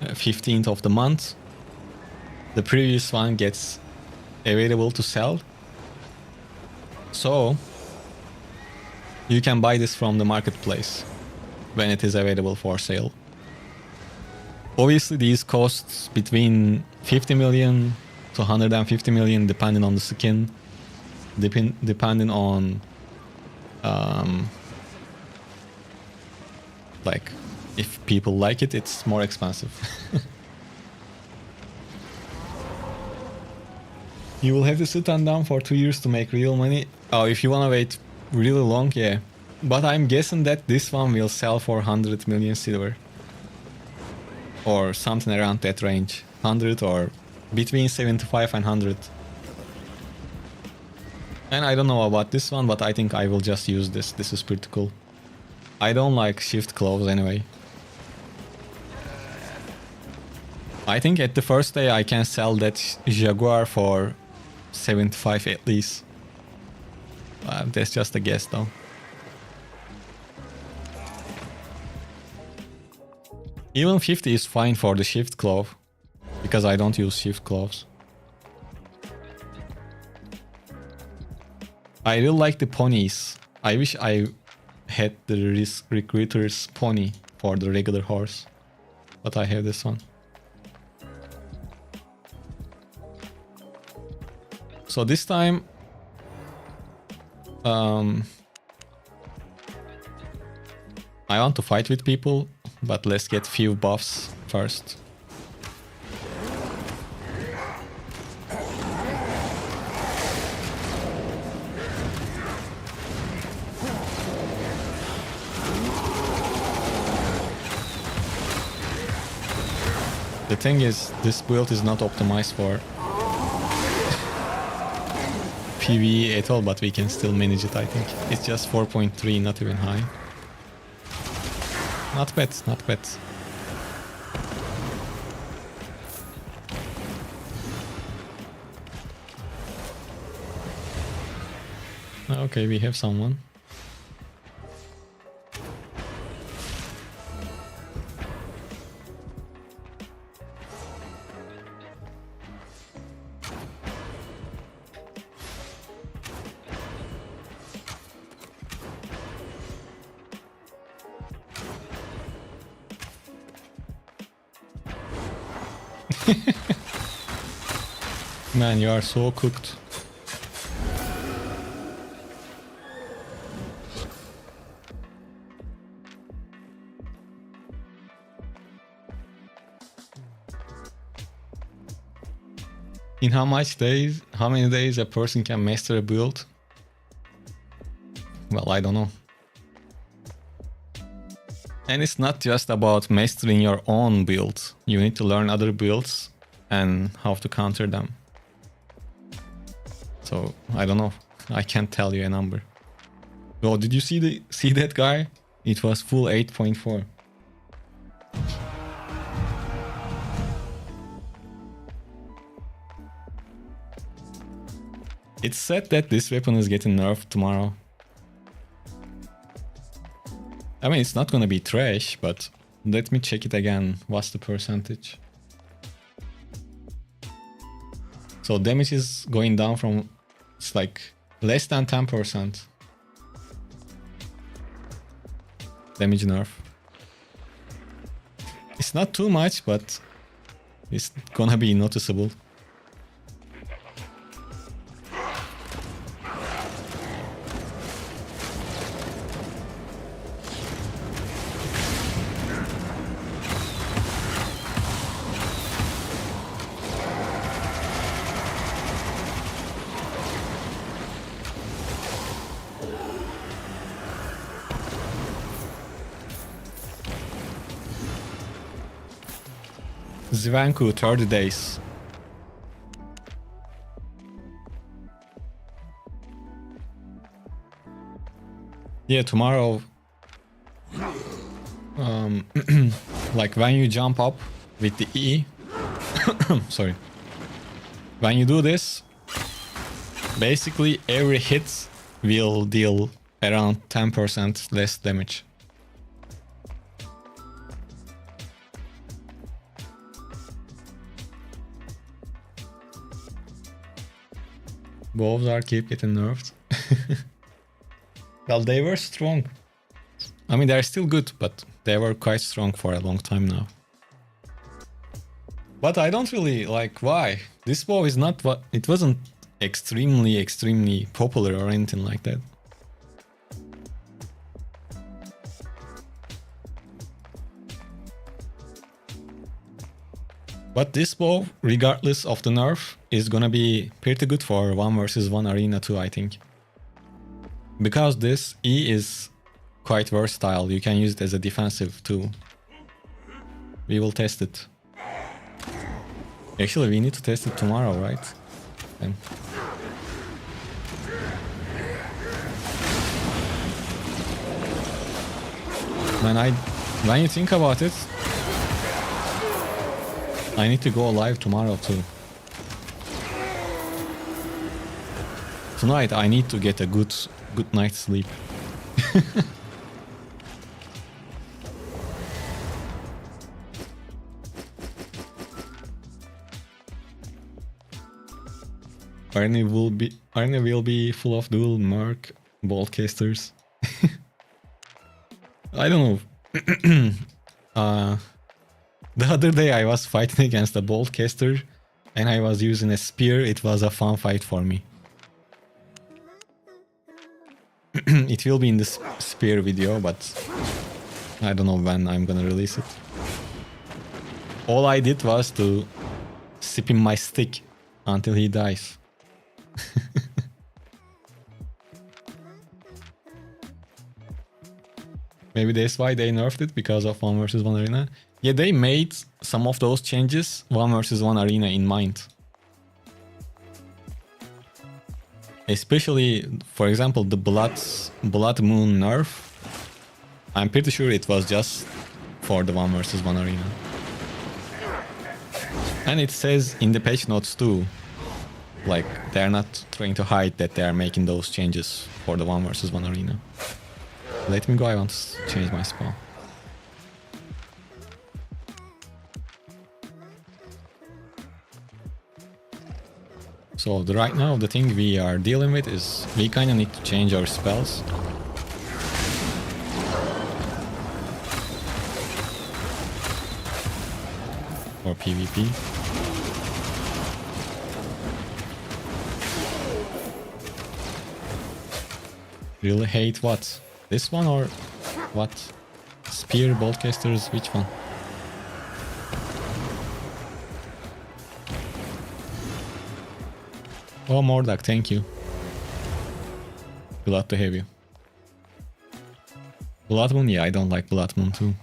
15th of the month, the previous one gets available to sell. So you can buy this from the marketplace when it is available for sale. Obviously, these costs between 50 million to 150 million, depending on the skin, depending on like if people like it, it's more expensive. You will have to sit down for 2 years to make real money. Oh, if you wanna wait really long, yeah. But I'm guessing that this one will sell for 100 million silver. Or something around that range. 100 or between 75 and 100. And I don't know about this one, but I think I will just use this. This is pretty cool. I don't like shift clothes anyway. I think at the first day I can sell that Jaguar for 75 at least. That's just a guess though. Even 50 is fine for the shift clove, because I don't use shift cloves. I really like the ponies. I wish I had the recruiter's pony for the regular horse, but I have this one. So this time, I want to fight with people, but let's get few buffs first. The thing is, this build is not optimized for PvE at all, but we can still manage it, I think. It's just 4.3, not even high. Not bad, not bad. Okay, we have someone. Man, you are so cooked. In how many days a person can master a build? Well, I don't know. And it's not just about mastering your own build. You need to learn other builds and how to counter them. So, I don't know. I can't tell you a number. Oh, did you see that guy? It was full 8.4. It's said that this weapon is getting nerfed tomorrow. I mean, it's not gonna be trash, but let me check it again. What's the percentage? So damage is going down from, it's like less than 10%. Damage nerf. It's not too much, but it's gonna be noticeable. Zvanku, 30 days. Yeah, tomorrow, like when you jump up with the E, sorry, when you do this, basically every hit will deal around 10% less damage. Bows are keep getting nerfed. Well, they were strong. I mean, they're still good, but they were quite strong for a long time now. But I don't really like why. This bow is not what... It wasn't extremely popular or anything like that. But this bow, regardless of the nerf, is gonna be pretty good for 1 versus 1 arena too, I think. Because this E is quite versatile, you can use it as a defensive too. We will test it. Actually, we need to test it tomorrow, right? And when you think about it, I need to go live tomorrow too. Tonight I need to get a good night's sleep. Arne will be full of dual merc bolt casters. I don't know. The other day I was fighting against a bolt caster and I was using a spear. It was a fun fight for me. It will be in the spear video, but I don't know when I'm gonna release it. All I did was to spin my stick until he dies. Maybe that's why they nerfed it, because of 1 versus 1 arena. Yeah, they made some of those changes 1 versus 1 arena in mind. Especially, for example, the Blood Moon nerf. I'm pretty sure it was just for the 1 versus 1 arena. And it says in the patch notes too, like they're not trying to hide that they are making those changes for the 1 versus 1 arena. Let me go, I want to change my spawn. So right now the thing we are dealing with is we kinda need to change our spells. For PvP. Really hate what? This one or what? Spear, Boltcasters, which one? Oh, Mordak, thank you. Glad to have you. Blood Moon? Yeah, I don't like Blood Moon too.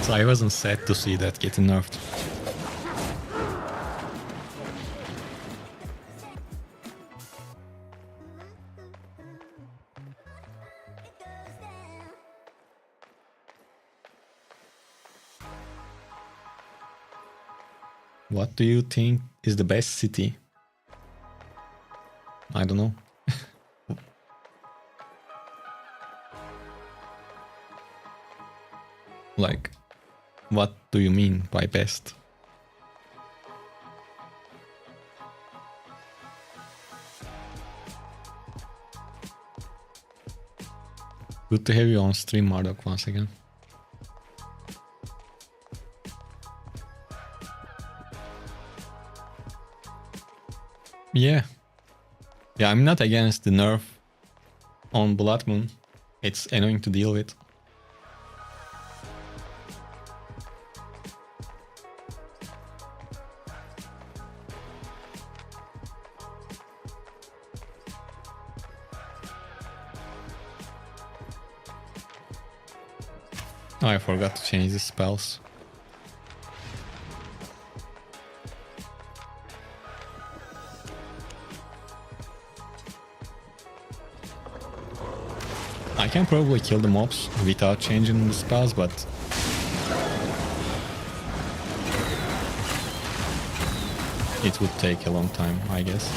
So I wasn't sad to see that getting nerfed. What do you think is the best city? I don't know. Like, what do you mean by best? Good to have you on stream, Marduk, once again. Yeah. Yeah, I'm not against the nerf on Blood Moon. It's annoying to deal with. Oh, I forgot to change the spells. I can probably kill the mobs without changing the spells, but it would take a long time, I guess.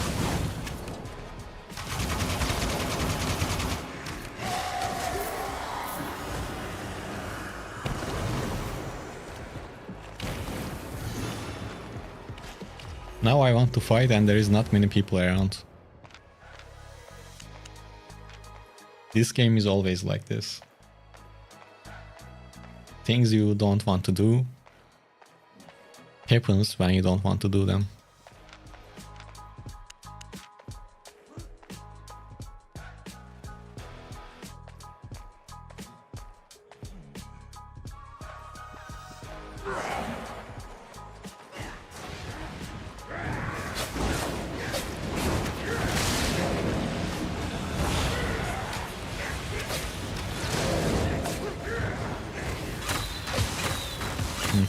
Now I want to fight and there is not many people around. This game is always like this. Things you don't want to do happens when you don't want to do them.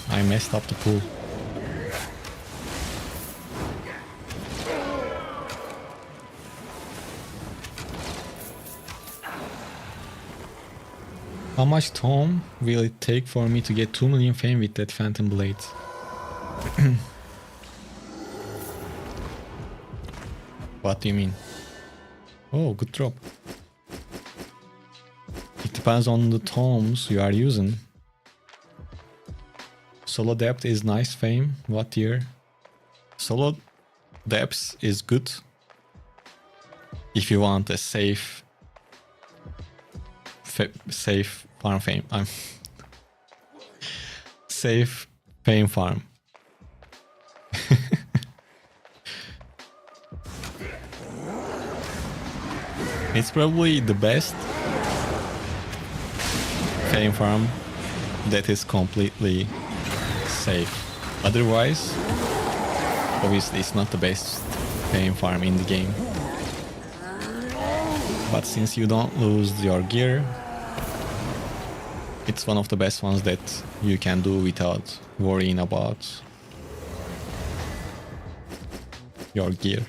I messed up the pool. How much time will it take for me to get 2 million fame with that Phantom Blade? What do you mean? Oh, good drop. It depends on the tomes you are using. Solo Depth is nice fame. What tier? Solo Depth is good if you want a safe farm fame. Safe fame farm. It's probably the best fame farm that is completely safe. Otherwise, obviously it's not the best fame farm in the game. But since you don't lose your gear, it's one of the best ones that you can do without worrying about your gear.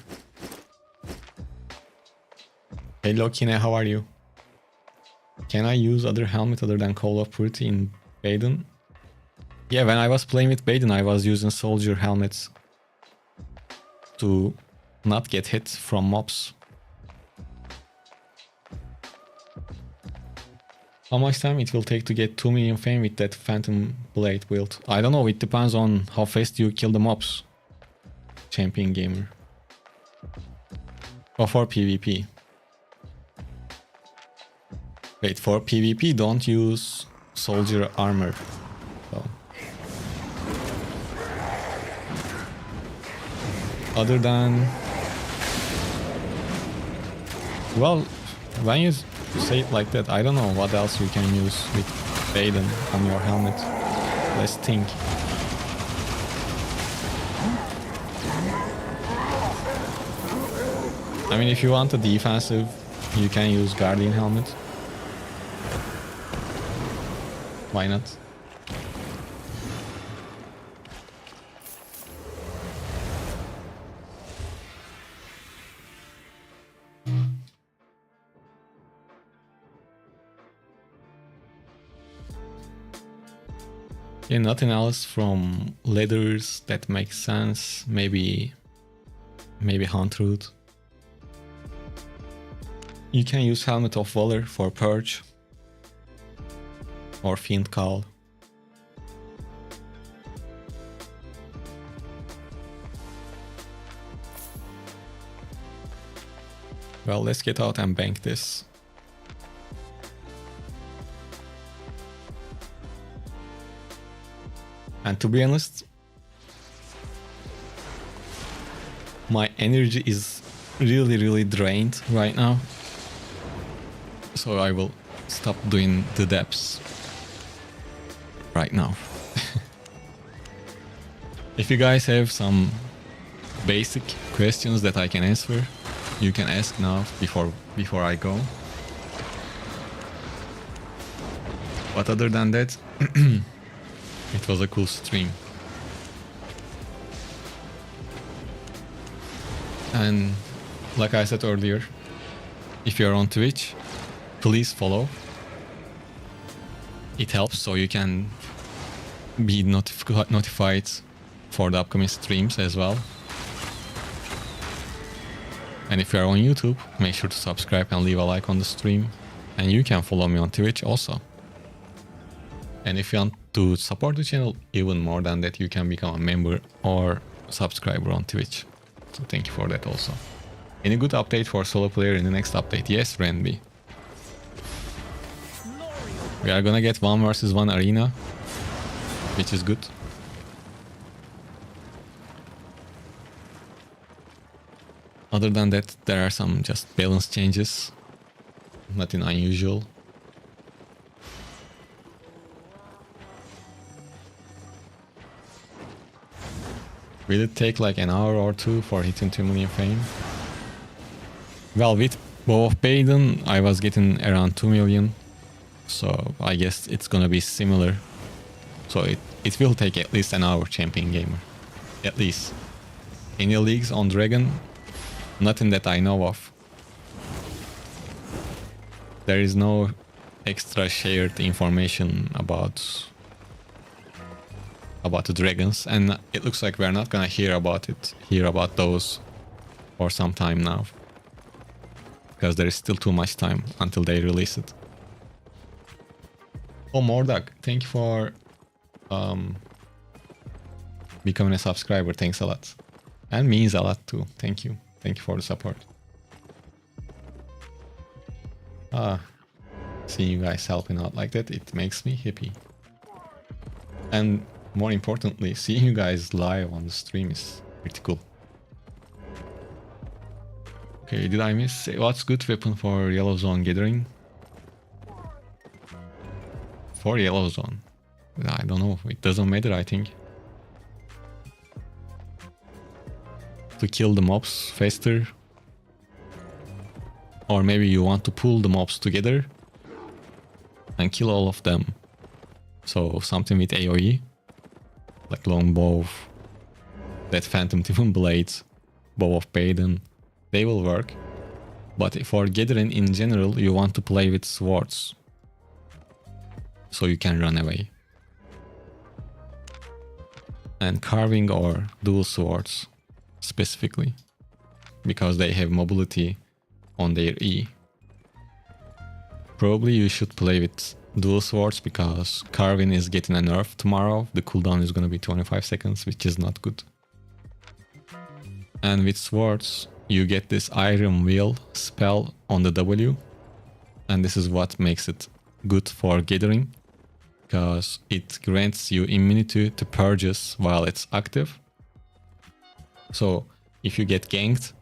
Hello Kine, how are you? Can I use other helmet other than Call of Duty in Baden? Yeah, when I was playing with Baden, I was using soldier helmets to not get hit from mobs. How much time it will take to get 2 million fame with that Phantom Blade build? I don't know, it depends on how fast you kill the mobs. Champion gamer. Or for PvP. Wait, for PvP don't use soldier armor. So. Other than... Well, when you say it like that, I don't know what else you can use with Baden on your helmet. Let's think. I mean, if you want a defensive, you can use Guardian helmet. Why not? Yeah, nothing else from leathers that makes sense. Maybe Hunt Root. You can use Helmet of Valor for Purge. Or Fiend Call. Well, let's get out and bank this. And to be honest, my energy is really drained right now. So I will stop doing the depths right now. If you guys have some basic questions that I can answer, you can ask now before I go. But other than that, it was a cool stream. And like I said earlier, if you're on Twitch, please follow. It helps so you can be notified for the upcoming streams as well. And if you're on YouTube, make sure to subscribe and leave a like on the stream. And you can follow me on Twitch also. And if you want to support the channel even more than that, you can become a member or subscriber on Twitch. So thank you for that also. Any good update for solo player in the next update? Yes, Ranby. We are gonna get 1 versus 1 arena, which is good. Other than that, there are some just balance changes. Nothing unusual. Will it take like an hour or two for hitting 2 million fame? Well, with Bow of Baden, I was getting around 2 million. So I guess it's gonna be similar. So it will take at least an hour, champion gamer. At least. Any leagues on Dragon? Nothing that I know of. There is no extra shared information about the dragons, and it looks like we're not gonna hear about those for some time now, because there is still too much time until they release it. Oh, Mordak, thank you for becoming a subscriber. Thanks a lot, and means a lot too. Thank you for the support. Seeing you guys helping out like that, it makes me happy. And more importantly, seeing you guys live on the stream is pretty cool. Okay, did I miss? What's good weapon for Yellow Zone Gathering? For yellow zone. I don't know. It doesn't matter, I think. To kill the mobs faster. Or maybe you want to pull the mobs together and kill all of them. So something with AoE. Like longbow, that phantom Tiffin blade, bow of Baden. They will work. But for gathering in general, you want to play with swords. So you can run away. And carving or dual swords specifically. Because they have mobility on their E. Probably you should play with dual swords because carving is getting a nerf tomorrow. The cooldown is going to be 25 seconds, which is not good. And with swords, you get this Iron Wheel spell on the W. And this is what makes it good for gathering. Because it grants you immunity to purges while it's active. So if you get ganked,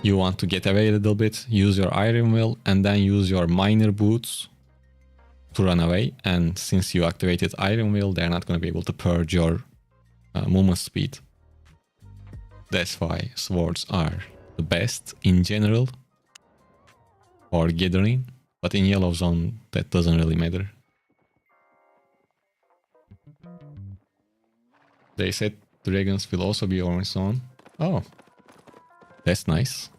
you want to get away a little bit, use your Iron Will, and then use your Miner Boots to run away. And since you activated Iron Will, they're not going to be able to purge your movement speed. That's why swords are the best in general for gathering, but in yellow zone that doesn't really matter. They said dragons will also be orange zone. Oh, that's nice.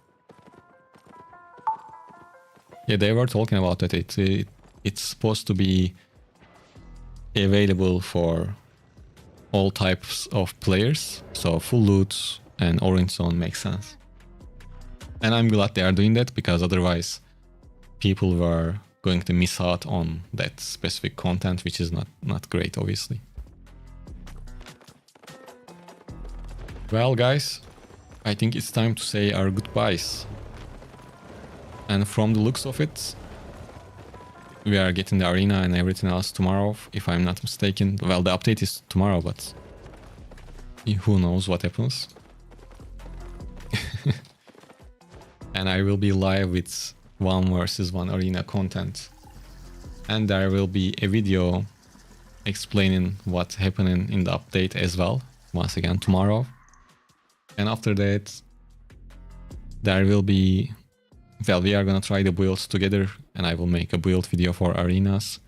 Yeah, they were talking about that. It's supposed to be available for all types of players. So full loot and orange zone makes sense. And I'm glad they are doing that because otherwise people were going to miss out on that specific content, which is not great, obviously. Well, guys, I think it's time to say our goodbyes. And from the looks of it, we are getting the arena and everything else tomorrow, if I'm not mistaken. Well, the update is tomorrow, but who knows what happens. And I will be live with 1 versus 1 arena content. And there will be a video explaining what's happening in the update as well, once again tomorrow. And after that, there will be, well, we are gonna try the builds together and I will make a build video for arenas.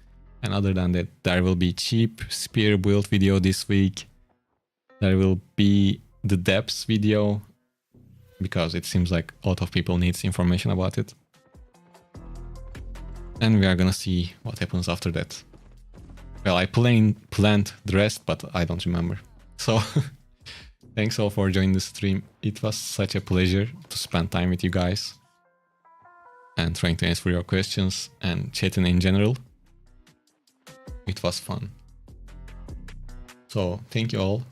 And other than that, there will be cheap spear build video this week. There will be the depths video because it seems like a lot of people needs information about it. And we are gonna see what happens after that. Well, I planned the rest, but I don't remember. So thanks all for joining the stream. It was such a pleasure to spend time with you guys and trying to answer your questions and chatting in general. It was fun. So thank you all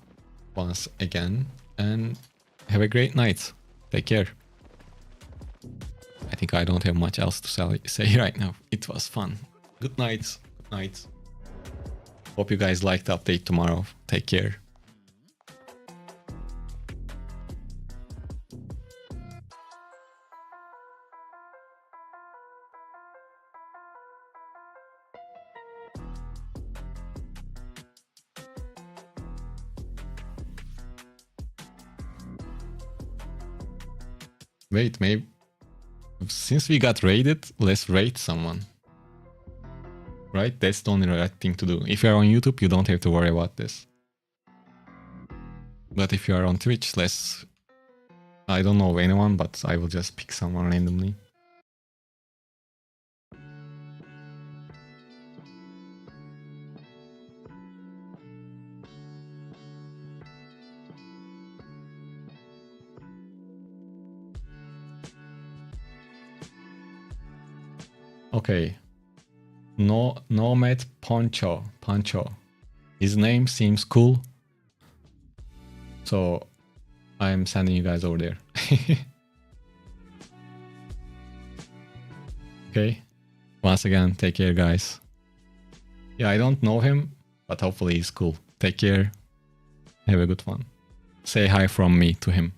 once again and have a great night. Take care. I think I don't have much else to say right now. It was fun. Good night. Good night. Hope you guys liked the update tomorrow. Take care. Wait, maybe since we got raided, let's raid someone. Right? That's the only right thing to do. If you're on YouTube, you don't have to worry about this. But if you are on Twitch, I don't know anyone, but I will just pick someone randomly. Okay. Nomad Pancho. His name seems cool. So I'm sending you guys over there. Okay. Once again, take care, guys. Yeah, I don't know him, but hopefully he's cool. Take care. Have a good one. Say hi from me to him.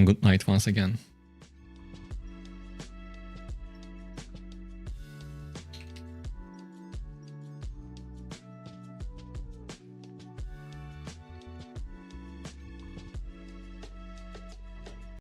and good night once again.